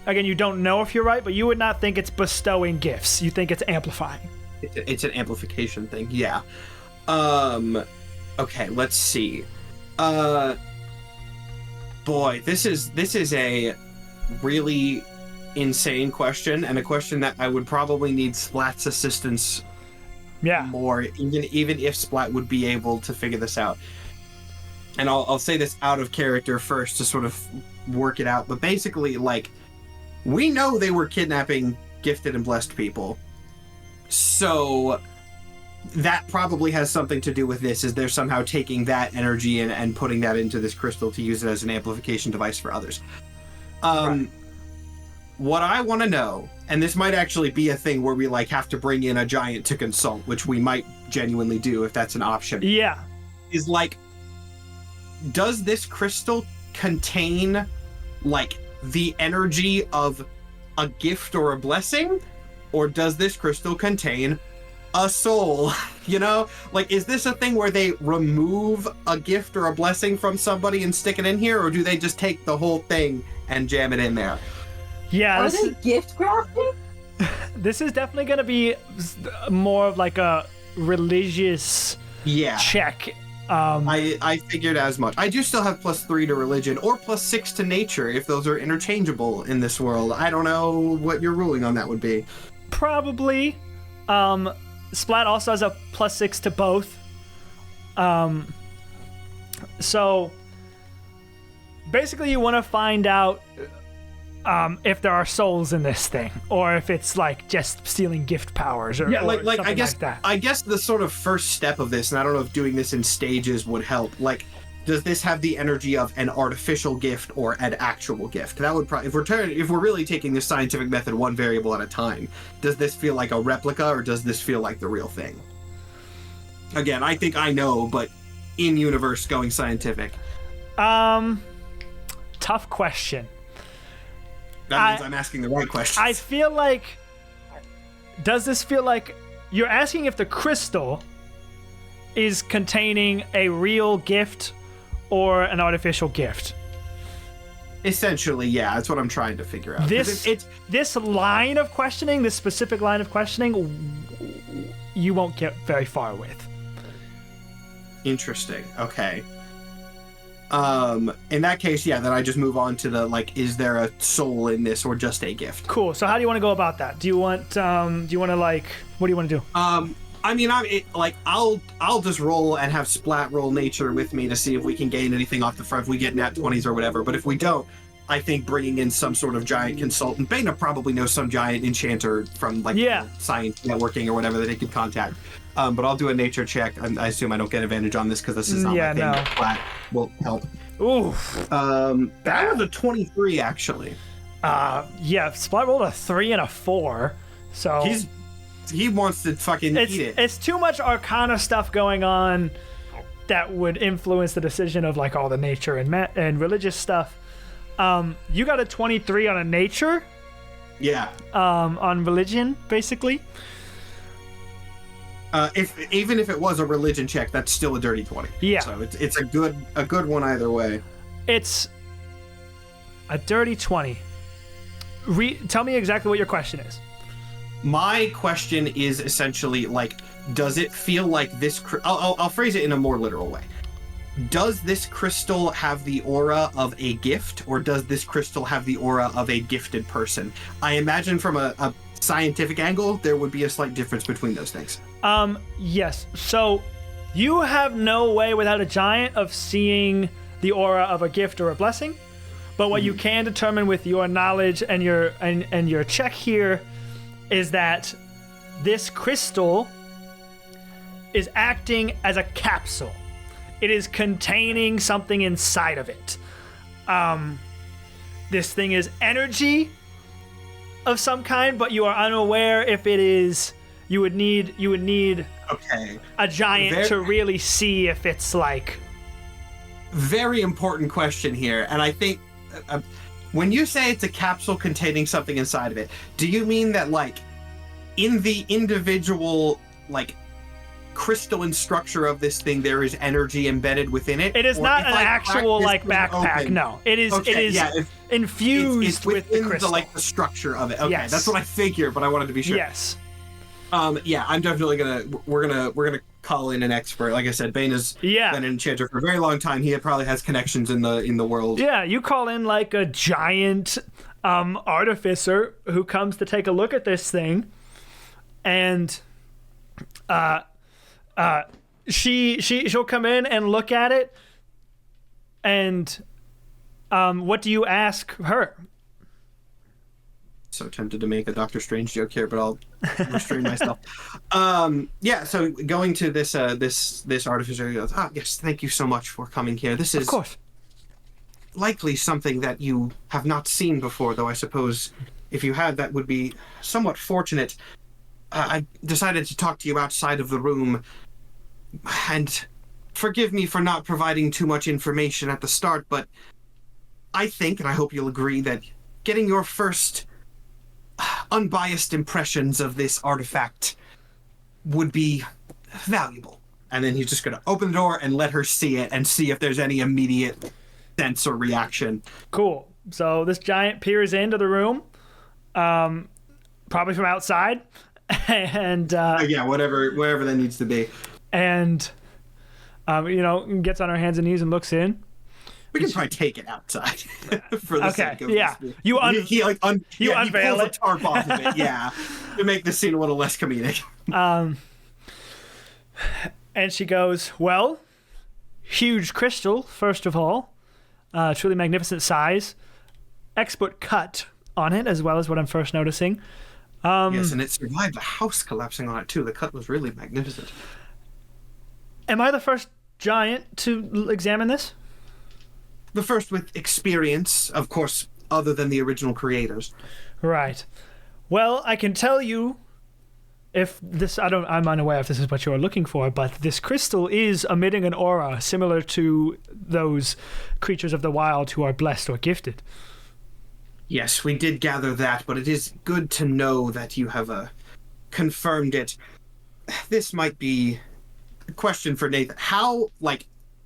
Speaker 1: Again, you don't know if you're right, but you would not think it's bestowing gifts. You think it's amplifying.
Speaker 4: It's an amplification thing, yeah. Okay, let's see. Boy, this is a really insane question, and a question that I would probably need Splat's assistance
Speaker 1: Yeah.
Speaker 4: more, even if Splat would be able to figure this out. And I'll say this out of character first to sort of work it out, but basically, like, we know they were kidnapping gifted and blessed people. So that probably has something to do with this, is they're somehow taking that energy and putting that into this crystal to use it as an amplification device for others.
Speaker 1: Right.
Speaker 4: What I want to know, and this might actually be a thing where we like have to bring in a giant to consult, which we might genuinely do if that's an option,
Speaker 1: Yeah.
Speaker 4: is like, does this crystal contain like the energy of a gift or a blessing, or does this crystal contain a soul? You know, like, is this a thing where they remove a gift or a blessing from somebody and stick it in here, or do they just take the whole thing and jam it in there?
Speaker 1: Yeah,
Speaker 2: Are they gift crafting?
Speaker 1: this is definitely going to be more of like a religious check.
Speaker 4: I figured as much. I do still have +3 to religion or +6 to nature if those are interchangeable in this world. I don't know what your ruling on that would be.
Speaker 1: Probably. Splat also has a +6 to both. So basically you want to find out if there are souls in this thing, or if it's like just stealing gift powers, or
Speaker 4: like I guess
Speaker 1: like that.
Speaker 4: I guess the sort of first step of this, and I don't know if doing this in stages would help. Like, does this have the energy of an artificial gift or an actual gift? That would probably, if we're really taking this scientific method one variable at a time, does this feel like a replica or does this feel like the real thing? Again, I think I know, but in universe going scientific.
Speaker 1: Tough question.
Speaker 4: That means I'm asking the right questions.
Speaker 1: I feel like, does this feel like you're asking if the crystal is containing a real gift or an artificial gift?
Speaker 4: Essentially, yeah, that's what I'm trying to figure out.
Speaker 1: This line of questioning, this specific line of questioning, you won't get very far with.
Speaker 4: Interesting. Okay. In that case, yeah, then I just move on to the, like, is there a soul in this or just a gift?
Speaker 1: Cool. So how do you want to go about that? Do you want to like, what do you want to do?
Speaker 4: I mean, I'll just roll and have Splat roll nature with me to see if we can gain anything off the front, if we get nat 20s or whatever. But if we don't, I think bringing in some sort of giant consultant, Bana probably knows some giant enchanter from like science networking or whatever that he could contact. But I'll do a nature check. I assume I don't get advantage on this because this is not my thing.
Speaker 1: No.
Speaker 4: Splat will help.
Speaker 1: Ooh.
Speaker 4: That was a 23 actually.
Speaker 1: Splat rolled a 3 and a 4. So
Speaker 4: he wants to fucking eat it.
Speaker 1: It's too much arcana stuff going on that would influence the decision of like all the nature and religious stuff. You got a 23 on a nature?
Speaker 4: Yeah.
Speaker 1: On religion, basically.
Speaker 4: Even if it was a religion check, that's still a dirty 20.
Speaker 1: Yeah.
Speaker 4: So it's a good one either way.
Speaker 1: It's a dirty 20. Tell me exactly what your question is.
Speaker 4: My question is essentially like, does it feel like this? I'll phrase it in a more literal way. Does this crystal have the aura of a gift, or does this crystal have the aura of a gifted person? I imagine from a scientific angle, there would be a slight difference between those things.
Speaker 1: Yes. So you have no way without a giant of seeing the aura of a gift or a blessing, but what you can determine with your knowledge and your check here is that this crystal is acting as a capsule. It is containing something inside of it. This thing is energy of some kind, but you are unaware if it is. You would need a giant to really see if it's like.
Speaker 4: Very important question here, and I think when you say it's a capsule containing something inside of it, do you mean that like in the individual like crystalline structure of this thing there is energy embedded within it?
Speaker 1: It is not an actual like backpack.
Speaker 4: Open,
Speaker 1: no, it is. Okay, it is infused
Speaker 4: it's
Speaker 1: with the crystal.
Speaker 4: The structure of it. Okay,
Speaker 1: yes.
Speaker 4: That's what I figured, but I wanted to be sure.
Speaker 1: Yes.
Speaker 4: Yeah, I'm definitely we're gonna call in an expert. Like I said, Bana's been an enchanter for a very long time. He probably has connections in the world.
Speaker 1: Yeah, you call in like a giant artificer who comes to take a look at this thing, and she'll come in and look at it, and what do you ask her?
Speaker 4: So tempted to make a Doctor Strange joke here, but I'll restrain myself. So going to this artificer, he goes, yes, thank you so much for coming here. This is, of course, likely something that you have not seen before, though I suppose if you had, that would be somewhat fortunate. I decided to talk to you outside of the room, and forgive me for not providing too much information at the start, but I think, and I hope you'll agree, that getting your first unbiased impressions of this artifact would be valuable. And then he's just going to open the door and let her see it and see if there's any immediate sense or reaction.
Speaker 1: Cool. So this giant peers into the room, probably from outside, and
Speaker 4: Yeah, wherever that needs to be.
Speaker 1: and gets on her hands and knees and looks in.
Speaker 4: We can probably take it outside for the sake of
Speaker 1: yeah.
Speaker 4: this.
Speaker 1: You
Speaker 4: he
Speaker 1: unveil
Speaker 4: pulls
Speaker 1: it.
Speaker 4: a tarp off of it, yeah, to make this scene a little less comedic.
Speaker 1: And she goes, well, huge crystal, first of all, truly magnificent size, expert cut on it, as well as what I'm first noticing.
Speaker 4: Yes, and it survived the house collapsing on it too. The cut was really magnificent.
Speaker 1: Am I the first giant to examine this?
Speaker 4: The first with experience, of course, other than the original creators.
Speaker 1: Right. Well, I can tell you, if this, I'm unaware if this is what you're looking for, but this crystal is emitting an aura similar to those creatures of the wild who are blessed or gifted.
Speaker 4: Yes, we did gather that, but it is good to know that you have confirmed it. This might be a question for Nathan. How,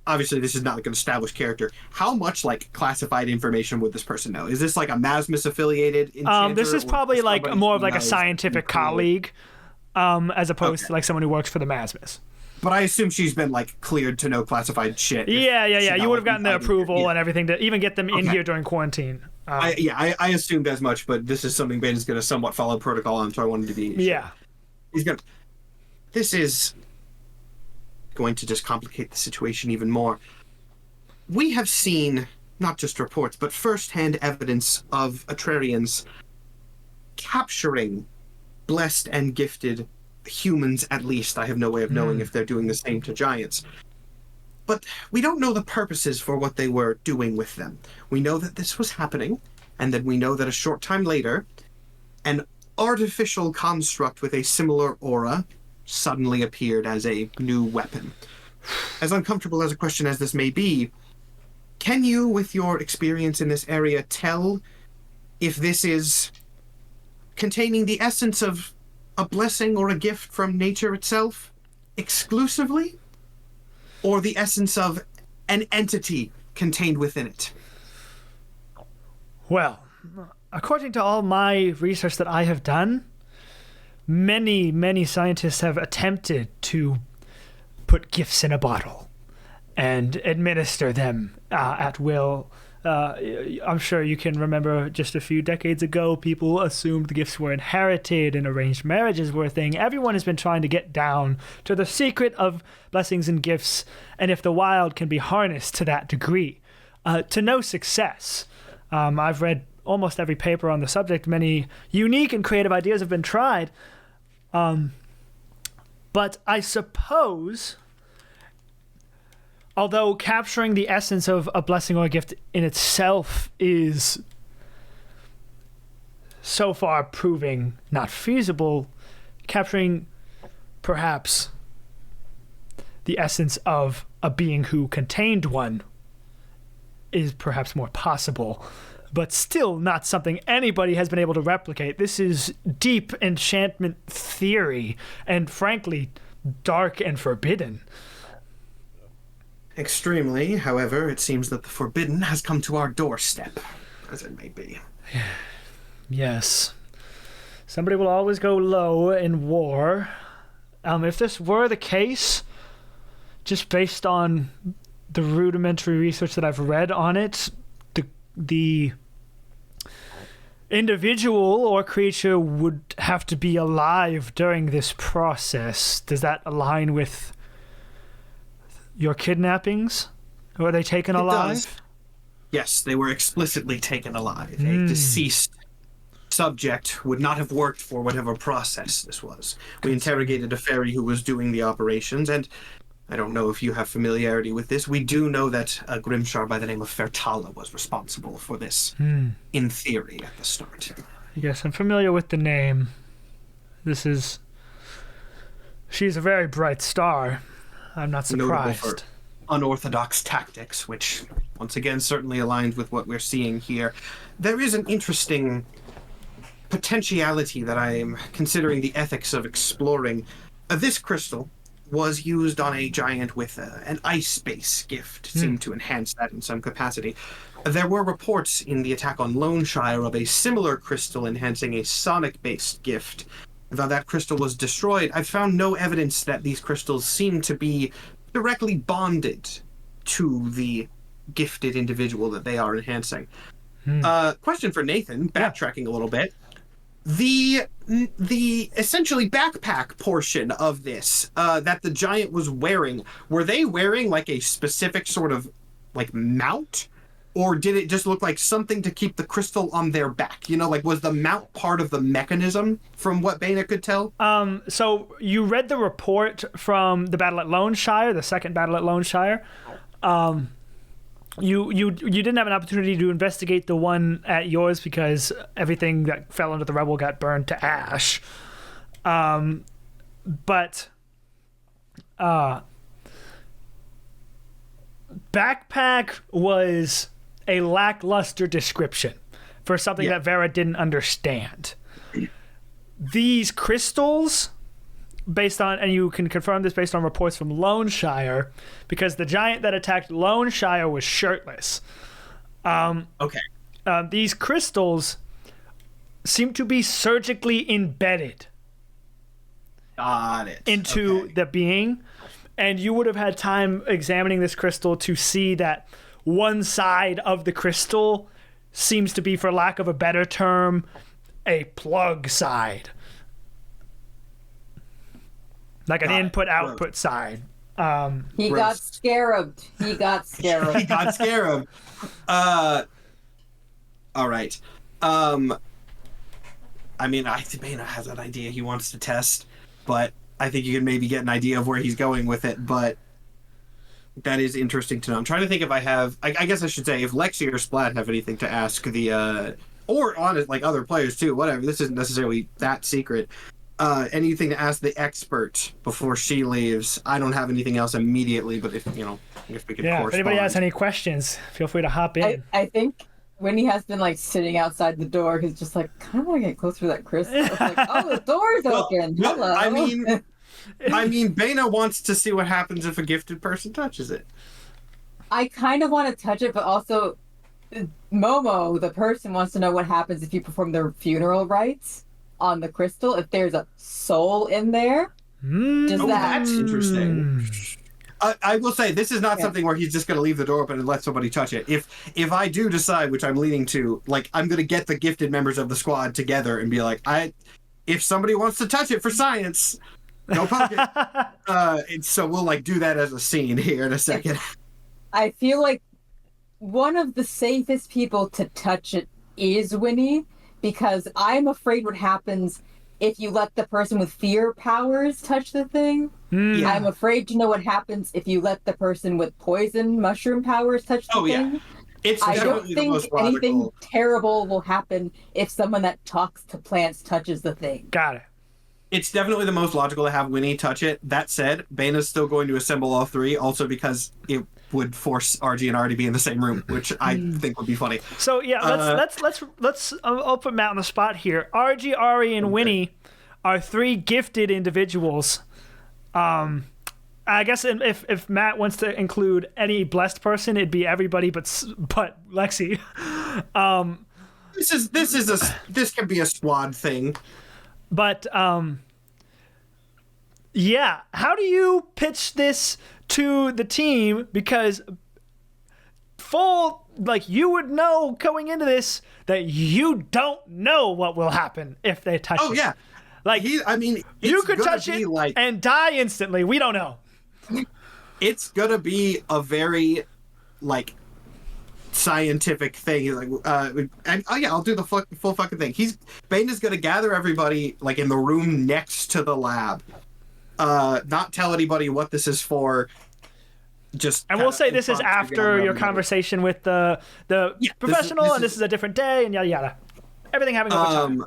Speaker 4: obviously this is not an established character. How much, classified information would this person know? Is this, a Masmus affiliated enchanter?
Speaker 1: This is probably, more of, a scientific colleague, as opposed to, someone who works for the Masmus.
Speaker 4: But I assume she's been, cleared to know classified shit.
Speaker 1: Yeah. You would have gotten the approval and everything to even get them in here during quarantine.
Speaker 4: I assumed as much, but this is something Beta's going to somewhat follow protocol on, so I wanted to be...
Speaker 1: Yeah.
Speaker 4: This is going to just complicate the situation even more. We have seen, not just reports, but first-hand evidence of Atrarians capturing blessed and gifted humans, at least. I have no way of knowing if they're doing the same to giants. But we don't know the purposes for what they were doing with them. We know that this was happening, and then we know that a short time later, an artificial construct with a similar aura suddenly appeared as a new weapon. As uncomfortable as a question as this may be, can you, with your experience in this area, tell if this is containing the essence of a blessing or a gift from nature itself exclusively, or the essence of an entity contained within it?
Speaker 1: Well, according to all my research that I have done, many scientists have attempted to put gifts in a bottle and administer them at will. I'm sure you can remember just a few decades ago, people assumed gifts were inherited and arranged marriages were a thing. Everyone has been trying to get down to the secret of blessings and gifts, and if the wild can be harnessed to that degree, to no success. I've read almost every paper on the subject. Many unique and creative ideas have been tried. But I suppose, although capturing the essence of a blessing or a gift in itself is so far proving not feasible, capturing perhaps the essence of a being who contained one is perhaps more possible, but still not something anybody has been able to replicate. This is deep enchantment theory, and frankly, dark and forbidden.
Speaker 4: Extremely. However, it seems that the forbidden has come to our doorstep, as it may be.
Speaker 1: Yes. Somebody will always go low in war. If this were the case, just based on the rudimentary research that I've read on it, the individual or creature would have to be alive during this process. Does that align with your kidnappings? Were they taken alive?
Speaker 4: Does. Yes, they were explicitly taken alive. A deceased subject would not have worked for whatever process this was. We interrogated a fairy who was doing the operations, and I don't know if you have familiarity with this. We do know that a Grimshar by the name of Fertala was responsible for this, in theory, at the start.
Speaker 1: Yes, I'm familiar with the name. She's a very bright star. I'm not surprised.
Speaker 4: Notable for unorthodox tactics, which, once again, certainly aligns with what we're seeing here. There is an interesting potentiality that I am considering the ethics of exploring. This crystal, was used on a giant with an ice-based gift. Seemed to enhance that in some capacity. There were reports in the attack on Loneshire of a similar crystal enhancing a sonic-based gift. Though that crystal was destroyed, I've found no evidence that these crystals seem to be directly bonded to the gifted individual that they are enhancing. Question for Nathan, backtracking a little bit. The essentially backpack portion of this that the giant was wearing, were they wearing like a specific sort of like mount? Or did it just look like something to keep the crystal on their back? You know, like, was the mount part of the mechanism from what Baya could tell?
Speaker 1: So you read the report from the battle at Loneshire, the second battle at Loneshire. You didn't have an opportunity to investigate the one at yours because everything that fell under the rubble got burned to ash. But backpack was a lackluster description for something that Vera didn't understand. These crystals, based on, and you can confirm this based on reports from Loneshire, because the giant that attacked Loneshire was shirtless. These crystals seem to be surgically embedded into the being, and you would have had time examining this crystal to see that one side of the crystal seems to be, for lack of a better term, a plug side. Like an input-output side.
Speaker 2: He got scarabed.
Speaker 4: He got scarabed. All right. I mean, I think Baya has an idea he wants to test, but I think you can maybe get an idea of where he's going with it, but that is interesting to know. I'm trying to think if I have... I guess I should say, if Lexi or Splat have anything to ask the... or honest, like other players too, whatever. This isn't necessarily that secret. Anything to ask the expert before she leaves. I don't have anything else immediately, but if, you know, if we could correspond.
Speaker 1: If anybody has any questions, feel free to hop in.
Speaker 2: I think Winnie has been like sitting outside the door. He's just like, kind of want to get closer to that crystal. It's like, oh, the door's open. Hello.
Speaker 4: I mean, Baya wants to see what happens if a gifted person touches it.
Speaker 2: I kind of want to touch it, but also Momo, the person, wants to know what happens if you perform their funeral rites on the crystal. If there's a soul in there,
Speaker 4: that's interesting. I will say, this is not something where he's just going to leave the door open and let somebody touch it. If I do decide, which I'm leaning to, like, I'm going to get the gifted members of the squad together and be like, if somebody wants to touch it for science, go poke it. And so we'll like do that as a scene here in a second.
Speaker 2: I feel like one of the safest people to touch it is Winnie, because I'm afraid what happens if you let the person with fear powers touch the thing. I'm afraid to know what happens if you let the person with poison mushroom powers touch the thing.
Speaker 4: I don't
Speaker 2: think anything terrible will happen if someone that talks to plants touches the thing.
Speaker 1: Got it.
Speaker 4: It's definitely the most logical to have Winnie touch it. That said, Baya's still going to assemble all three, also because it would force RG and R to be in the same room, which I think would be funny.
Speaker 1: So let's I'll put Matt on the spot here. RG, Ari, and Winnie are three gifted individuals. I guess if Matt wants to include any blessed person, it'd be everybody but Lexi.
Speaker 4: This can be a squad thing.
Speaker 1: But how do you pitch this to the team? Because you would know going into this that you don't know what will happen if they touch it.
Speaker 4: Oh yeah.
Speaker 1: You could touch it and die instantly. We don't know.
Speaker 4: It's gonna be a very scientific thing. I'll do the full fucking thing. Baya's gonna gather everybody in the room next to the lab. Not tell anybody what this is for. And
Speaker 1: we'll say this is after your conversation with the professional, and this is a different day, and yada yada. Everything having a good time.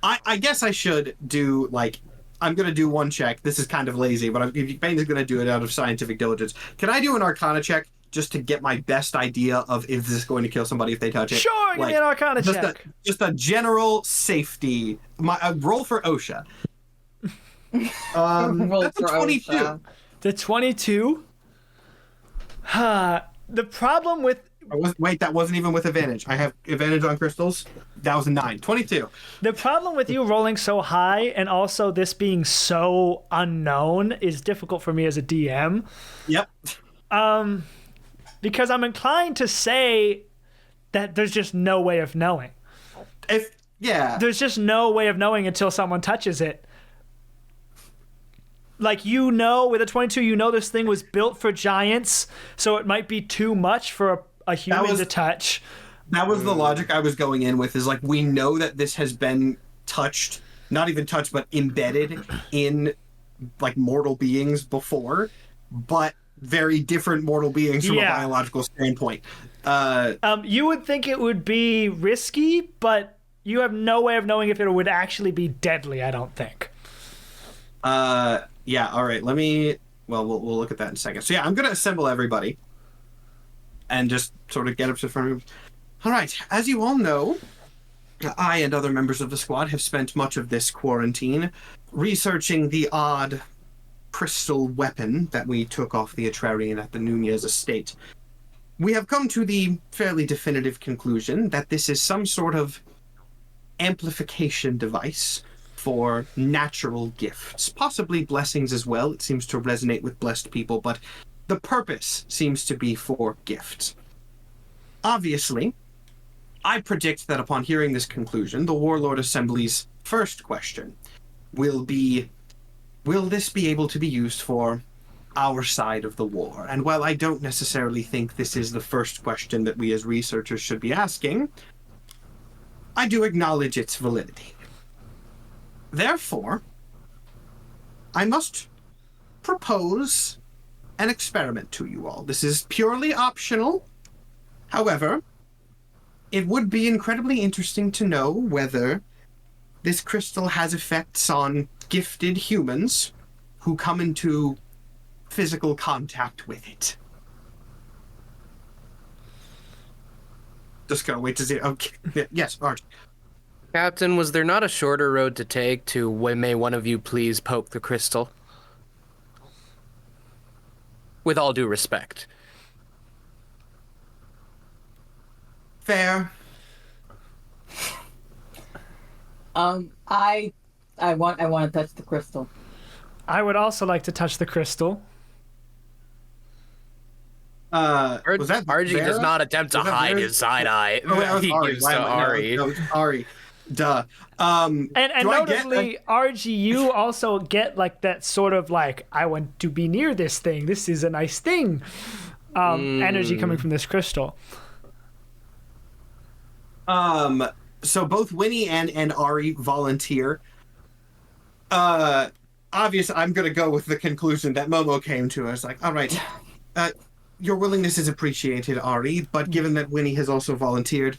Speaker 4: I guess I should do I'm gonna do one check. This is kind of lazy, but Baya's gonna do it out of scientific diligence. Can I do an Arcana check just to get my best idea of if this is going to kill somebody if they touch it?
Speaker 1: Sure, give me an Arcana check.
Speaker 4: Just a general safety. Roll for OSHA. That's a 22.
Speaker 1: The 22. The problem with
Speaker 4: Wait, that wasn't even with advantage. I have advantage on crystals. That was a 9. 22.
Speaker 1: the problem with you rolling so high and also this being so unknown is difficult for me as a DM.
Speaker 4: Yep.
Speaker 1: Because I'm inclined to say that there's just no way of knowing. There's just no way of knowing until someone touches it. Like, with a 22, this thing was built for giants, so it might be too much for a human to touch.
Speaker 4: That was the logic I was going in with, is like, we know that this has been touched, not even touched, but embedded in, like, mortal beings before, but very different mortal beings from a biological standpoint.
Speaker 1: You would think it would be risky, but you have no way of knowing if it would actually be deadly, I don't think.
Speaker 4: Yeah, all right, we'll look at that in a second. So yeah, I'm going to assemble everybody and just sort of get up to front of. All right, as you all know, I and other members of the squad have spent much of this quarantine researching the odd crystal weapon that we took off the Atrarian at the Nunez estate. We have come to the fairly definitive conclusion that this is some sort of amplification device for natural gifts, possibly blessings as well. It seems to resonate with blessed people, but the purpose seems to be for gifts. Obviously, I predict that upon hearing this conclusion, the Warlord Assembly's first question will be, will this be able to be used for our side of the war? And while I don't necessarily think this is the first question that we as researchers should be asking, I do acknowledge its validity. Therefore, I must propose an experiment to you all. This is purely optional. However, it would be incredibly interesting to know whether this crystal has effects on gifted humans who come into physical contact with it. Just gotta wait to see. Okay. Yes, Arch.
Speaker 3: Captain, was there not a shorter road to take to may one of you please poke the crystal? With all due respect.
Speaker 4: Fair.
Speaker 2: I want to touch the crystal.
Speaker 1: I would also like to touch the crystal.
Speaker 4: Was that
Speaker 3: Argy
Speaker 4: Vera?
Speaker 3: does not attempt to hide his side eye.
Speaker 4: Oh, that was
Speaker 3: He
Speaker 4: Ari.
Speaker 3: gives to Ari.
Speaker 4: No, Ari. Duh.
Speaker 1: And notably, RG, you also get like that sort of like, I want to be near this thing. This is a nice thing. Energy coming from this crystal.
Speaker 4: So both Winnie and Ari volunteer. Obviously, I'm going to go with the conclusion that Momo came to. I was like, all right, your willingness is appreciated, Ari, but given that Winnie has also volunteered,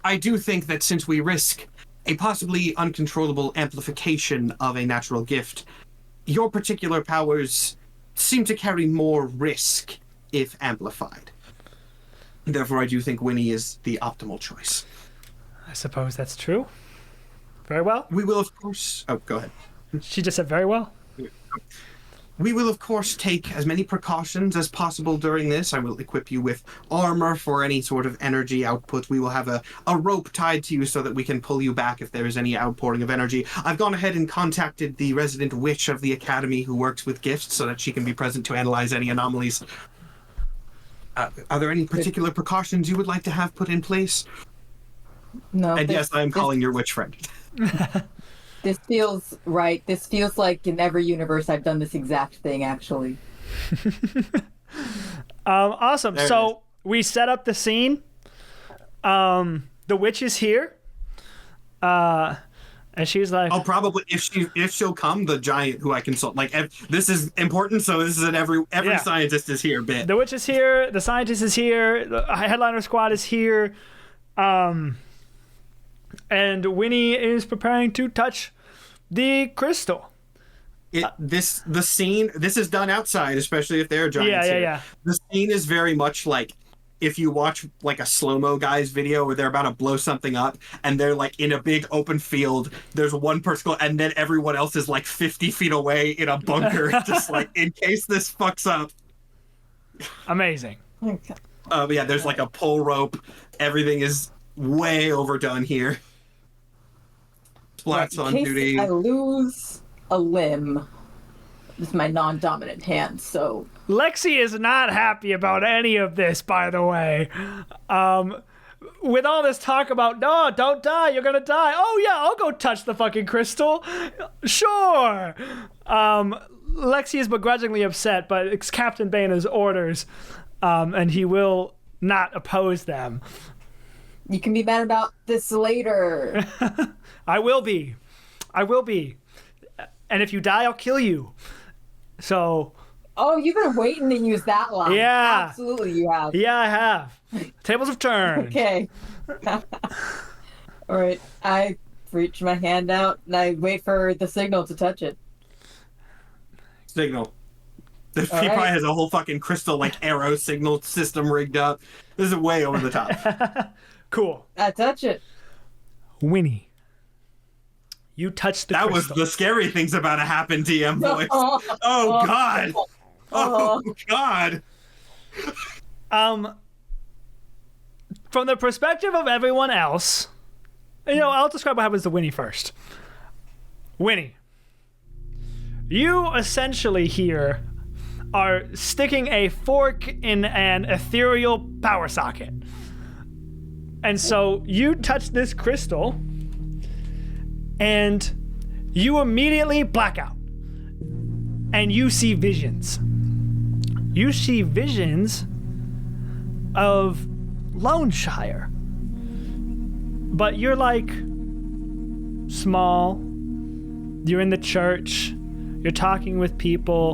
Speaker 4: I do think that since we risk a possibly uncontrollable amplification of a natural gift, your particular powers seem to carry more risk if amplified. Therefore, I do think Winnie is the optimal choice.
Speaker 1: I suppose that's true. Very well.
Speaker 4: We will, of course... Oh, go ahead.
Speaker 1: She just said very well.
Speaker 4: We will, of course, take as many precautions as possible during this. I will equip you with armor for any sort of energy output. We will have a rope tied to you so that we can pull you back if there is any outpouring of energy. I've gone ahead and contacted the resident witch of the academy who works with gifts so that she can be present to analyze any anomalies. Are there any particular precautions you would like to have put in place?
Speaker 2: No.
Speaker 4: And yes, I am calling your witch friend.
Speaker 2: This feels right. This feels like in every universe I've done this exact thing, actually.
Speaker 1: Awesome. So we set up the scene. The witch is here. And she's like,
Speaker 4: I'll probably, if she'll come, the giant who I consult. Like, this is important, so this is an every scientist is here bit.
Speaker 1: The witch is here. The scientist is here. The headliner squad is here. And Winnie is preparing to touch the crystal.
Speaker 4: This is done outside, especially if there are giants here.
Speaker 1: Yeah.
Speaker 4: The scene is very much like if you watch like a slow-mo guy's video where they're about to blow something up and they're like in a big open field, there's one person and then everyone else is like 50 feet away in a bunker, just like in case this fucks up.
Speaker 1: Amazing.
Speaker 4: But yeah, there's like a pull rope. Everything is way overdone here. Splat's on duty.
Speaker 2: I lose a limb with my non-dominant hand, so...
Speaker 1: Lexi is not happy about any of this, by the way. With all this talk about, no, don't die, you're gonna die. Oh yeah, I'll go touch the fucking crystal. Sure. Lexi is begrudgingly upset, but it's Captain Baina's orders, and he will not oppose them.
Speaker 2: You can be mad about this later.
Speaker 1: I will be. And if you die, I'll kill you. So...
Speaker 2: Oh, you've been waiting to use that line.
Speaker 1: Yeah.
Speaker 2: Absolutely you have.
Speaker 1: Yeah, I have. Tables have turned.
Speaker 2: Okay. All right. I reach my hand out and I wait for the signal to touch it.
Speaker 4: Signal. He probably has a whole fucking crystal like arrow signal system rigged up. This is way over the top.
Speaker 1: Cool.
Speaker 2: I touch it.
Speaker 1: Winnie. You touched the
Speaker 4: crystal.
Speaker 1: crystal.
Speaker 4: Was the scary thing's about to happen, DM voice. Oh God. Oh God.
Speaker 1: From the perspective of everyone else, I'll describe what happens to Winnie first. Winnie, you essentially here are sticking a fork in an ethereal power socket. And so you touch this crystal and you immediately black out. And you see visions. You see visions of Loneshire. But you're like small. You're in the church. You're talking with people.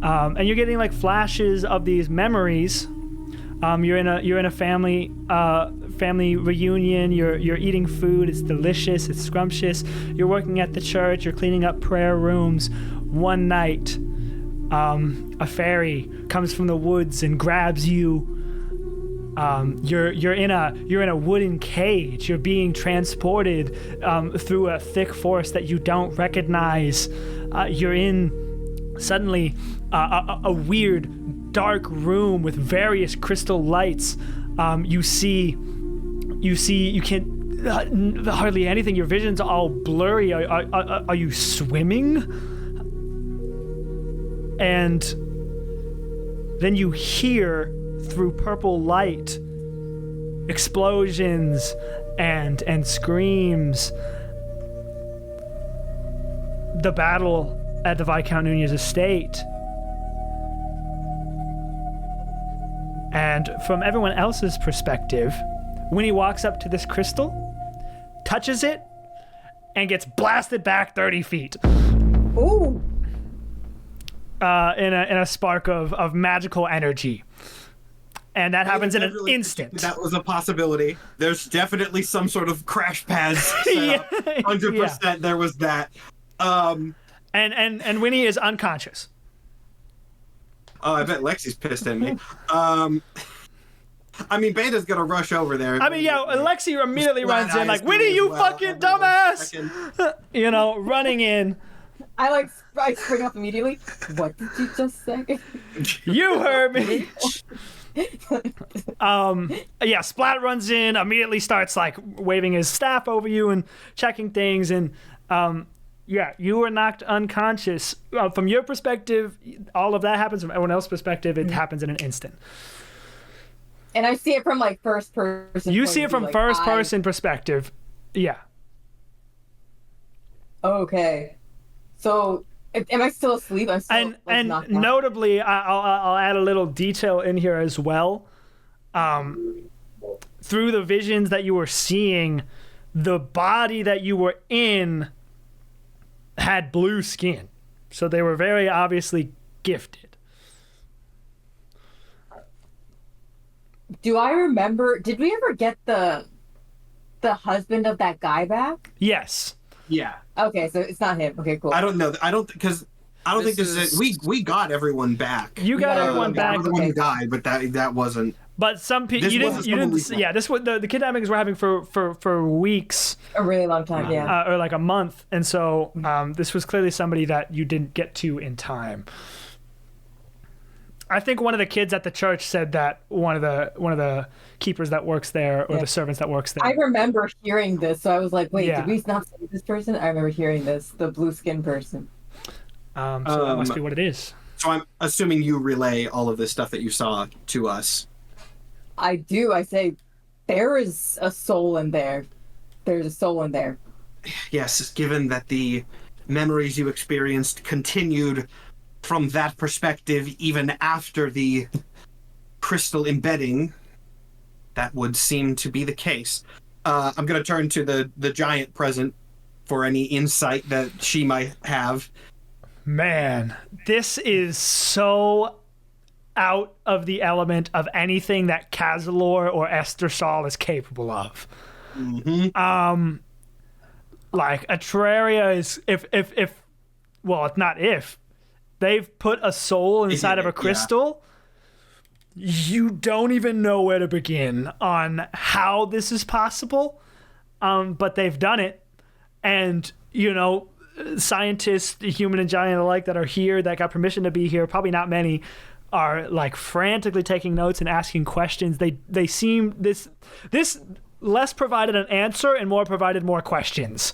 Speaker 1: And you're getting like flashes of these memories. You're in a family reunion. You're eating food. It's delicious. It's scrumptious. You're working at the church. You're cleaning up prayer rooms. One night, a fairy comes from the woods and grabs you. You're in a wooden cage. You're being transported through a thick forest that you don't recognize. You're in suddenly a weird dark room with various crystal lights. You can't hardly anything. Your vision's all blurry. Are you swimming? And then you hear through purple light explosions and screams. The battle at the Viscount Nunez estate. And from everyone else's perspective, Winnie walks up to this crystal, touches it, and gets blasted back 30 feet.
Speaker 2: Ooh.
Speaker 1: In a spark of magical energy. And that happens in an instant.
Speaker 4: That was a possibility. There's definitely some sort of crash pads set up. 100% there was that.
Speaker 1: And Winnie is unconscious.
Speaker 4: Oh, I bet Lexi's pissed at me. I mean, Beta's gonna rush over there.
Speaker 1: Lexi immediately runs in like, Winnie, you fucking dumbass! Running in.
Speaker 2: I spring up immediately. What did you just say?
Speaker 1: You heard me. Splat runs in, immediately starts like waving his staff over you and checking things, and you were knocked unconscious. From your perspective, all of that happens. From everyone else's perspective, it happens in an instant.
Speaker 2: And I see it from like first person.
Speaker 1: You see it from first person perspective. Yeah.
Speaker 2: Okay. So, am I still asleep? I'm still
Speaker 1: and notably, I'll add a little detail in here as well. Through the visions that you were seeing, the body that you were in had blue skin, so they were very obviously gifted.
Speaker 2: Do I remember? Did we ever get the husband of that guy back?
Speaker 1: Yes.
Speaker 4: Yeah.
Speaker 2: Okay, so it's not him. Okay, cool.
Speaker 4: I don't know. I don't think this is it. We got everyone back.
Speaker 1: You got everyone back.
Speaker 4: Everyone died, but that wasn't.
Speaker 1: But some people
Speaker 4: This
Speaker 1: you
Speaker 4: was
Speaker 1: didn't
Speaker 4: a weekend.
Speaker 1: yeah, this was the kidnappings were having for weeks
Speaker 2: A really long time, yeah.
Speaker 1: or like a month, and so this was clearly somebody that you didn't get to in time. I think one of the kids at the church said that one of the keepers that works there or the servants that works there.
Speaker 2: I remember hearing this, so I was like, wait,
Speaker 1: Yeah.
Speaker 2: did we not see this person? I remember hearing this, the blue skin person.
Speaker 1: So that must be what it is.
Speaker 4: So I'm assuming you relay all of this stuff that you saw to us.
Speaker 2: I do. I say, there is a soul in there. There's a soul in there.
Speaker 4: Yes, given that the memories you experienced continued from that perspective even after the crystal embedding, that would seem to be the case. I'm going to turn to the giant present for any insight that she might have.
Speaker 1: Man, this is so out of the element of anything that Cazilor or Esther Saul is capable of.
Speaker 4: Mm-hmm.
Speaker 1: Like a Terraria is if well, it's not if they've put a soul inside of a crystal. You don't even know where to begin on how this is possible, but they've done it, and scientists, human and giant alike, that are here, that got permission to be here, probably not many, are like frantically taking notes and asking questions. They seem this less provided an answer and more provided more questions.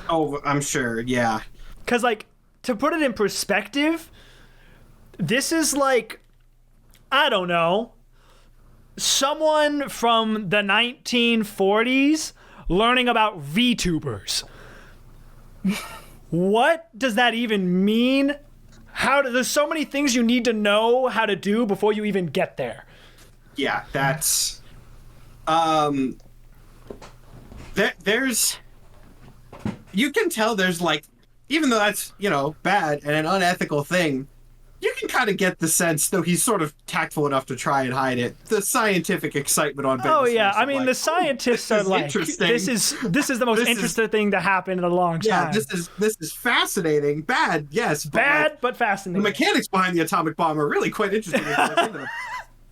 Speaker 4: Oh, I'm sure, yeah.
Speaker 1: Because, like, to put it in perspective, this is like, I don't know, someone from the 1940s learning about VTubers. What does that even mean? There's so many things you need to know how to do before you even get there.
Speaker 4: Yeah, that's there's you can tell there's like, even though that's bad and an unethical thing, you can kind of get the sense, though he's sort of tactful enough to try and hide it, the scientific excitement on Ben's face.
Speaker 1: I mean, the scientists are like, this is the most interesting thing to happen in a long time.
Speaker 4: Yeah, this is fascinating. Bad, yes,
Speaker 1: but fascinating.
Speaker 4: The mechanics behind the atomic bomb are really quite interesting.
Speaker 1: Yeah.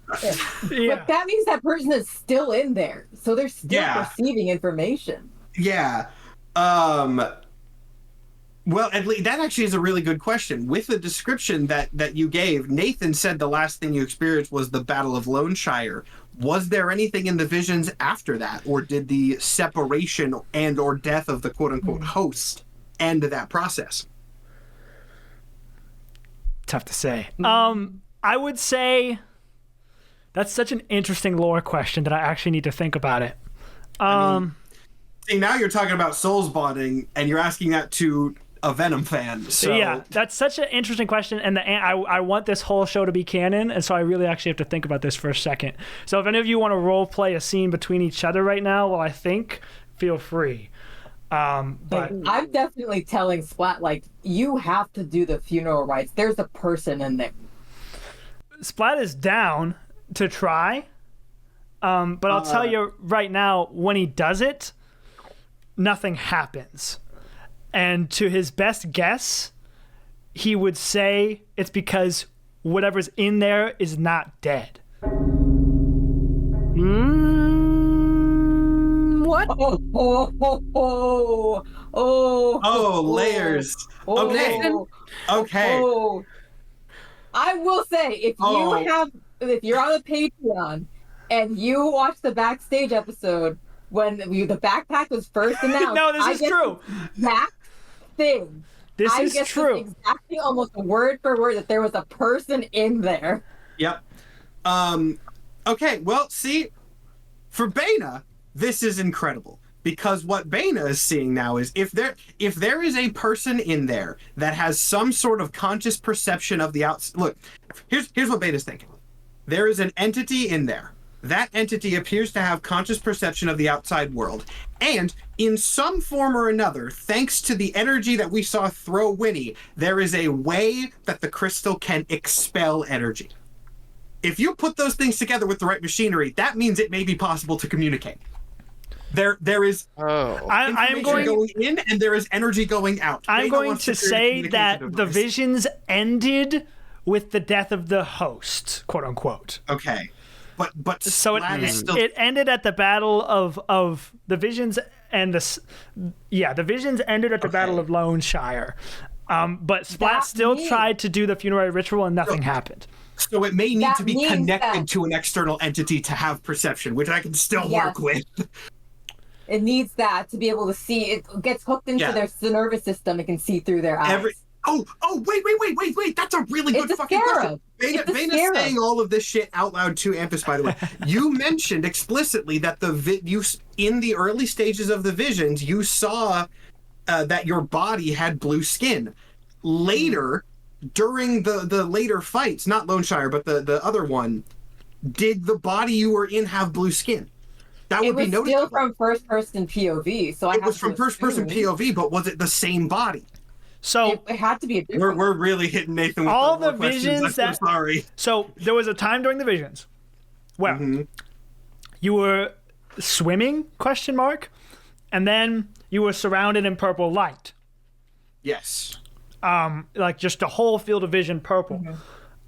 Speaker 2: But that means that person is still in there, so they're still receiving information.
Speaker 4: Yeah. Well, at least that actually is a really good question. With the description that you gave, Nathan said the last thing you experienced was the Battle of Loneshire. Was there anything in the visions after that, or did the separation and or death of the quote-unquote host end that process?
Speaker 1: Tough to say. I would say that's such an interesting lore question that I actually need to think about it.
Speaker 4: See, now you're talking about souls bonding, and you're asking that to a Venom fan. So
Speaker 1: yeah, that's such an interesting question, and I want this whole show to be canon, and so I really actually have to think about this for a second. So if any of you want to role play a scene between each other right now while I think, feel free. But
Speaker 2: I'm definitely telling Splat, like, you have to do the funeral rites. There's a person in there.
Speaker 1: Splat is down to try, but I'll tell you right now, when he does it, nothing happens. And to his best guess, he would say it's because whatever's in there is not dead.
Speaker 2: What? Oh,
Speaker 4: layers. Okay.
Speaker 2: I will say, if you're on the Patreon and you watch the backstage episode when the backpack was first announced,
Speaker 1: no, this is true.
Speaker 2: That thing.
Speaker 1: This is true.
Speaker 2: Exactly, almost word for word, that there was a person in there.
Speaker 4: Yep. Okay. Well, see, for Bana, this is incredible, because what Bana is seeing now is if there is a person in there that has some sort of conscious perception of the outside. Look, here's what Bana's thinking. There is an entity in there. That entity appears to have conscious perception of the outside world, and in some form or another, thanks to the energy that we saw throw Winnie, there is a way that the crystal can expel energy. If you put those things together with the right machinery, that means it may be possible to communicate. There is
Speaker 1: I am
Speaker 4: going in, and there is energy going out.
Speaker 1: I'm going to say that the visions ended with the death of the host, quote unquote.
Speaker 4: Okay. but
Speaker 1: So
Speaker 4: Splat is still
Speaker 1: it ended at the battle of the visions and the visions ended at the battle of Lone Shire. But Splat still tried to do the funerary ritual and nothing happened.
Speaker 4: So it may need
Speaker 2: That
Speaker 4: to be
Speaker 2: means
Speaker 4: connected
Speaker 2: that-
Speaker 4: to an external entity to have perception, which I can still work with.
Speaker 2: It needs that to be able to see. It gets hooked into their nervous system. It can see through their eyes.
Speaker 4: Wait. That's a really good fucking question. Vena's saying all of this shit out loud to Ampus, by the way. You mentioned explicitly that in the early stages of the visions, you saw that your body had blue skin. Later, during the later fights, not Lone Shire, but the other one, did the body you were in have blue skin? That would be noticeable.
Speaker 2: It was still from first-person POV, so
Speaker 4: it was from first-person POV, but was it the same body?
Speaker 1: So
Speaker 2: it had to be a different.
Speaker 4: We're really hitting Nathan with
Speaker 1: all
Speaker 4: the
Speaker 1: visions.
Speaker 4: I'm sorry.
Speaker 1: So there was a time during the visions where you were swimming ? And then you were surrounded in purple light.
Speaker 4: Yes.
Speaker 1: Like just a whole field of vision purple.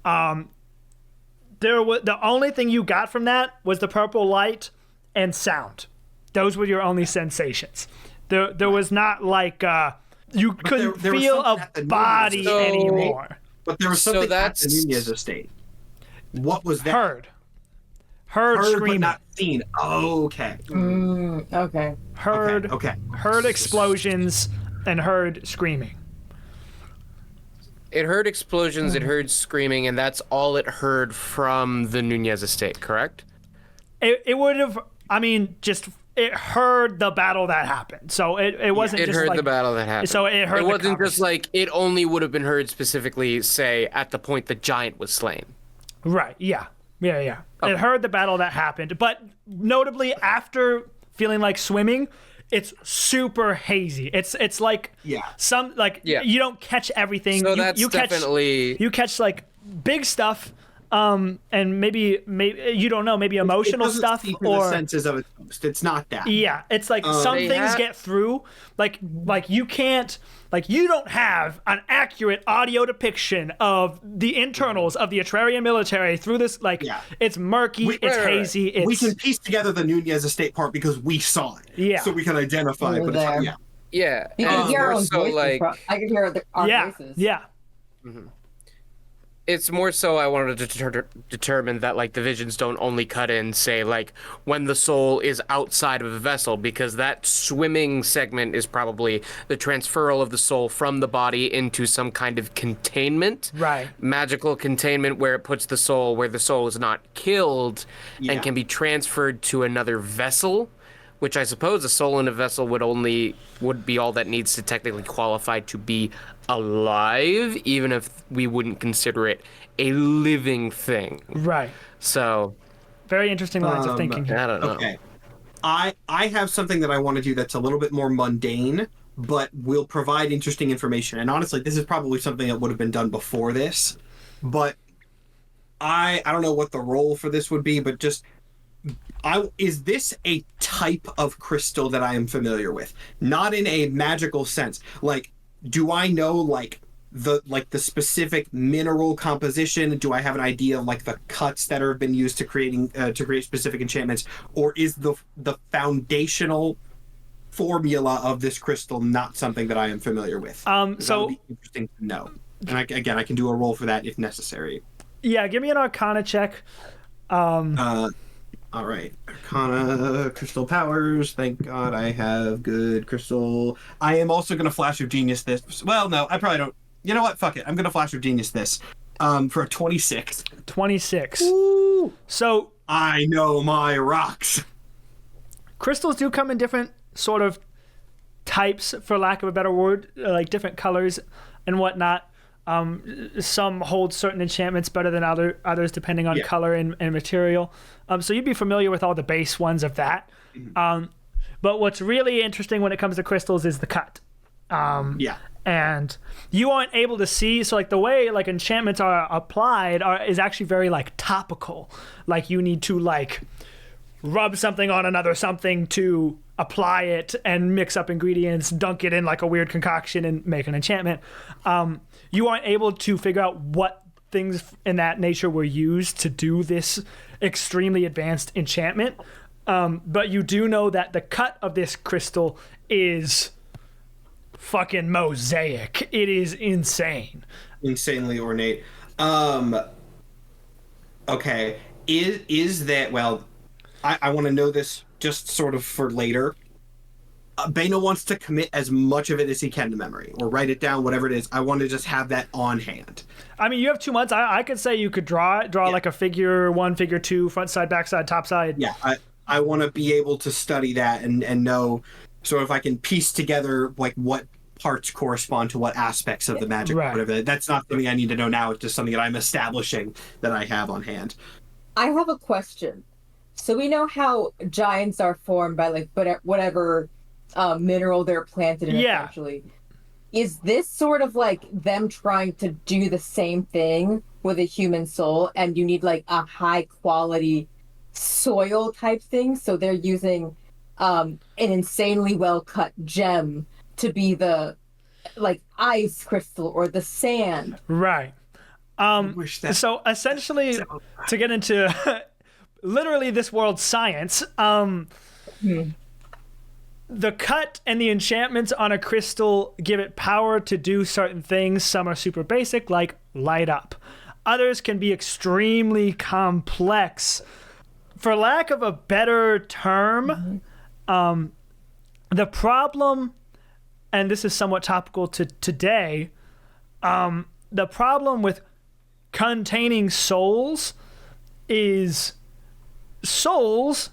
Speaker 1: There was the only thing you got from that was the purple light and sound. Those were your only sensations. There was not like you couldn't feel a body anymore.
Speaker 4: But there was something at the Nunez estate. What was that?
Speaker 1: Heard screaming.
Speaker 4: But not seen. Oh, okay.
Speaker 2: Okay.
Speaker 1: Heard explosions and heard screaming.
Speaker 3: It heard explosions, it heard screaming, and that's all it heard from the Nunez estate, correct?
Speaker 1: It would have, it heard the battle that happened. So it wasn't just
Speaker 3: it heard
Speaker 1: like,
Speaker 3: the battle that happened.
Speaker 1: So it heard
Speaker 3: it wasn't just like, it only would have been heard specifically, say, at the point the giant was slain.
Speaker 1: Right, yeah. Okay. It heard the battle that happened. But notably, after feeling like swimming, it's super hazy. It's like you don't catch everything.
Speaker 3: So that's definitely
Speaker 1: you catch like big stuff, and maybe you don't know, maybe emotional stuff or
Speaker 4: the senses of it. It's not that.
Speaker 1: Yeah, it's like some things get through. Like you can't. Like, you don't have an accurate audio depiction of the internals of the Atrarian military through this. Like, it's murky, it's hazy. It's...
Speaker 4: We can piece together the Nunez estate part because we saw it.
Speaker 1: Yeah.
Speaker 4: So we can identify it. But
Speaker 3: yeah.
Speaker 2: You can hear our own voices. I can hear our voices.
Speaker 1: Yeah.
Speaker 3: Mm-hmm. It's more so I wanted to determine that, like, the visions don't only cut in, say, like, when the soul is outside of a vessel, because that swimming segment is probably the transferal of the soul from the body into some kind of containment.
Speaker 1: Right.
Speaker 3: Magical containment where it puts the soul where the soul is not killed and can be transferred to another vessel, which I suppose a soul in a vessel would be all that needs to technically qualify to be alive, even if we wouldn't consider it a living thing.
Speaker 1: Right.
Speaker 3: So,
Speaker 1: very interesting lines of thinking here.
Speaker 3: I don't know.
Speaker 4: Okay. I have something that I want to do that's a little bit more mundane, but will provide interesting information. And honestly, this is probably something that would have been done before this. But I don't know what the role for this would be, but just is this a type of crystal that I am familiar with? Not in a magical sense. Like, do I know like the specific mineral composition? Do I have an idea of like the cuts that have been used to create specific enchantments? Or is the foundational formula of this crystal not something that I am familiar with?
Speaker 1: So
Speaker 4: that would be interesting to know. And I can do a roll for that if necessary.
Speaker 1: Yeah, give me an Arcana check.
Speaker 4: All right, Arcana, crystal powers. Thank God I have good crystal. I am also going to Flash of Genius this. Well, no, I probably don't. You know what? Fuck it. I'm going to Flash of Genius this for a 26.
Speaker 1: 26.
Speaker 4: Ooh.
Speaker 1: So
Speaker 4: I know my rocks.
Speaker 1: Crystals do come in different sort of types, for lack of a better word, like different colors and whatnot. Some hold certain enchantments better than others depending on color and material. So you'd be familiar with all the base ones of that. But what's really interesting when it comes to crystals is the cut. And you aren't able to see, so like the way like enchantments are applied is actually very like topical. Like you need to like rub something on another something to apply it and mix up ingredients, dunk it in like a weird concoction and make an enchantment. You aren't able to figure out what things in that nature were used to do this extremely advanced enchantment. But you do know that the cut of this crystal is fucking mosaic. It is insane.
Speaker 4: Insanely ornate. Okay. Is that, well, I want to know this just sort of for later. Bana wants to commit as much of it as he can to memory, or write it down, whatever it is. I want to just have that on hand.
Speaker 1: I mean, you have 2 months. I could say you could draw like a figure 1, figure 2, front side, back side, top side.
Speaker 4: Yeah, I want to be able to study that and know sort of I can piece together like what parts correspond to what aspects of the magic,
Speaker 1: right.
Speaker 4: Whatever. That's not something I need to know now. It's just something that I'm establishing that I have on hand.
Speaker 2: I have a question. So we know how giants are formed by like whatever mineral they're planted in, essentially. Is this sort of like them trying to do the same thing with a human soul, and you need like a high quality soil type thing? So they're using an insanely well cut gem to be the like ice crystal or the sand.
Speaker 1: Right. So essentially, to get into literally this world's science, the cut and the enchantments on a crystal give it power to do certain things. Some are super basic, like light up. Others can be extremely complex. For lack of a better term, the problem, and this is somewhat topical to today, the problem with containing souls is souls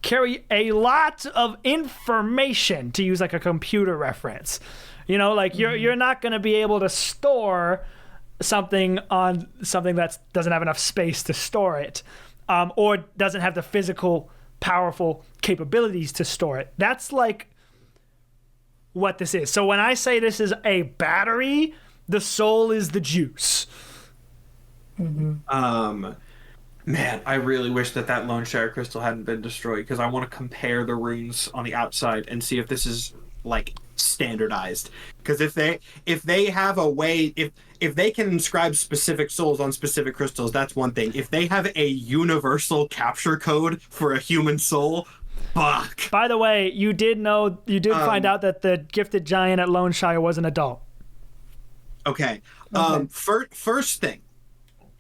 Speaker 1: carry a lot of information, to use like a computer reference. You know, like you're not going to be able to store something on something that doesn't have enough space to store it, or doesn't have the physical, powerful capabilities to store it. That's like what this is. So when I say this is a battery, the soul is the juice.
Speaker 5: Man, I really wish that Lone Shire crystal hadn't been destroyed, because I want to compare the runes on the outside and see if this is like
Speaker 4: Standardized, because if they have a way, if they can inscribe specific souls on specific crystals, that's one thing. If they have a universal capture code for a human soul, fuck.
Speaker 1: By the way, you did find out that the gifted giant at Lone Shire was an adult.
Speaker 4: Okay. First thing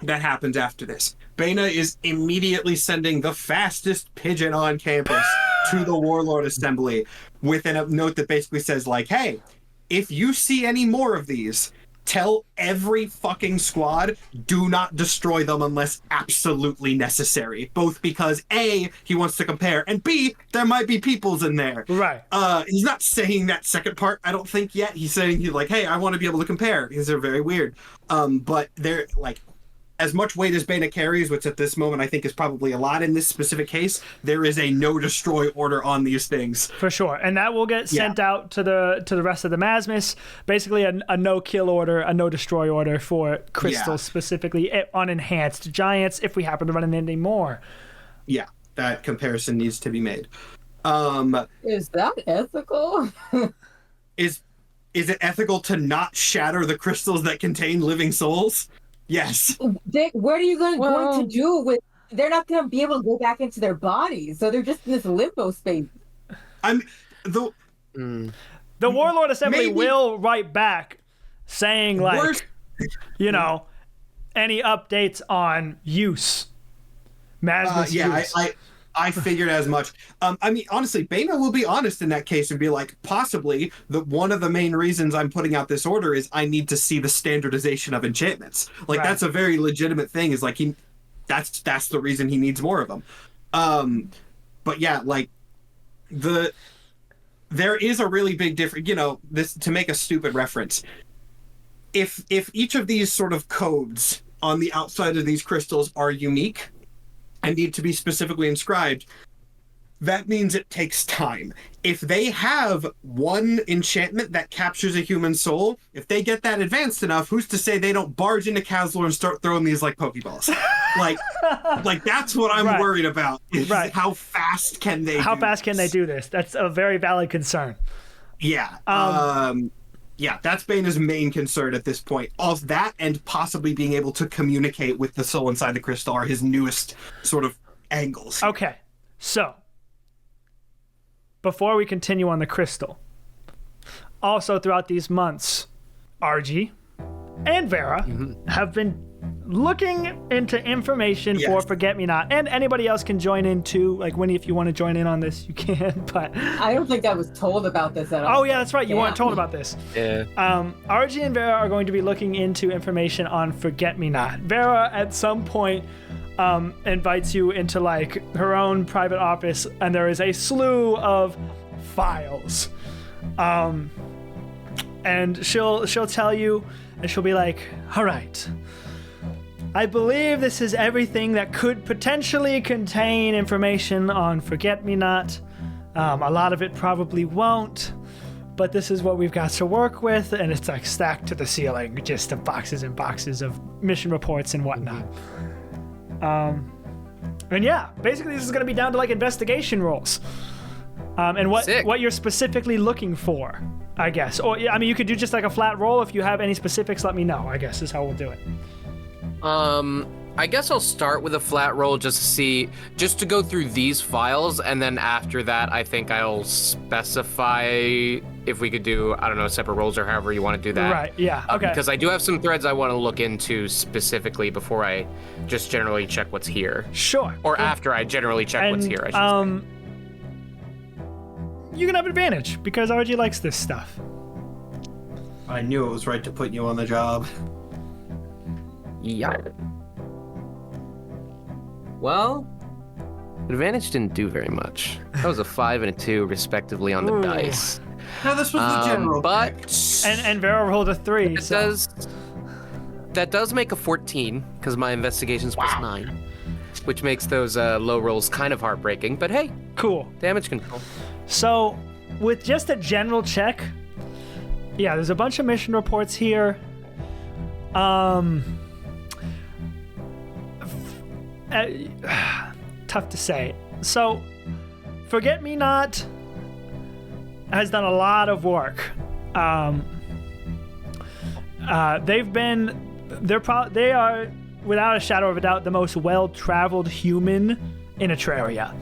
Speaker 4: that happens after this, Bana is immediately sending the fastest pigeon on campus to the Warlord Assembly with a note that basically says, like, hey, if you see any more of these, tell every fucking squad, do not destroy them unless absolutely necessary. Both because A, he wants to compare, and B, there might be peoples in there.
Speaker 1: Right.
Speaker 4: He's not saying that second part, I don't think, yet. He's saying, he's like, hey, I want to be able to compare, because they're very weird. But they're, like, as much weight as Bana carries, which at this moment I think is probably a lot in this specific case, there is a no destroy order on these things.
Speaker 1: For sure. And that will get sent out to the rest of the Masmus. Basically a no kill order, a no destroy order for crystals, specifically on enhanced giants, if we happen to run into any more.
Speaker 4: Yeah, that comparison needs to be made.
Speaker 2: Is that ethical?
Speaker 4: Is it ethical to not shatter the crystals that contain living souls? Yes.
Speaker 2: What are you going to do with? They're not going to be able to go back into their bodies, so they're just in this limbo space.
Speaker 1: The Warlord Assembly will write back, saying like, you know, any updates on use. Masmus use.
Speaker 4: I figured as much. I mean, honestly, Bana will be honest in that case and be like, possibly one of the main reasons I'm putting out this order is I need to see the standardization of enchantments. Like, that's a very legitimate thing. Is like that's the reason he needs more of them. But yeah, like there is a really big difference. You know, this, to make a stupid reference, if each of these sort of codes on the outside of these crystals are unique and need to be specifically inscribed, that means it takes time. If they have one enchantment that captures a human soul, if they get that advanced enough, who's to say they don't barge into Cazilor and start throwing these like Pokeballs? like that's what I'm worried about. Is how fast can they?
Speaker 1: How fast can they do this? That's a very valid concern.
Speaker 4: Yeah. Yeah, that's Baina's main concern at this point. All that and possibly being able to communicate with the soul inside the crystal are his newest sort of angles.
Speaker 1: Okay, so before we continue on the crystal, also throughout these months, RG and Vera have been looking into information for Forget-Me-Not, and anybody else can join in too. Like Winnie, if you want to join in on this, you can. But
Speaker 2: I don't think I was told about this at all.
Speaker 1: oh yeah, that's right. You weren't told about this.
Speaker 3: Yeah.
Speaker 1: RG and Vera are going to be looking into information on Forget-Me-Not. Vera at some point invites you into like her own private office, and there is a slew of files. And she'll tell you, and she'll be like, all right, I believe this is everything that could potentially contain information on Forget-Me-Not. A lot of it probably won't, but this is what we've got to work with, and it's like stacked to the ceiling, just of boxes and boxes of mission reports and whatnot. And yeah, basically this is going to be down to like investigation rolls. And what you're specifically looking for, I guess. Or I mean, you could do just like a flat roll. If you have any specifics, let me know, I guess is how we'll do it.
Speaker 3: I guess I'll start with a flat roll just to go through these files, and then after that, I think I'll specify if we could do, I don't know, separate rolls or however you want to do that.
Speaker 1: Right, yeah, okay.
Speaker 3: Because I do have some threads I want to look into specifically before I just generally check what's here.
Speaker 1: Sure.
Speaker 3: Or after I generally check what's here, I should say.
Speaker 1: You can have advantage, because RG likes this stuff.
Speaker 4: I knew it was right to put you on the job.
Speaker 3: Yeah. Well, advantage didn't do very much. That was a 5 and a 2, respectively, on the dice.
Speaker 4: No, this was the general.
Speaker 3: But
Speaker 1: and Vera rolled a 3.
Speaker 3: That does make a 14 because my investigation's plus 9, which makes those low rolls kind of heartbreaking. But hey,
Speaker 1: cool
Speaker 3: damage control.
Speaker 1: So, with just a general check, yeah, there's a bunch of mission reports here. Tough to say. So, Forget-Me-Not has done a lot of work. They are, without a shadow of a doubt, the most well-traveled human in Etraria.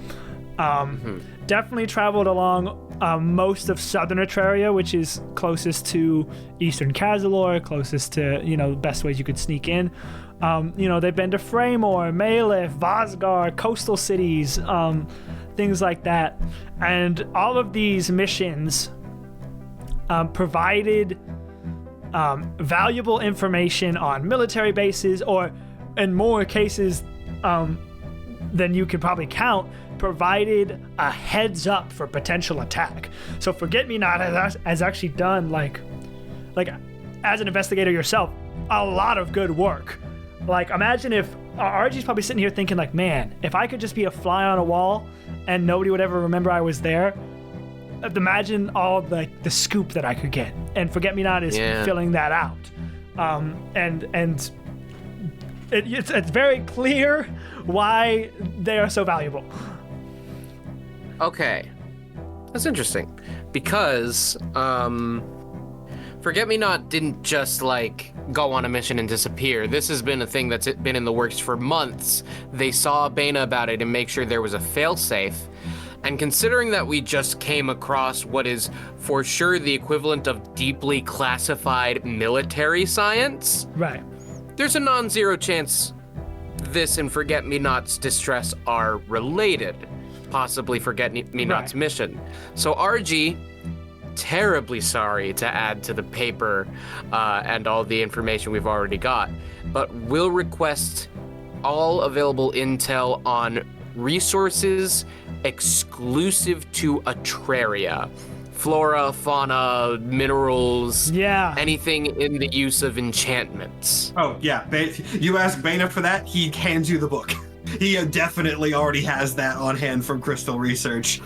Speaker 1: Definitely traveled along most of southern Etraria, which is closest to eastern Cazilor, closest to, best ways you could sneak in. They've been to Freymore, Malif, Vosgar, coastal cities, things like that. And all of these missions provided valuable information on military bases, or in more cases than you could probably count, provided a heads up for potential attack. So Forget-Me-Not has actually done, like as an investigator yourself, a lot of good work. Like, imagine if RG's probably sitting here thinking, like, man, if I could just be a fly on a wall and nobody would ever remember I was there. Imagine all the scoop that I could get. And Forget-Me-Not is filling that out. And it's very clear why they are so valuable.
Speaker 3: Okay, that's interesting, because Forget-Me-Not didn't just go on a mission and disappear. This has been a thing that's been in the works for months. They saw Baina about it and make sure there was a failsafe. And considering that we just came across what is for sure the equivalent of deeply classified military science,
Speaker 1: right?
Speaker 3: There's a non-zero chance this and Forget-Me-Not's distress are related. Possibly Forget-Me-Not's mission. So RG, terribly sorry to add to the paper and all the information we've already got, but will request all available intel on resources exclusive to Etraria. Flora, fauna, minerals, anything in the use of enchantments.
Speaker 4: Oh, yeah. You ask Baina for that, he hands you the book. He definitely already has that on hand from Crystal Research.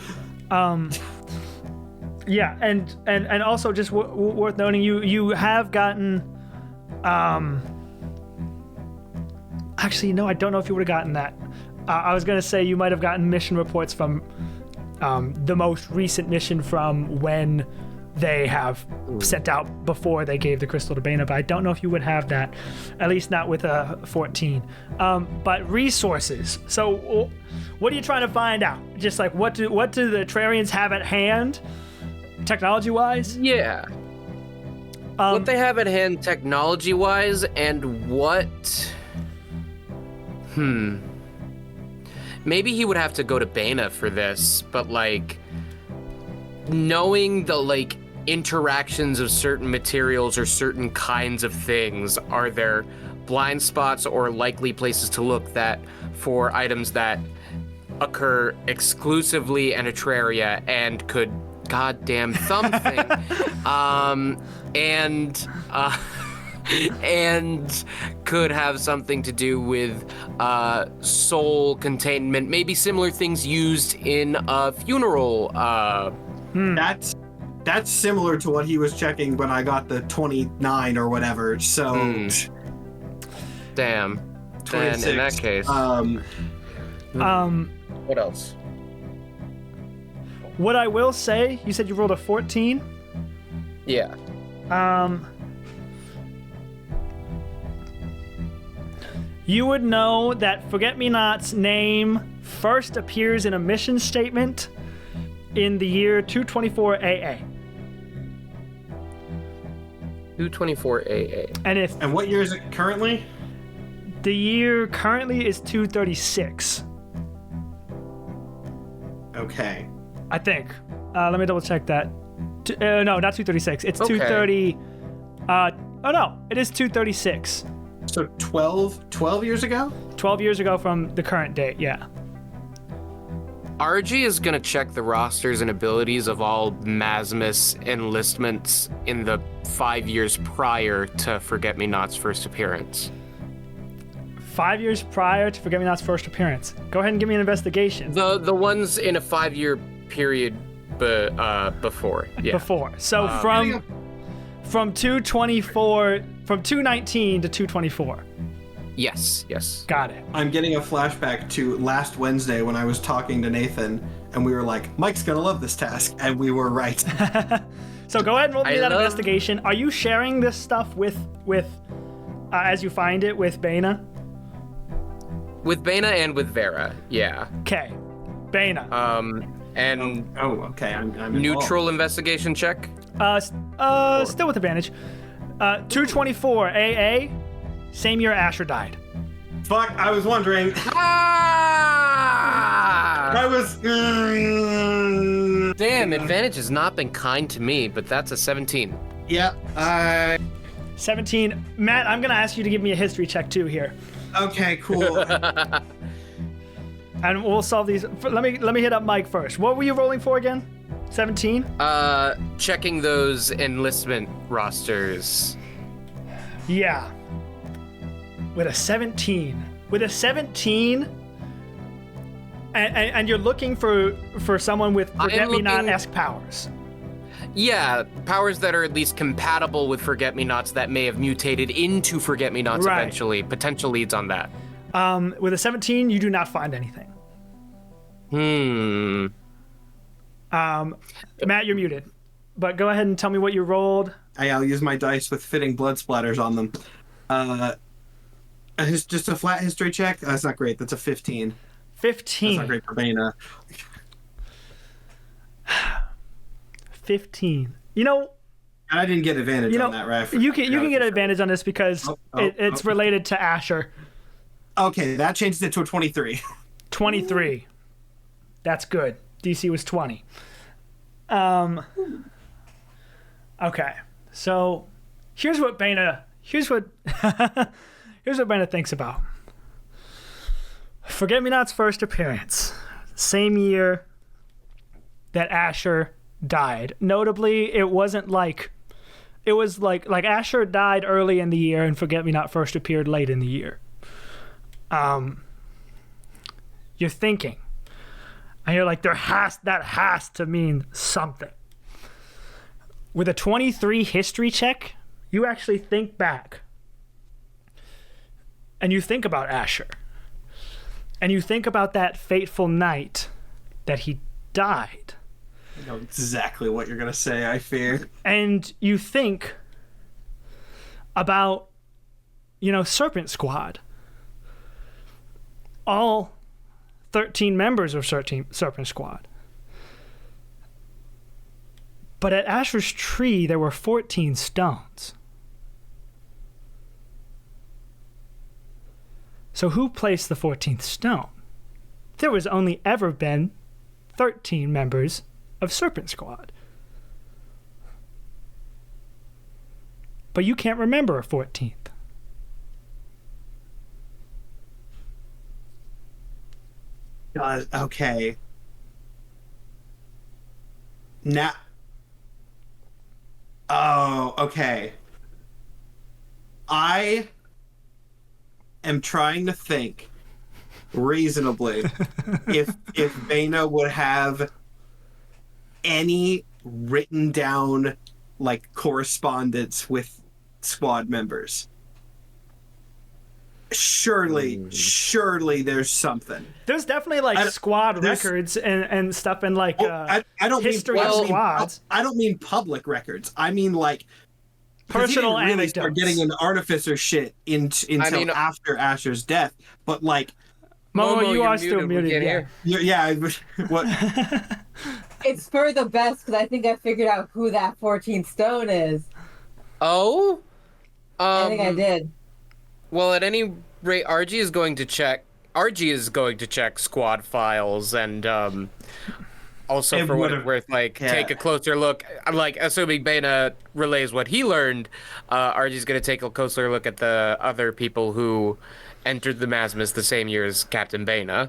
Speaker 1: Yeah, and also just worth noting, you have gotten... Actually, no, I don't know if you would have gotten that. I was going to say you might have gotten mission reports from the most recent mission from when they have sent out before they gave the crystal to Bana, but I don't know if you would have that, at least not with a 14. But resources. So what are you trying to find out? Just like what do the Terrarians have at hand, technology-wise?
Speaker 3: Yeah. What they have at hand technology-wise, and what... Maybe he would have to go to Bana for this, but, like, knowing the, like, interactions of certain materials or certain kinds of things, are there blind spots or likely places to look that for items that occur exclusively in a Terraria and could goddamn something, and could have something to do with soul containment, maybe similar things used in a funeral.
Speaker 4: That's similar to what he was checking when I got the 29 or whatever. So,
Speaker 3: damn.
Speaker 4: 26.
Speaker 3: Then in that case, what else?
Speaker 1: What I will say, you said you rolled a 14.
Speaker 3: Yeah.
Speaker 1: You would know that Forget-Me-Not's name first appears in a mission statement in the year 224 AA.
Speaker 3: 224 AA.
Speaker 4: And what year is it currently?
Speaker 1: The year currently is 236.
Speaker 4: Okay.
Speaker 1: I think. Let me double check that. No, not 236. It's
Speaker 3: Okay.
Speaker 1: 230. Oh no, it is 236.
Speaker 4: So 12 years ago?
Speaker 1: 12 years ago from the current date, yeah.
Speaker 3: RG is going to check the rosters and abilities of all Masmus enlistments in the 5 years prior to Forget-Me-Not's first appearance.
Speaker 1: 5 years prior to Forget-Me-Not's first appearance. Go ahead and give me an investigation.
Speaker 3: The ones in a 5-year period before. Yeah.
Speaker 1: Before. So from 224, from 219 to 224.
Speaker 3: Yes.
Speaker 1: Got it.
Speaker 4: I'm getting a flashback to last Wednesday when I was talking to Nathan, and we were like, Mike's gonna love this task, and we were right.
Speaker 1: So go ahead and roll me
Speaker 3: I
Speaker 1: that
Speaker 3: love-
Speaker 1: investigation. Are you sharing this stuff with as you find it with Bana?
Speaker 3: With Bana and with Vera. Yeah.
Speaker 1: Okay. Bana.
Speaker 3: And
Speaker 4: Oh, okay. I'm involved.
Speaker 3: neutral investigation check.
Speaker 1: Still with advantage. 224 AA. Same year Asher died.
Speaker 4: Fuck, I was wondering. I was.
Speaker 3: Damn, advantage has not been kind to me, but that's a 17.
Speaker 4: Yeah.
Speaker 1: 17. Matt, I'm gonna ask you to give me a history check too here,
Speaker 4: Okay. Cool.
Speaker 1: and we'll solve these. Let me hit up Mike first. What were you rolling for again? 17.
Speaker 3: Checking those enlistment rosters.
Speaker 1: Yeah. With a 17. With a 17. And you're looking for someone with Forget-Me-Not-esque powers.
Speaker 3: Yeah, powers that are at least compatible with Forget-Me-Nots that may have mutated into Forget-Me-Nots
Speaker 1: Right.
Speaker 3: eventually. Potential leads on that.
Speaker 1: With a 17, you do not find anything. Matt, you're muted. But go ahead and tell me what you rolled.
Speaker 4: I'll use my dice with fitting blood splatters on them. Just a flat history check. That's not great. That's a 15.
Speaker 1: 15.
Speaker 4: That's not great for Bana.
Speaker 1: 15. You know,
Speaker 4: I didn't get advantage on that, right?
Speaker 1: you can get advantage on this because it's related to Asher.
Speaker 4: Okay, that changes it to a 23.
Speaker 1: 23. That's good. DC was 20. Okay. So here's what Bana thinks about. Forget-Me-Not's first appearance. Same year that Asher died. Notably, it was like Asher died early in the year and Forget-Me-Not first appeared late in the year. You're thinking, and you're like, that has to mean something. With a 23 history check, you actually think back. And you think about Asher. And you think about that fateful night that he died.
Speaker 5: I know exactly what you're gonna say, I fear.
Speaker 1: And you think about, Serpent Squad. All 13 members of Serpent Squad. But at Asher's tree, there were 14 stones. So who placed the 14th stone? There was only ever been 13 members of Serpent Squad. But you can't remember a 14th.
Speaker 4: Okay. Now. Oh, okay. I am trying to think reasonably if Bana would have any written down like correspondence with squad members. Surely there's something.
Speaker 1: There's definitely like squad records and stuff and like
Speaker 4: I don't
Speaker 1: history
Speaker 4: mean,
Speaker 1: of squads.
Speaker 4: I don't mean public records. I mean like
Speaker 1: Personal
Speaker 4: he didn't really
Speaker 1: anecdotes.
Speaker 4: start getting an artificer shit until after Asher's death. But like,
Speaker 1: Momo, you are still
Speaker 3: muted.
Speaker 1: muted.
Speaker 4: yeah. What?
Speaker 2: It's for the best because I think I figured out who that 14th stone is.
Speaker 3: Oh?
Speaker 2: I think I did.
Speaker 3: Well, at any rate, RG is going to check squad files and also for what it's worth, take a closer look. I'm assuming Bana relays what he learned. RG's going to take a closer look at the other people who entered the Masmus the same year as Captain Bana,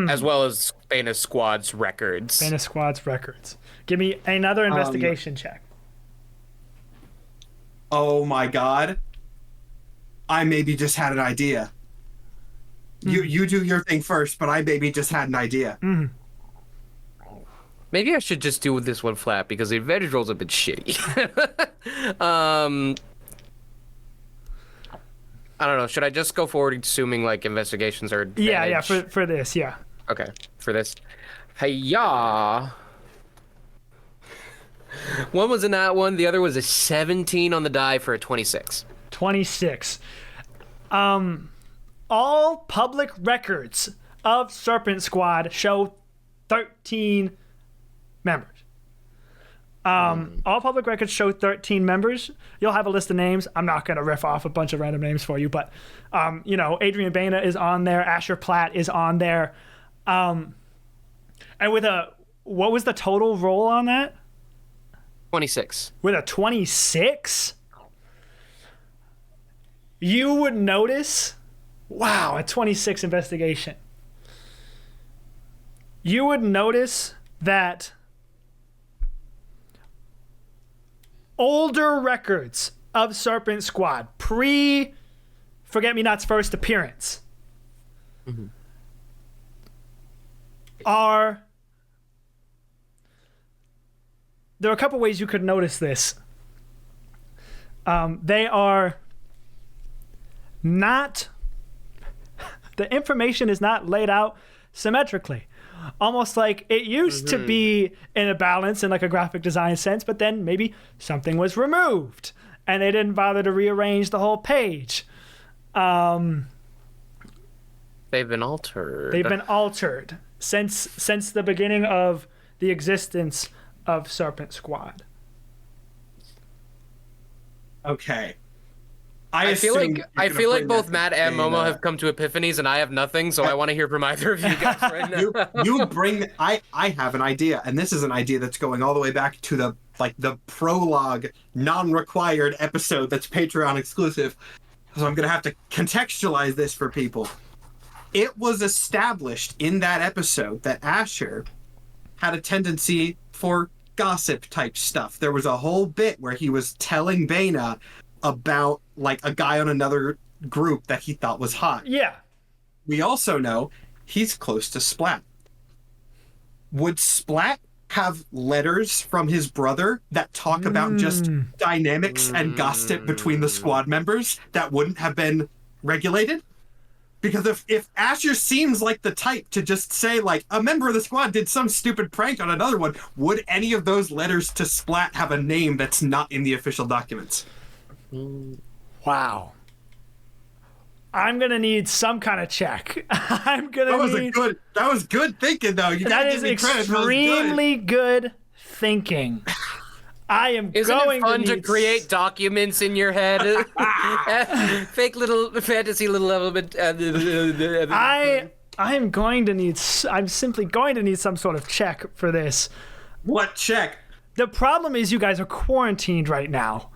Speaker 3: as well as Bana's squad's records.
Speaker 1: Bana squad's records. Give me another investigation check.
Speaker 4: Oh my god. I maybe just had an idea. You do your thing first, but I maybe just had an idea.
Speaker 3: Maybe I should just do this one flat because the advantage rolls have been shitty. I don't know. Should I just go forward assuming like investigations are advantage?
Speaker 1: Yeah, for this, yeah.
Speaker 3: Okay, for this. Hey-ya! One was a nat 1, the other was a 17 on the die for a 26.
Speaker 1: 26. All public records of Serpent Squad show 13 members. All public records show 13 members. You'll have a list of names. I'm not going to riff off a bunch of random names for you, but, Adrian Bana is on there. Asher Platt is on there. And with what was the total roll on that?
Speaker 3: 26.
Speaker 1: With a 26? You would notice, a 26 investigation. You would notice that older records of Serpent Squad, pre-Forget-Me-Not's first appearance, there are a couple ways you could notice this. They are not, the information is not laid out symmetrically. Almost like it used to be in a balance in like a graphic design sense, but then maybe something was removed and they didn't bother to rearrange the whole page.
Speaker 3: They've been altered.
Speaker 1: They've been altered since the beginning of the existence of Serpent Squad.
Speaker 4: Okay.
Speaker 3: I feel like both Matt and Momo have come to epiphanies, and I have nothing. So I want to hear from either of you guys right now.
Speaker 4: you bring. I have an idea, and this is an idea that's going all the way back to the prologue, non-required episode that's Patreon exclusive. So I'm gonna have to contextualize this for people. It was established in that episode that Asher had a tendency for gossip type stuff. There was a whole bit where he was telling Bana about like a guy on another group that he thought was hot.
Speaker 1: Yeah.
Speaker 4: We also know he's close to Splat. Would Splat have letters from his brother that talk about just dynamics and gossip between the squad members that wouldn't have been regulated? Because if Asher seems like the type to just say, like, a member of the squad did some stupid prank on another one, would any of those letters to Splat have a name that's not in the official documents?
Speaker 1: Wow. I'm gonna need some kind of check. That
Speaker 4: was good thinking, though. You
Speaker 1: that
Speaker 4: gotta
Speaker 1: is
Speaker 4: give me credit.
Speaker 1: extremely good thinking. I am
Speaker 3: Isn't
Speaker 1: going
Speaker 3: it fun
Speaker 1: to
Speaker 3: to create documents in your head? Fake little fantasy little element.
Speaker 1: I'm going to need. I'm simply going to need some sort of check for this.
Speaker 4: What check?
Speaker 1: The problem is you guys are quarantined right now.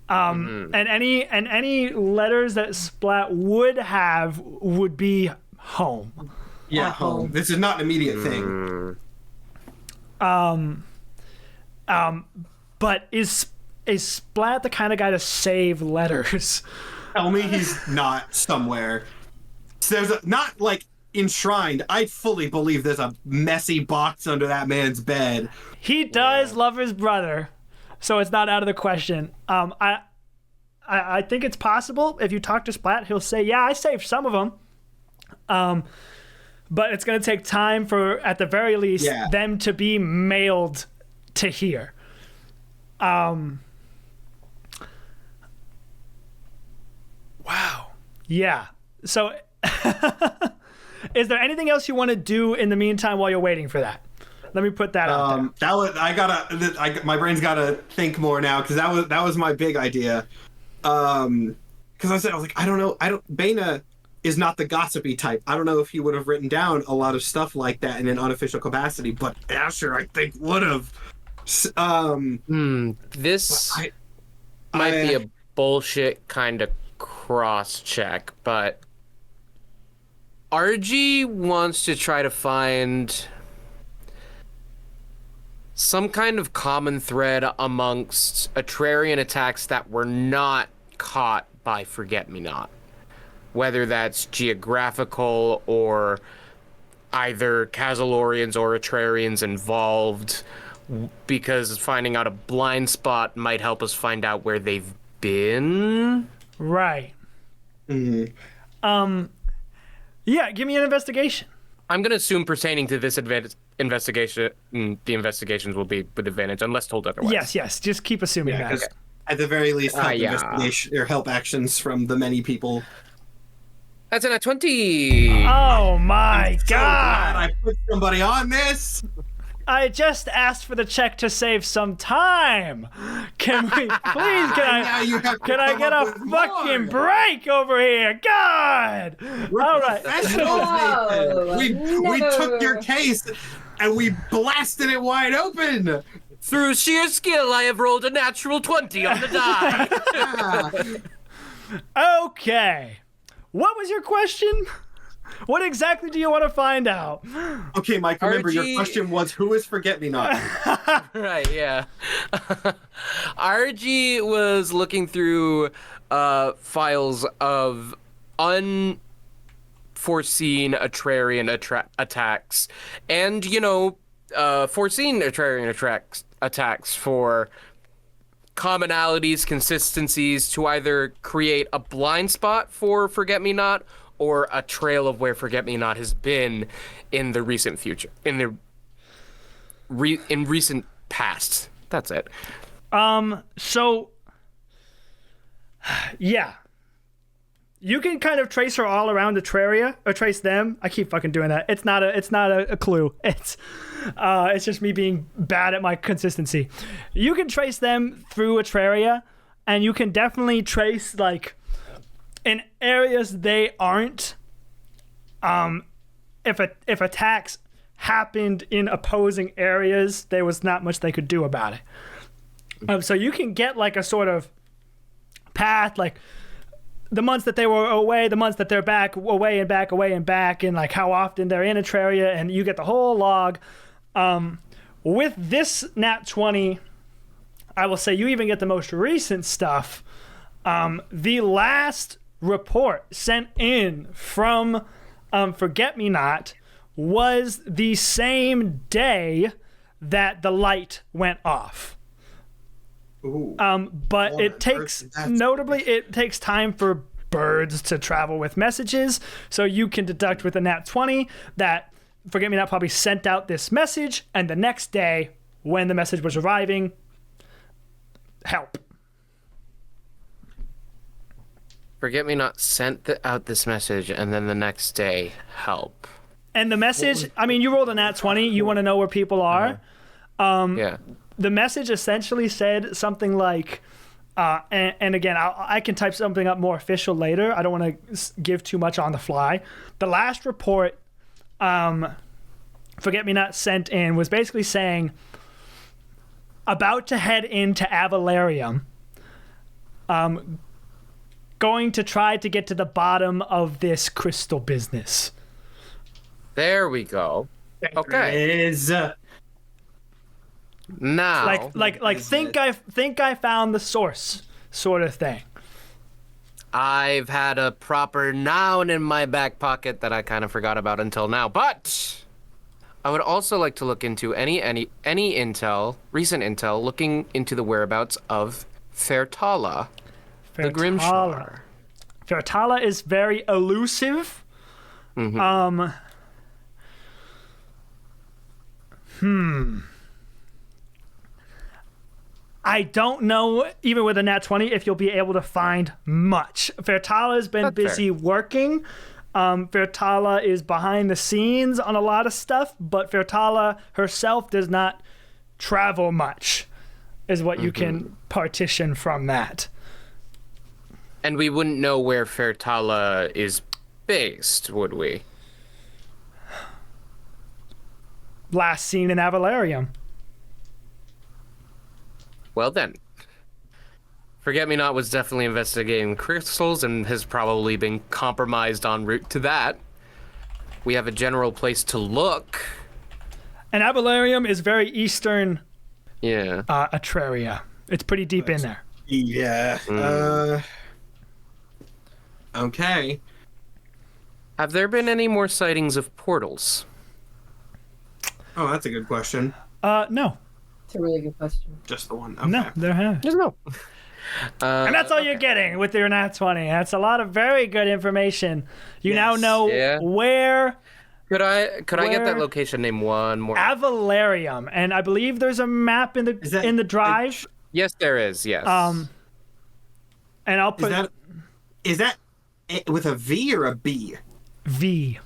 Speaker 1: And any letters that Splat would have would be home.
Speaker 4: Yeah, home. This is not an immediate thing.
Speaker 1: But is Splat the kind of guy to save letters?
Speaker 4: Tell me he's not somewhere. There's not like enshrined. I fully believe there's a messy box under that man's bed.
Speaker 1: He does love his brother, so it's not out of the question. I think it's possible. If you talk to Splat, he'll say, "Yeah, I saved some of them." But it's going to take time for, at the very least, them to be mailed to here. Wow. Yeah. So, is there anything else you want to do in the meantime while you're waiting for that? Let me put that out there.
Speaker 4: My brain's gotta think more now because that was my big idea. Because I was like, I don't know. Bana is not the gossipy type. I don't know if he would have written down a lot of stuff like that in an unofficial capacity, but Asher, I think, would have.
Speaker 3: This might be a bullshit kind of cross-check, but RG wants to try to find some kind of common thread amongst Atrarian attacks that were not caught by Forget-Me-Not. Whether that's geographical or either Cazilorians or Atrarians involved, because finding out a blind spot might help us find out where they've been.
Speaker 1: Right. Yeah, give me an investigation.
Speaker 3: I'm going to assume pertaining to this investigation, the investigations will be with advantage, unless told otherwise.
Speaker 1: Yes. Just keep assuming that.
Speaker 4: Okay. At the very least, help investigation or help actions from the many people.
Speaker 3: That's a 20.
Speaker 1: Oh my
Speaker 4: So
Speaker 1: god!
Speaker 4: glad I put somebody on this.
Speaker 1: I just asked for the check to save some time. Can we please?
Speaker 4: Now you have to
Speaker 1: Can I
Speaker 4: come
Speaker 1: get
Speaker 4: up
Speaker 1: a
Speaker 4: with
Speaker 1: fucking
Speaker 4: more.
Speaker 1: break over here? God! All right.
Speaker 2: Whoa.
Speaker 4: We took your case and we blasted it wide open.
Speaker 3: Through sheer skill, I have rolled a natural 20 on the die.
Speaker 1: Okay. What was your question? What exactly do you want to find out?
Speaker 4: Okay, Mike, remember
Speaker 3: RG
Speaker 4: your question was, who is Forget-Me-Not?
Speaker 3: Right, yeah. RG was looking through files of unforeseen Atrarian attacks and, foreseen Atrarian attacks for commonalities, consistencies to either create a blind spot for Forget-Me-Not or a trail of where Forget-Me-Not has been in the recent future, in recent past. That's it.
Speaker 1: So, yeah. You can kind of trace her all around Atraria, or trace them. I keep fucking doing that. It's not a clue. It's just me being bad at my consistency. You can trace them through Atraria, and you can definitely trace, like, in areas they aren't, if attacks happened in opposing areas, there was not much they could do about it. So you can get like a sort of path, like the months that they were away, the months that they're back, away and back, and like how often they're in Atraria, and you get the whole log. With this nat 20, I will say you even get the most recent stuff. The last report sent in from Forget-Me-Not was the same day that the light went off.
Speaker 4: Ooh.
Speaker 1: But it takes, notably, it takes time for birds to travel with messages. So you can deduct with a nat 20 that Forget-Me-Not probably sent out this message, and the next day, when the message was arriving, help.
Speaker 3: Forget-Me-Not sent out this message, and then the next day, help.
Speaker 1: And the message, I mean, you rolled a nat 20. You want to know where people are.
Speaker 3: Yeah.
Speaker 1: The message essentially said something like, and again, I can type something up more official later. I don't want to give too much on the fly. The last report Forget-Me-Not sent in was basically saying, about to head into Avalarium, going to try to get to the bottom of this crystal business.
Speaker 3: There we go. Okay.
Speaker 4: Is
Speaker 3: Now,
Speaker 1: think I found the source, sort of thing.
Speaker 3: I've had a proper noun in my back pocket that I kind of forgot about until now, but I would also like to look into any intel, recent intel, looking into the whereabouts of Fertala, the Grimshar.
Speaker 1: Fertala is very elusive.
Speaker 3: Mm-hmm.
Speaker 1: I don't know, even with a nat 20, if you'll be able to find much. Fertala's been
Speaker 3: That's
Speaker 1: busy
Speaker 3: fair.
Speaker 1: working. Fertala is behind the scenes on a lot of stuff, but Fertala herself does not travel much, is what you can partition from that.
Speaker 3: And we wouldn't know where Fertala is based, would we?
Speaker 1: Last seen in Avalarium.
Speaker 3: Well then. Forget-Me-Not was definitely investigating crystals and has probably been compromised en route to that. We have a general place to look.
Speaker 1: And Avalarium is very eastern
Speaker 3: Yeah.
Speaker 1: Atraria. It's pretty deep in there.
Speaker 4: yeah. Okay.
Speaker 3: Have there been any more sightings of portals?
Speaker 4: Oh, that's a good question.
Speaker 1: No.
Speaker 2: It's a really good question.
Speaker 4: Just the one. Okay.
Speaker 1: No, there have.
Speaker 3: Just no.
Speaker 1: And that's all you're getting with your nat 20. That's a lot of very good information. You now
Speaker 4: Yes.
Speaker 1: know
Speaker 3: Yeah.
Speaker 1: where
Speaker 3: Could I get
Speaker 1: Where-
Speaker 3: that location name one more?
Speaker 1: Avalarium, and I believe there's a map in
Speaker 4: that-
Speaker 1: the drive.
Speaker 3: Yes, there is. Yes.
Speaker 1: And I'll put
Speaker 4: Is that with a V or a B?
Speaker 1: V.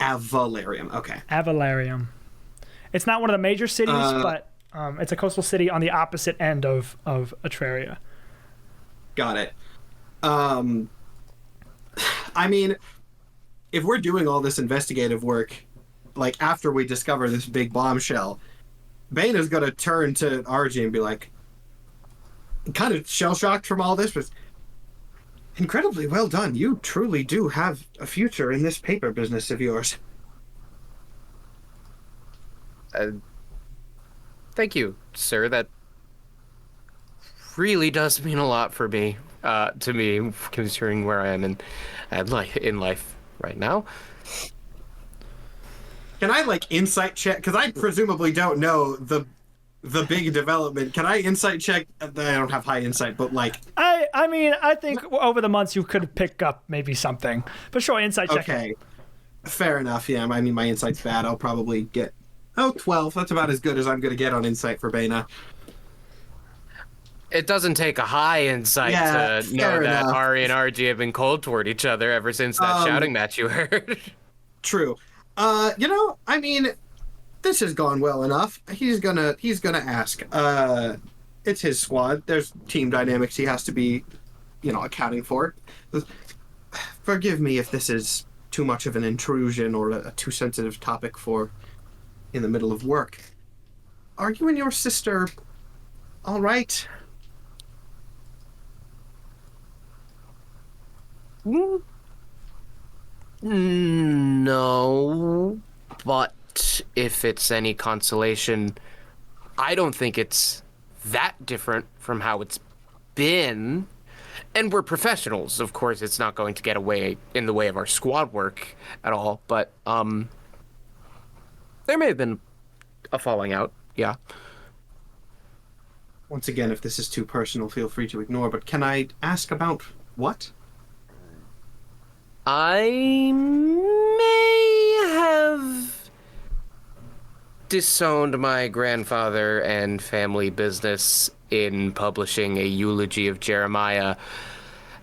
Speaker 4: Avalarium. Okay.
Speaker 1: Avalarium. It's not one of the major cities, but it's a coastal city on the opposite end of Atraria.
Speaker 4: Got it. I mean, if we're doing all this investigative work, like after we discover this big bombshell, Bane is gonna turn to RG and be like, kind of shell-shocked from all this, but incredibly well done. You truly do have a future in this paper business of yours.
Speaker 3: Thank you, sir. That really does mean a lot for me, to me, considering where I am in life right now.
Speaker 4: Can I like insight check? Because I presumably don't know the big development. Can I insight check? I don't have high insight, but like,
Speaker 1: I mean, I think over the months you could pick up maybe something. But sure, insight check.
Speaker 4: okay, fair enough. Yeah, I mean, my insight's bad. I'll probably get 12. That's about as good as I'm gonna get on insight for Bana.
Speaker 3: It doesn't take a high insight
Speaker 4: Yeah,
Speaker 3: to know
Speaker 4: fair
Speaker 3: that
Speaker 4: enough.
Speaker 3: Ari and RG have been cold toward each other ever since that shouting match you heard.
Speaker 4: True. I mean, this has gone well enough. He's gonna ask. It's his squad. There's team dynamics he has to be, accounting for. Forgive me if this is too much of an intrusion or a too sensitive topic for in the middle of work. Are you and your sister all right?
Speaker 3: No, but if it's any consolation, I don't think it's that different from how it's been. And we're professionals, of course. It's not going to get in the way of our squad work at all. But there may have been a falling out. Yeah.
Speaker 4: Once again, if this is too personal, feel free to ignore. But can I ask about what?
Speaker 3: I may have disowned my grandfather and family business in publishing a eulogy of Jeremiah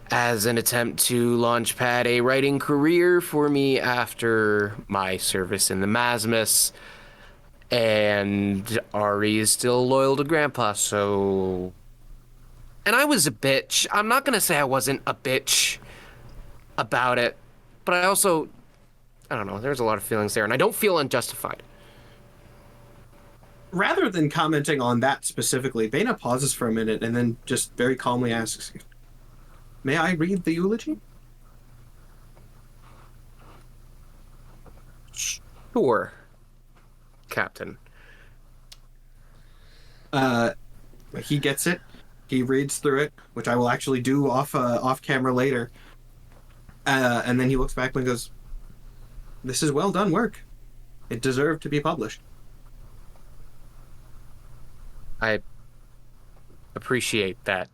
Speaker 3: as an attempt to launchpad a writing career for me after my service in the Masmus. And Ari is still loyal to Grandpa, so... And I was a bitch. I'm not gonna say I wasn't a bitch about it, but I also... I don't know, there's a lot of feelings there, and I don't feel unjustified.
Speaker 4: Rather than commenting on that specifically, Bana pauses for a minute and then just very calmly asks, "May I read the eulogy?"
Speaker 3: Sure, Captain.
Speaker 4: He gets it. He reads through it, which I will actually do off camera later. And then he looks back and goes, "This is well done work. It deserved to be published."
Speaker 3: I appreciate that,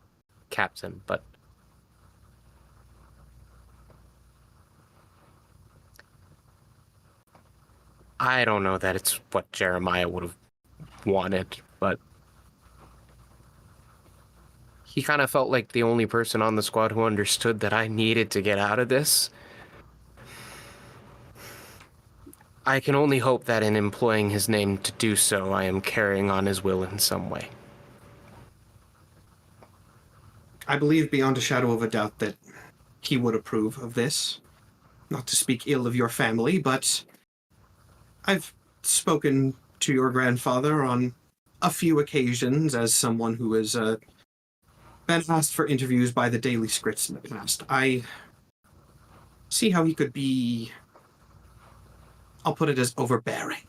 Speaker 3: Captain, but I don't know that it's what Jeremiah would have wanted, but he kind of felt like the only person on the squad who understood that I needed to get out of this. I can only hope that in employing his name to do so, I am carrying on his will in some way.
Speaker 4: I believe beyond a shadow of a doubt that he would approve of this. Not to speak ill of your family, but I've spoken to your grandfather on a few occasions as someone who has been asked for interviews by the Daily Scripts in the past. I see how he could be, I'll put it as overbearing.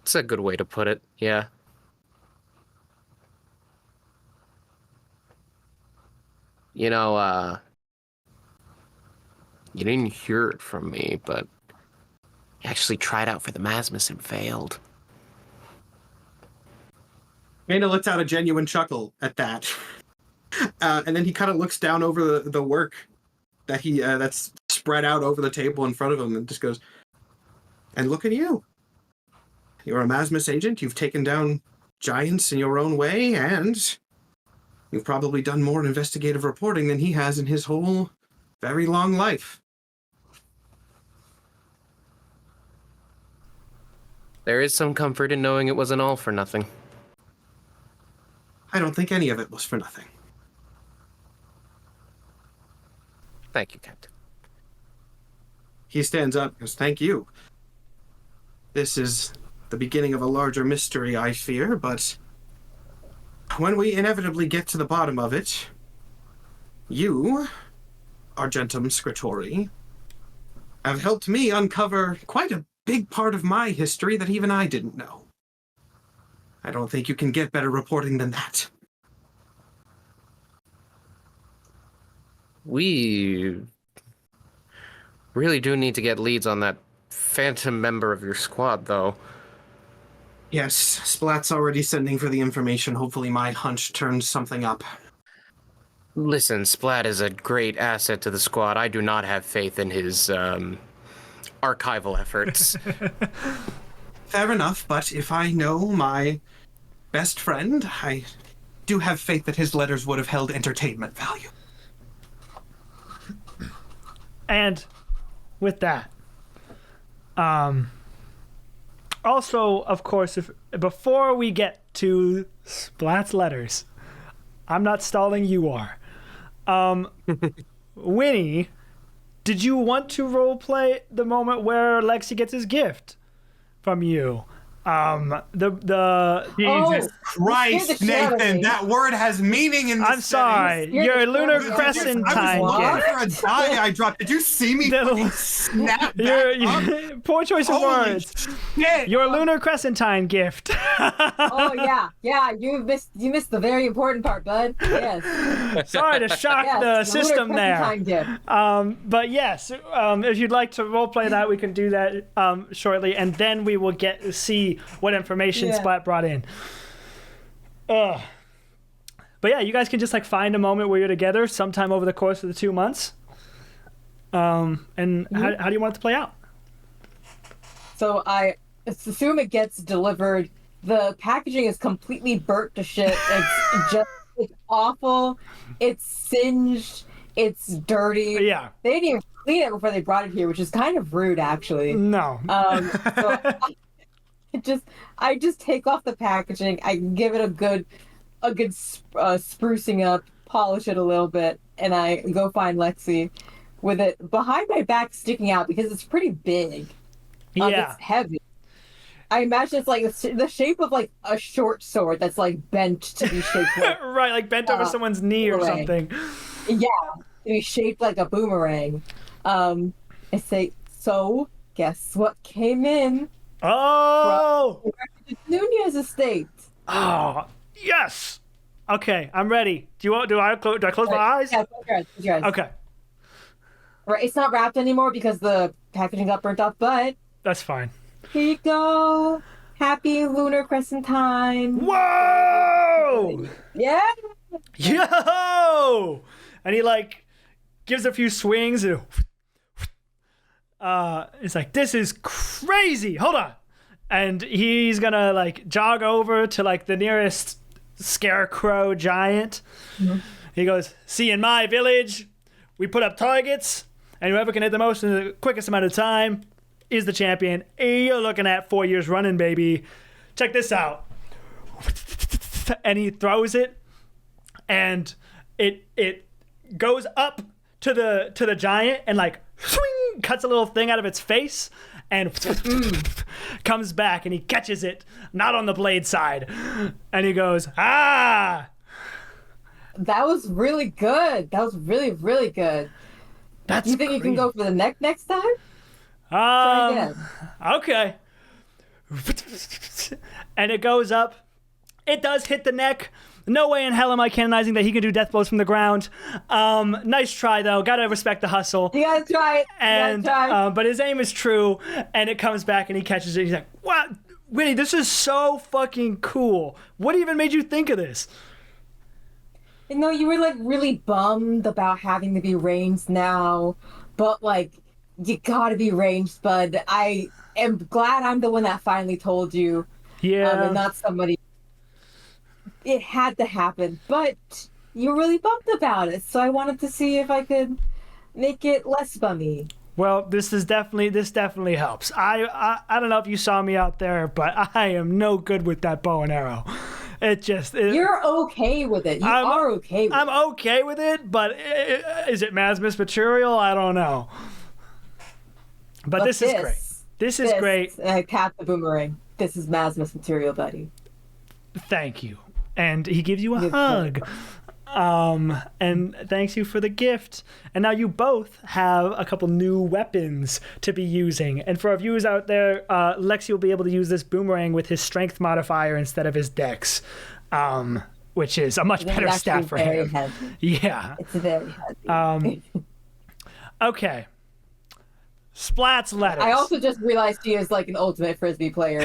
Speaker 3: It's a good way to put it, yeah. You know, you didn't hear it from me, but he actually tried out for the Masmus and failed.
Speaker 4: Bana lets out a genuine chuckle at that. And then he kind of looks down over the work that that's spread out over the table in front of him and just goes, "And look at you. You're a Masmus agent. You've taken down giants in your own way, and you've probably done more investigative reporting than he has in his whole very long life."
Speaker 3: There is some comfort in knowing it wasn't all for nothing.
Speaker 4: I don't think any of it was for nothing.
Speaker 3: Thank you, Captain.
Speaker 4: He stands up and goes, "Thank you. This is the beginning of a larger mystery, I fear, but when we inevitably get to the bottom of it, you, Argentum Scritori, have helped me uncover quite a big part of my history that even I didn't know. I don't think you can get better reporting than that."
Speaker 3: We really do need to get leads on that phantom member of your squad, though.
Speaker 4: Yes, Splat's already sending for the information. Hopefully my hunch turns something up.
Speaker 3: Listen, Splat is a great asset to the squad. I do not have faith in his archival efforts.
Speaker 4: Fair enough, but if I know my best friend, I do have faith that his letters would have held entertainment value.
Speaker 1: And with that, also, of course, before we get to Splat's letters, I'm not stalling, you are. Winnie, did you want to roleplay the moment where Lexi gets his gift from you?
Speaker 2: Jesus
Speaker 4: Christ, Nathan, that word has meaning in this
Speaker 1: I'm sorry.
Speaker 4: setting.
Speaker 1: Your lunar
Speaker 2: Scared the
Speaker 1: crescent
Speaker 2: shit
Speaker 1: time
Speaker 2: out of me.
Speaker 4: I was
Speaker 1: gift.
Speaker 4: looking for a die I dropped. Did you see me fucking snap back up?
Speaker 1: Poor choice of
Speaker 4: Holy
Speaker 1: words.
Speaker 4: shit!
Speaker 1: Your lunar crescentine gift.
Speaker 2: Oh yeah, you missed the very important part, bud. Yes.
Speaker 1: Sorry to shock
Speaker 2: Yes,
Speaker 1: the
Speaker 2: lunar
Speaker 1: system there.
Speaker 2: crescentine gift.
Speaker 1: But yes, if you'd like to roleplay that, we can do that shortly, and then we will get to see what information
Speaker 2: Yeah.
Speaker 1: Splat brought in. But yeah, you guys can just like find a moment where you're together sometime over the course of the 2 months. And how do you want it to play out?
Speaker 2: So I assume it gets delivered. The packaging is completely burnt to shit. It's awful. It's singed. It's dirty.
Speaker 1: Yeah.
Speaker 2: They didn't even clean it before they brought it here, which is kind of rude, actually.
Speaker 1: No.
Speaker 2: So I just take off the packaging. I give it a good sprucing up, polish it a little bit, and I go find Lexi with it behind my back sticking out because it's pretty big.
Speaker 1: Yeah.
Speaker 2: It's heavy. I imagine it's like the shape of like a short sword that's like bent to be shaped like
Speaker 1: Right, like bent over someone's knee or something.
Speaker 2: Yeah, to be shaped like a boomerang. I say, so guess what came in?
Speaker 1: Oh!
Speaker 2: From Nunez estate.
Speaker 1: Oh, yes! Okay, I'm ready. Do I close my eyes?
Speaker 2: Yeah, close your eyes.
Speaker 1: Okay.
Speaker 2: Right, it's not wrapped anymore because the packaging got burnt off, but
Speaker 1: That's fine.
Speaker 2: here you go. Happy lunar crescent time.
Speaker 1: Whoa!
Speaker 2: Yeah.
Speaker 1: Yo! And he like gives a few swings and it's like, this is crazy. Hold on. And he's gonna like jog over to like the nearest scarecrow giant.
Speaker 2: Mm-hmm.
Speaker 1: He goes, see, in my village, we put up targets, and whoever can hit the most in the quickest amount of time is the champion. You're looking at 4 years running, baby. Check this out. And he throws it, and it goes up to the giant and like swing, cuts a little thing out of its face and comes back, and he catches it not on the blade side, and he goes, ah.
Speaker 2: That was really good. That was really, really good.
Speaker 1: That's
Speaker 2: You think you can go for the neck next time?
Speaker 1: Um, okay. And it goes up. It does hit the neck. No way in hell am I canonizing that he can do death blows from the ground. Nice try, though. Gotta respect the hustle.
Speaker 2: You gotta try it.
Speaker 1: And but his aim is true, and it comes back, and he catches it. He's like, "What, Winnie? This is so fucking cool. What even made you think of this?"
Speaker 2: No, you were like really bummed about having to be ranged now, but like you gotta be ranged, bud. I am glad I'm the one that finally told you.
Speaker 1: Yeah.
Speaker 2: And not somebody. It had to happen, but you were really bummed about it, so I wanted to see if I could make it less bummy.
Speaker 1: Well, this definitely helps. I don't know if you saw me out there, but I am no good with that bow and arrow.
Speaker 2: You're okay with it. You are okay with it.
Speaker 1: I'm okay with it, but is it Masmus material? I don't know. But this is great. This is great.
Speaker 2: And I tap the boomerang. This is Masmus material, buddy.
Speaker 1: Thank you. And he gives you a hug. And thanks you for the gift. And now you both have a couple new weapons to be using. And for our viewers out there, Lexi will be able to use this boomerang with his strength modifier instead of his dex, which is a much better stat for him.
Speaker 2: Heavy.
Speaker 1: Yeah.
Speaker 2: It's very heavy.
Speaker 1: Okay. Splat's letters.
Speaker 2: I also just realized he is like an ultimate frisbee player.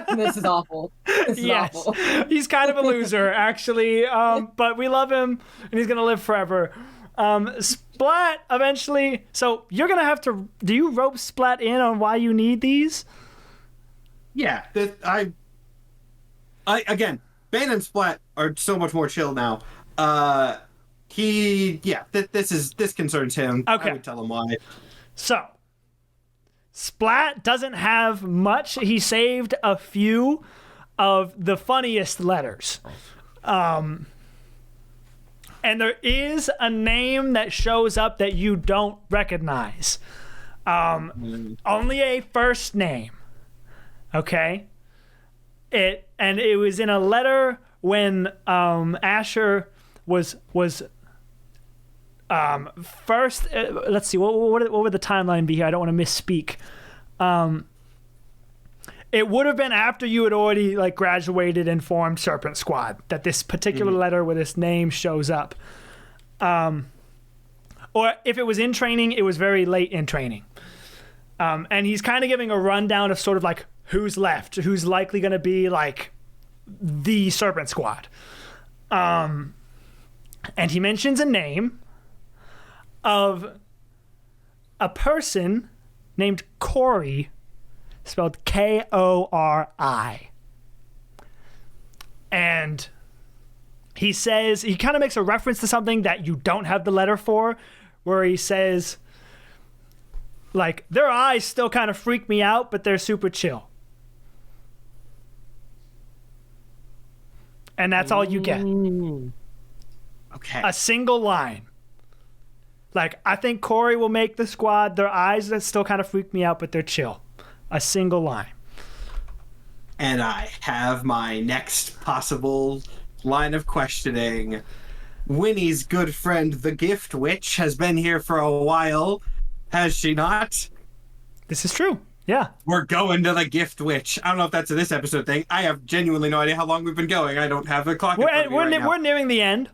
Speaker 2: And this is awful. This is awful.
Speaker 1: He's kind of a loser, actually. But we love him, and he's gonna live forever. Splat eventually. So you're gonna have to. Do you rope Splat in on why you need these?
Speaker 4: Yeah, I again, Bane and Splat are so much more chill now. This concerns him.
Speaker 1: Okay.
Speaker 4: I would tell him why.
Speaker 1: So, Splat doesn't have much. He saved a few of the funniest letters. And there is a name that shows up that you don't recognize. Only a first name. Okay? It was in a letter when Asher was first, let's see, what would the timeline be here? I don't want to misspeak. It would have been after you had already like graduated and formed Serpent Squad that this particular letter with this name shows up. Or if it was in training, it was very late in training. And he's kind of giving a rundown of sort of like who's left, who's likely going to be like the Serpent Squad. And he mentions a name of a person named Corey, spelled Kori. And he says, he kind of makes a reference to something that you don't have the letter for, where he says, like, their eyes still kind of freak me out, but they're super chill. And that's all you get.
Speaker 5: Okay.
Speaker 1: A single line. Like, I think Corey will make the squad. Their eyes that still kind of freak me out, but they're chill. A single line.
Speaker 4: And I have my next possible line of questioning. Winnie's good friend, the Gift Witch, has been here for a while, has she not?
Speaker 1: This is true. Yeah.
Speaker 4: We're going to the Gift Witch. I don't know if that's a this episode thing. I have genuinely no idea how long we've been going. I don't have a clock.
Speaker 1: We're nearing the end.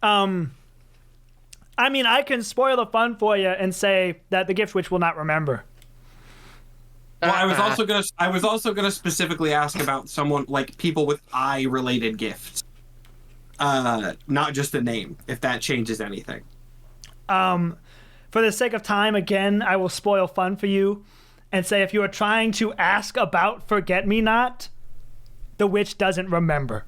Speaker 1: I mean, I can spoil the fun for you and say that the Gift Witch will not remember.
Speaker 4: Well, I was also gonna specifically ask about someone like people with eye-related gifts, not just a name. If that changes anything.
Speaker 1: For the sake of time, again, I will spoil fun for you, and say if you are trying to ask about Forget-Me-Not, the witch doesn't remember.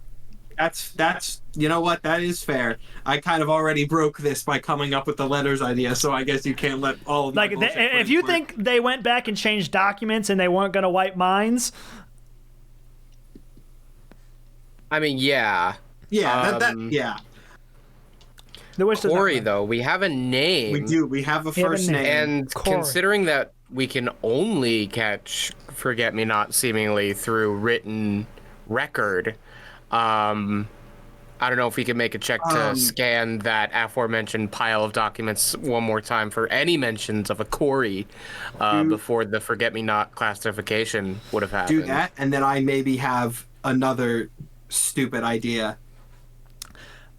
Speaker 4: That's you know what, that is fair. I kind of already broke this by coming up with the letters idea, so I guess you can't let all of my bullshit
Speaker 1: if you think they went back and changed documents and they weren't going to wipe minds.
Speaker 3: I mean, yeah.
Speaker 4: Yeah, yeah.
Speaker 1: The witch
Speaker 3: Corey, though, we have a name.
Speaker 4: We do. We have a first name.
Speaker 3: And
Speaker 1: Corey.
Speaker 3: Considering that we can only catch Forget-Me-Not seemingly through written record, I don't know if we can make a check to scan that aforementioned pile of documents one more time for any mentions of a Corey before the Forget-Me-Not classification would have happened.
Speaker 4: Do that, and then I maybe have another stupid idea.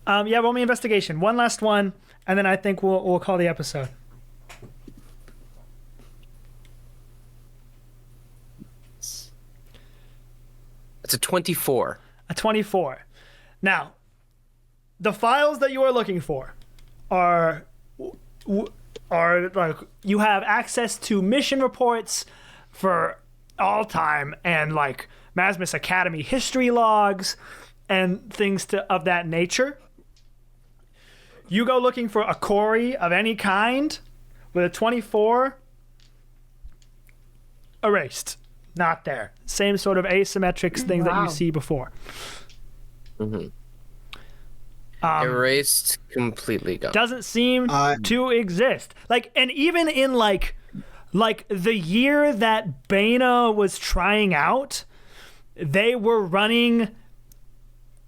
Speaker 1: Yeah, roll me investigation. One last one, and then I think we'll call the episode.
Speaker 3: It's a 24.
Speaker 1: A 24. Now, the files that you are looking for are like, you have access to mission reports for all time and like Masmus Academy history logs and things of that nature. You go looking for a Corey of any kind with a 24, erased. Not there. Same sort of asymmetrics thing that you see before.
Speaker 3: Mm-hmm. Erased, completely gone.
Speaker 1: Doesn't seem to exist. Like, and even in like the year that Baya was trying out, they were running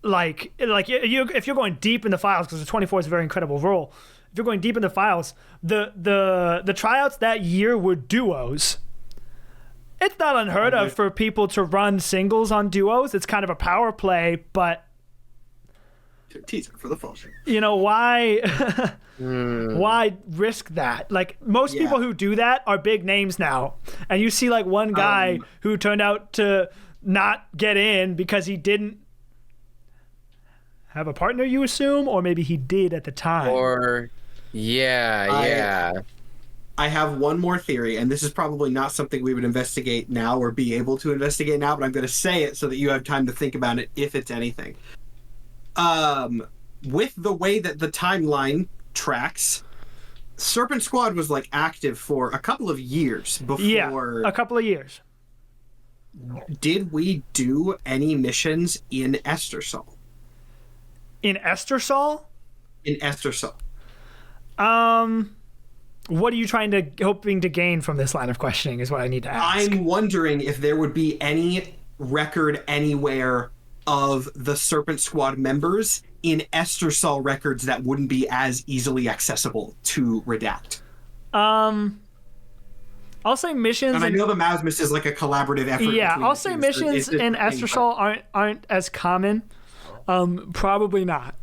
Speaker 1: like if you're going deep in the files, because the 24 is a very incredible roll. If you're going deep in the files, the tryouts that year were duos. It's not unheard of for people to run singles on duos. It's kind of a power play, but
Speaker 4: teaser for the fall show.
Speaker 1: You know, why why risk that? Like, most people who do that are big names now. And you see like one guy who turned out to not get in because he didn't have a partner, you assume, or maybe he did at the time.
Speaker 3: Or
Speaker 4: I have one more theory, and this is probably not something we would investigate now or be able to investigate now, but I'm going to say it so that you have time to think about it if it's anything. With the way that the timeline tracks, Serpent Squad was like active for a couple of years before.
Speaker 1: Yeah, a couple of years.
Speaker 4: Did we do any missions in Estersol?
Speaker 1: In Estersol?
Speaker 4: In Estersol.
Speaker 1: What are you hoping to gain from this line of questioning is what I need to ask.
Speaker 4: I'm wondering if there would be any record anywhere of the Serpent Squad members in Estersol records that wouldn't be as easily accessible to redact.
Speaker 1: I'll say missions.
Speaker 4: And I know the Masmus is like a collaborative effort.
Speaker 1: Yeah, I'll say missions in Estersol aren't as common. Probably not.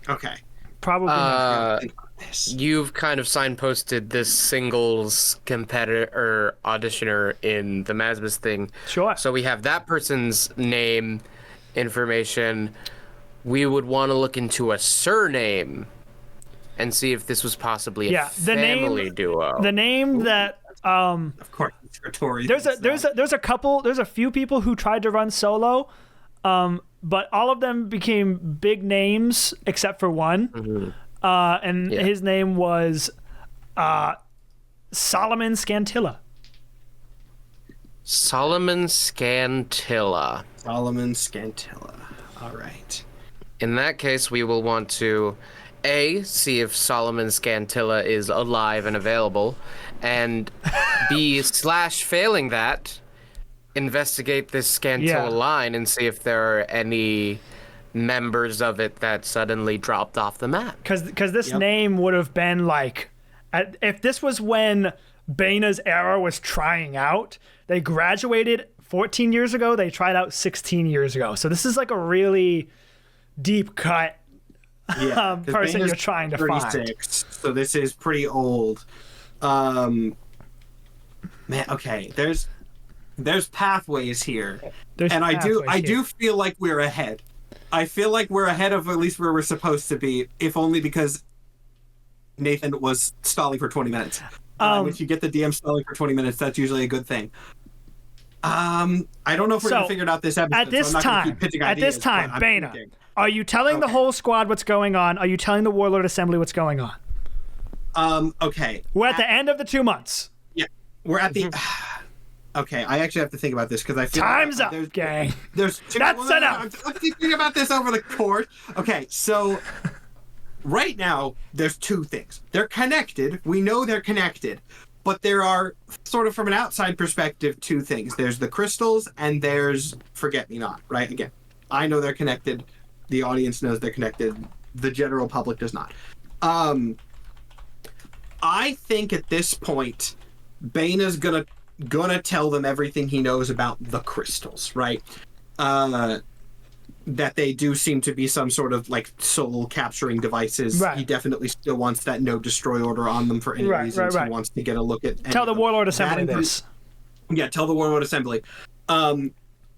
Speaker 4: Okay.
Speaker 1: Probably not.
Speaker 3: You've kind of signposted this singles competitor or auditioner in the Masmus thing.
Speaker 1: Sure.
Speaker 3: So we have that person's name, information. we would want to look into a surname and see if this was possibly a family duo.
Speaker 1: The name that
Speaker 5: Of course, it's Tori.
Speaker 1: there's a few people who tried to run solo, but all of them became big names except for one. His name was Solomon Scantilla.
Speaker 3: Solomon Scantilla.
Speaker 4: Solomon Scantilla. All right.
Speaker 3: In that case, we will want to A, see if Solomon Scantilla is alive and available, and B, failing that, investigate this Scantilla line and see if there are any members of it that suddenly dropped off the map.
Speaker 1: Because this name would have been like, if this was when Baina's era was trying out, they graduated 14 years ago, they tried out 16 years ago. So this is like a really deep cut person
Speaker 4: Baina's
Speaker 1: you're trying to
Speaker 4: 36, so this is pretty old. Man, okay, there's pathways here. I do feel like we're ahead. I feel like we're ahead of at least where we're supposed to be, if only because Nathan was stalling for 20 minutes. If you get the DM stalling for 20 minutes, that's usually a good thing. I don't know if we're going to figure it out this episode.
Speaker 1: At this time, Baina, are you telling the whole squad what's going on? Are you telling the Warlord Assembly what's going on?
Speaker 4: Okay.
Speaker 1: We're at the end of the 2 months.
Speaker 4: Yeah, we're at the... Okay, I actually have to think about this because I feel
Speaker 1: time's up, gang.
Speaker 4: There's two,
Speaker 1: That's enough.
Speaker 4: I'm thinking about this over the course. Okay, so right now there's two things. They're connected. We know they're connected, but there are sort of from an outside perspective two things. There's the crystals and there's Forget-Me-Not. Right? Again, I know they're connected. The audience knows they're connected. The general public does not. I think at this point, Baina's gonna tell them everything he knows about the crystals, right? That they do seem to be some sort of like soul capturing devices. Right. He definitely still wants that no destroy order on them for any reasons. He wants to get a look at.
Speaker 1: Tell the Warlord Assembly this.
Speaker 4: Yeah, tell the Warlord Assembly.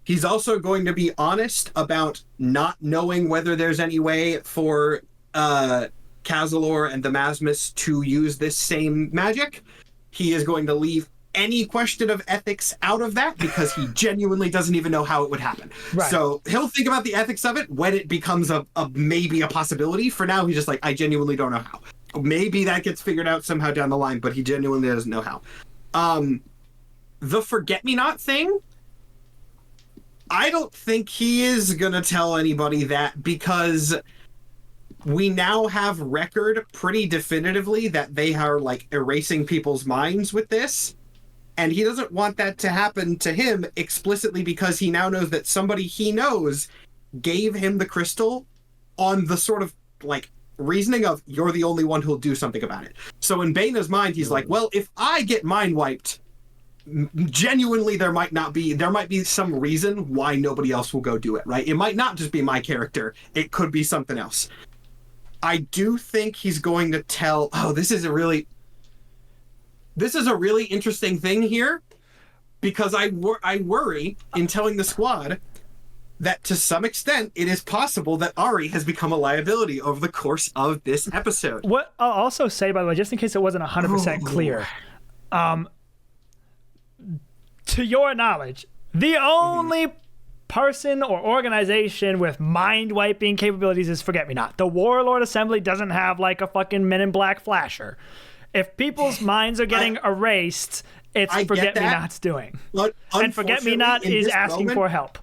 Speaker 4: He's also going to be honest about not knowing whether there's any way for Cazilor and the Masmus to use this same magic. He is going to leave any question of ethics out of that because he genuinely doesn't even know how it would happen. Right. So he'll think about the ethics of it when it becomes a maybe a possibility. For now, he's just like, I genuinely don't know how. Maybe that gets figured out somehow down the line, but he genuinely doesn't know how. The Forget-Me-Not thing, I don't think he is going to tell anybody that because we now have record pretty definitively that they are like erasing people's minds with this. And he doesn't want that to happen to him explicitly because he now knows that somebody he knows gave him the crystal on the sort of like reasoning of you're the only one who'll do something about it. So in Baina's mind, he's like, well, if I get mind wiped, genuinely there might be some reason why nobody else will go do it, right? It might not just be my character. It could be something else. I do think he's going to tell, this is a really interesting thing here because I worry in telling the squad that to some extent it is possible that Ari has become a liability over the course of this episode.
Speaker 1: What I'll also say, by the way, just in case it wasn't 100% clear, to your knowledge, the only person or organization with mind-wiping capabilities is Forget-Me-Not. The Warlord Assembly doesn't have like a fucking Men in Black flasher. If people's minds are getting erased, it's Forget-Me-Not's doing. And Forget-Me-Not is asking for help.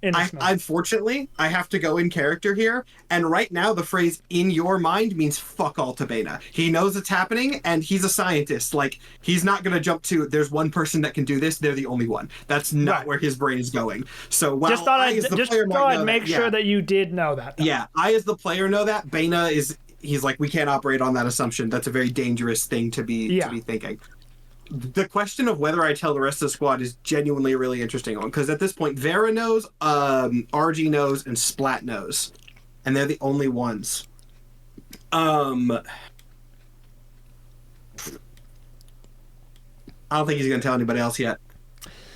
Speaker 4: Unfortunately, I have to go in character here. And right now, the phrase "in your mind" means fuck all to Baina. He knows it's happening, and he's a scientist. Like, he's not going to jump to, there's one person that can do this, they're the only one. That's not where his brain is going. So while
Speaker 1: just thought I'd make sure that you did know that. Though.
Speaker 4: Yeah, I as the player know that. Baina he's like, we can't operate on that assumption. That's a very dangerous thing to be thinking. The question of whether I tell the rest of the squad is genuinely a really interesting one, because at this point, Vera knows, RG knows, and Splat knows. And they're the only ones. I don't think he's going to tell anybody else yet.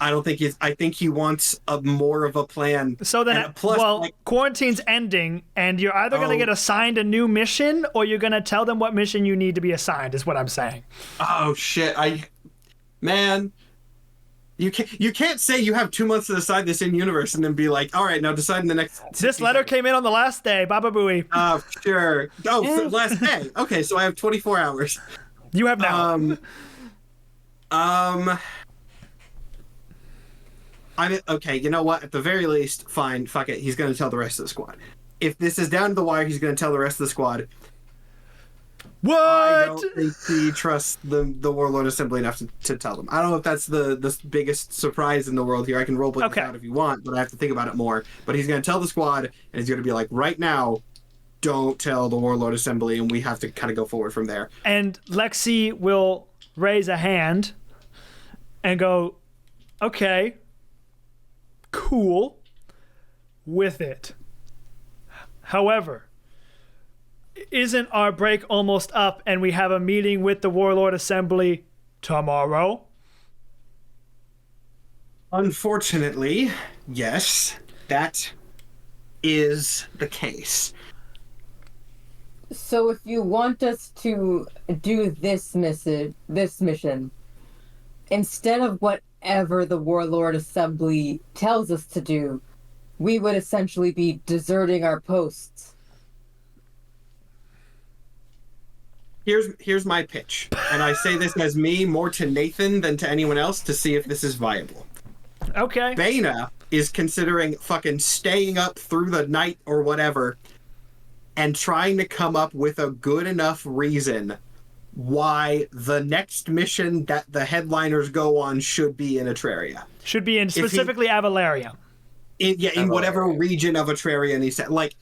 Speaker 4: I don't think he's. I think he wants a more of a plan.
Speaker 1: So then,
Speaker 4: And plus, like,
Speaker 1: quarantine's ending, and you're either going to get assigned a new mission, or you're going to tell them what mission you need to be assigned, is what I'm saying.
Speaker 4: oh shit! Man, you can't say you have 2 months to decide this in universe and then be like, all right, now decide in the next.
Speaker 1: This letter came in on the last day, Baba Booey.
Speaker 4: Oh, sure. Oh, so last day. Okay, so I have 24 hours.
Speaker 1: You have now.
Speaker 4: Okay, you know what? At the very least, fine, fuck it. He's going to tell the rest of the squad. If this is down to the wire, he's going to tell the rest of the squad.
Speaker 1: What?
Speaker 4: I don't think he trusts the Warlord Assembly enough to tell them. I don't know if that's the biggest surprise in the world here. I can roleplay this out if you want, but I have to think about it more. But he's going to tell the squad, and he's going to be like, right now, don't tell the Warlord Assembly, and we have to kind of go forward from there.
Speaker 1: And Lexi will raise a hand and go, okay, cool with it. However, isn't our break almost up and we have a meeting with the Warlord Assembly tomorrow?
Speaker 4: Unfortunately, yes, that is the case.
Speaker 2: So if you want us to do this mission, instead of whatever the Warlord Assembly tells us to do, we would essentially be deserting our posts.
Speaker 4: Here's my pitch, and I say this as me more to Nathan than to anyone else to see if this is viable.
Speaker 1: Okay.
Speaker 4: Baya is considering fucking staying up through the night or whatever and trying to come up with a good enough reason why the next mission that the headliners go on should be in Atraria.
Speaker 1: Should be in specifically Avalaria.
Speaker 4: In whatever region of Atraria he said. Like,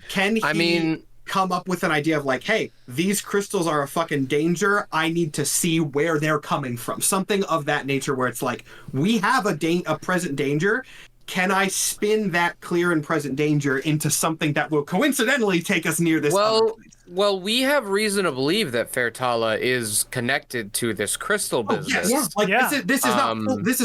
Speaker 4: can he come up with an idea of like, hey, these crystals are a fucking danger. I need to see where they're coming from. Something of that nature where it's like, we have a present danger. Can I spin that clear and present danger into something that will coincidentally take us near this other place?
Speaker 3: Well, we have reason to believe that Fairtala is connected to this crystal business.
Speaker 4: Yes. Like, this is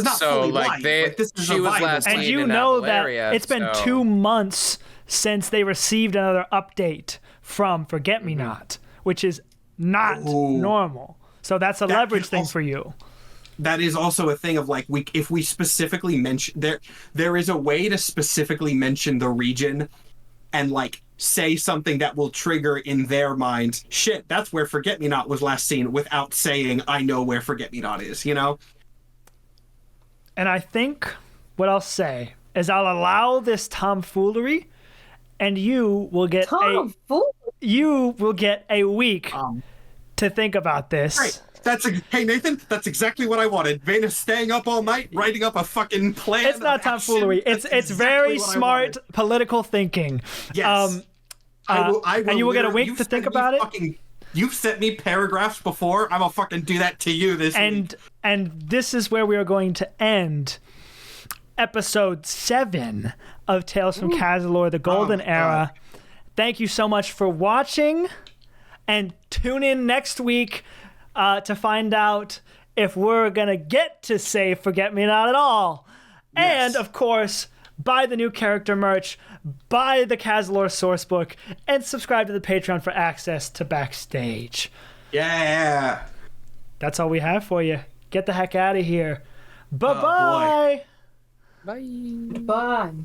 Speaker 4: not
Speaker 3: so,
Speaker 4: fully
Speaker 3: like,
Speaker 4: light. Like, this is
Speaker 3: she
Speaker 4: a
Speaker 3: was
Speaker 4: viable
Speaker 3: last
Speaker 4: plan.
Speaker 1: And
Speaker 3: seen
Speaker 1: you
Speaker 3: in
Speaker 1: know that
Speaker 3: Avalaria,
Speaker 1: it's been 2 months since they received another update from Forget-Me-Not, which is not normal. So that's a leverage thing for you.
Speaker 4: That is also a thing of like, if we specifically mention there is a way to specifically mention the region and like say something that will trigger in their minds, shit, that's where Forget-Me-Not was last seen, without saying I know where Forget-Me-Not is, you know?
Speaker 1: And I think what I'll say is I'll allow this tomfoolery, and you will get a week to think about this.
Speaker 4: Right. Hey Nathan, that's exactly what I wanted. Vena's staying up all night, writing up a fucking plan.
Speaker 1: It's not tomfoolery. It's
Speaker 4: exactly
Speaker 1: very smart political thinking.
Speaker 4: Yes.
Speaker 1: I will and you will get a week to think about it.
Speaker 4: You've sent me paragraphs before. I'm gonna fucking do that to you this week.
Speaker 1: And this is where we are going to end episode 7 of Tales from Cazilor, the Golden Era. Thank you so much for watching, and tune in next week to find out if we're going to get to say Forget-Me-Not at all. Yes. And, of course, buy the new character merch, buy the Cazilor sourcebook, and subscribe to the Patreon for access to Backstage.
Speaker 4: Yeah.
Speaker 1: That's all we have for you. Get the heck out of here. Bye-bye.
Speaker 3: Bye.
Speaker 2: Bye.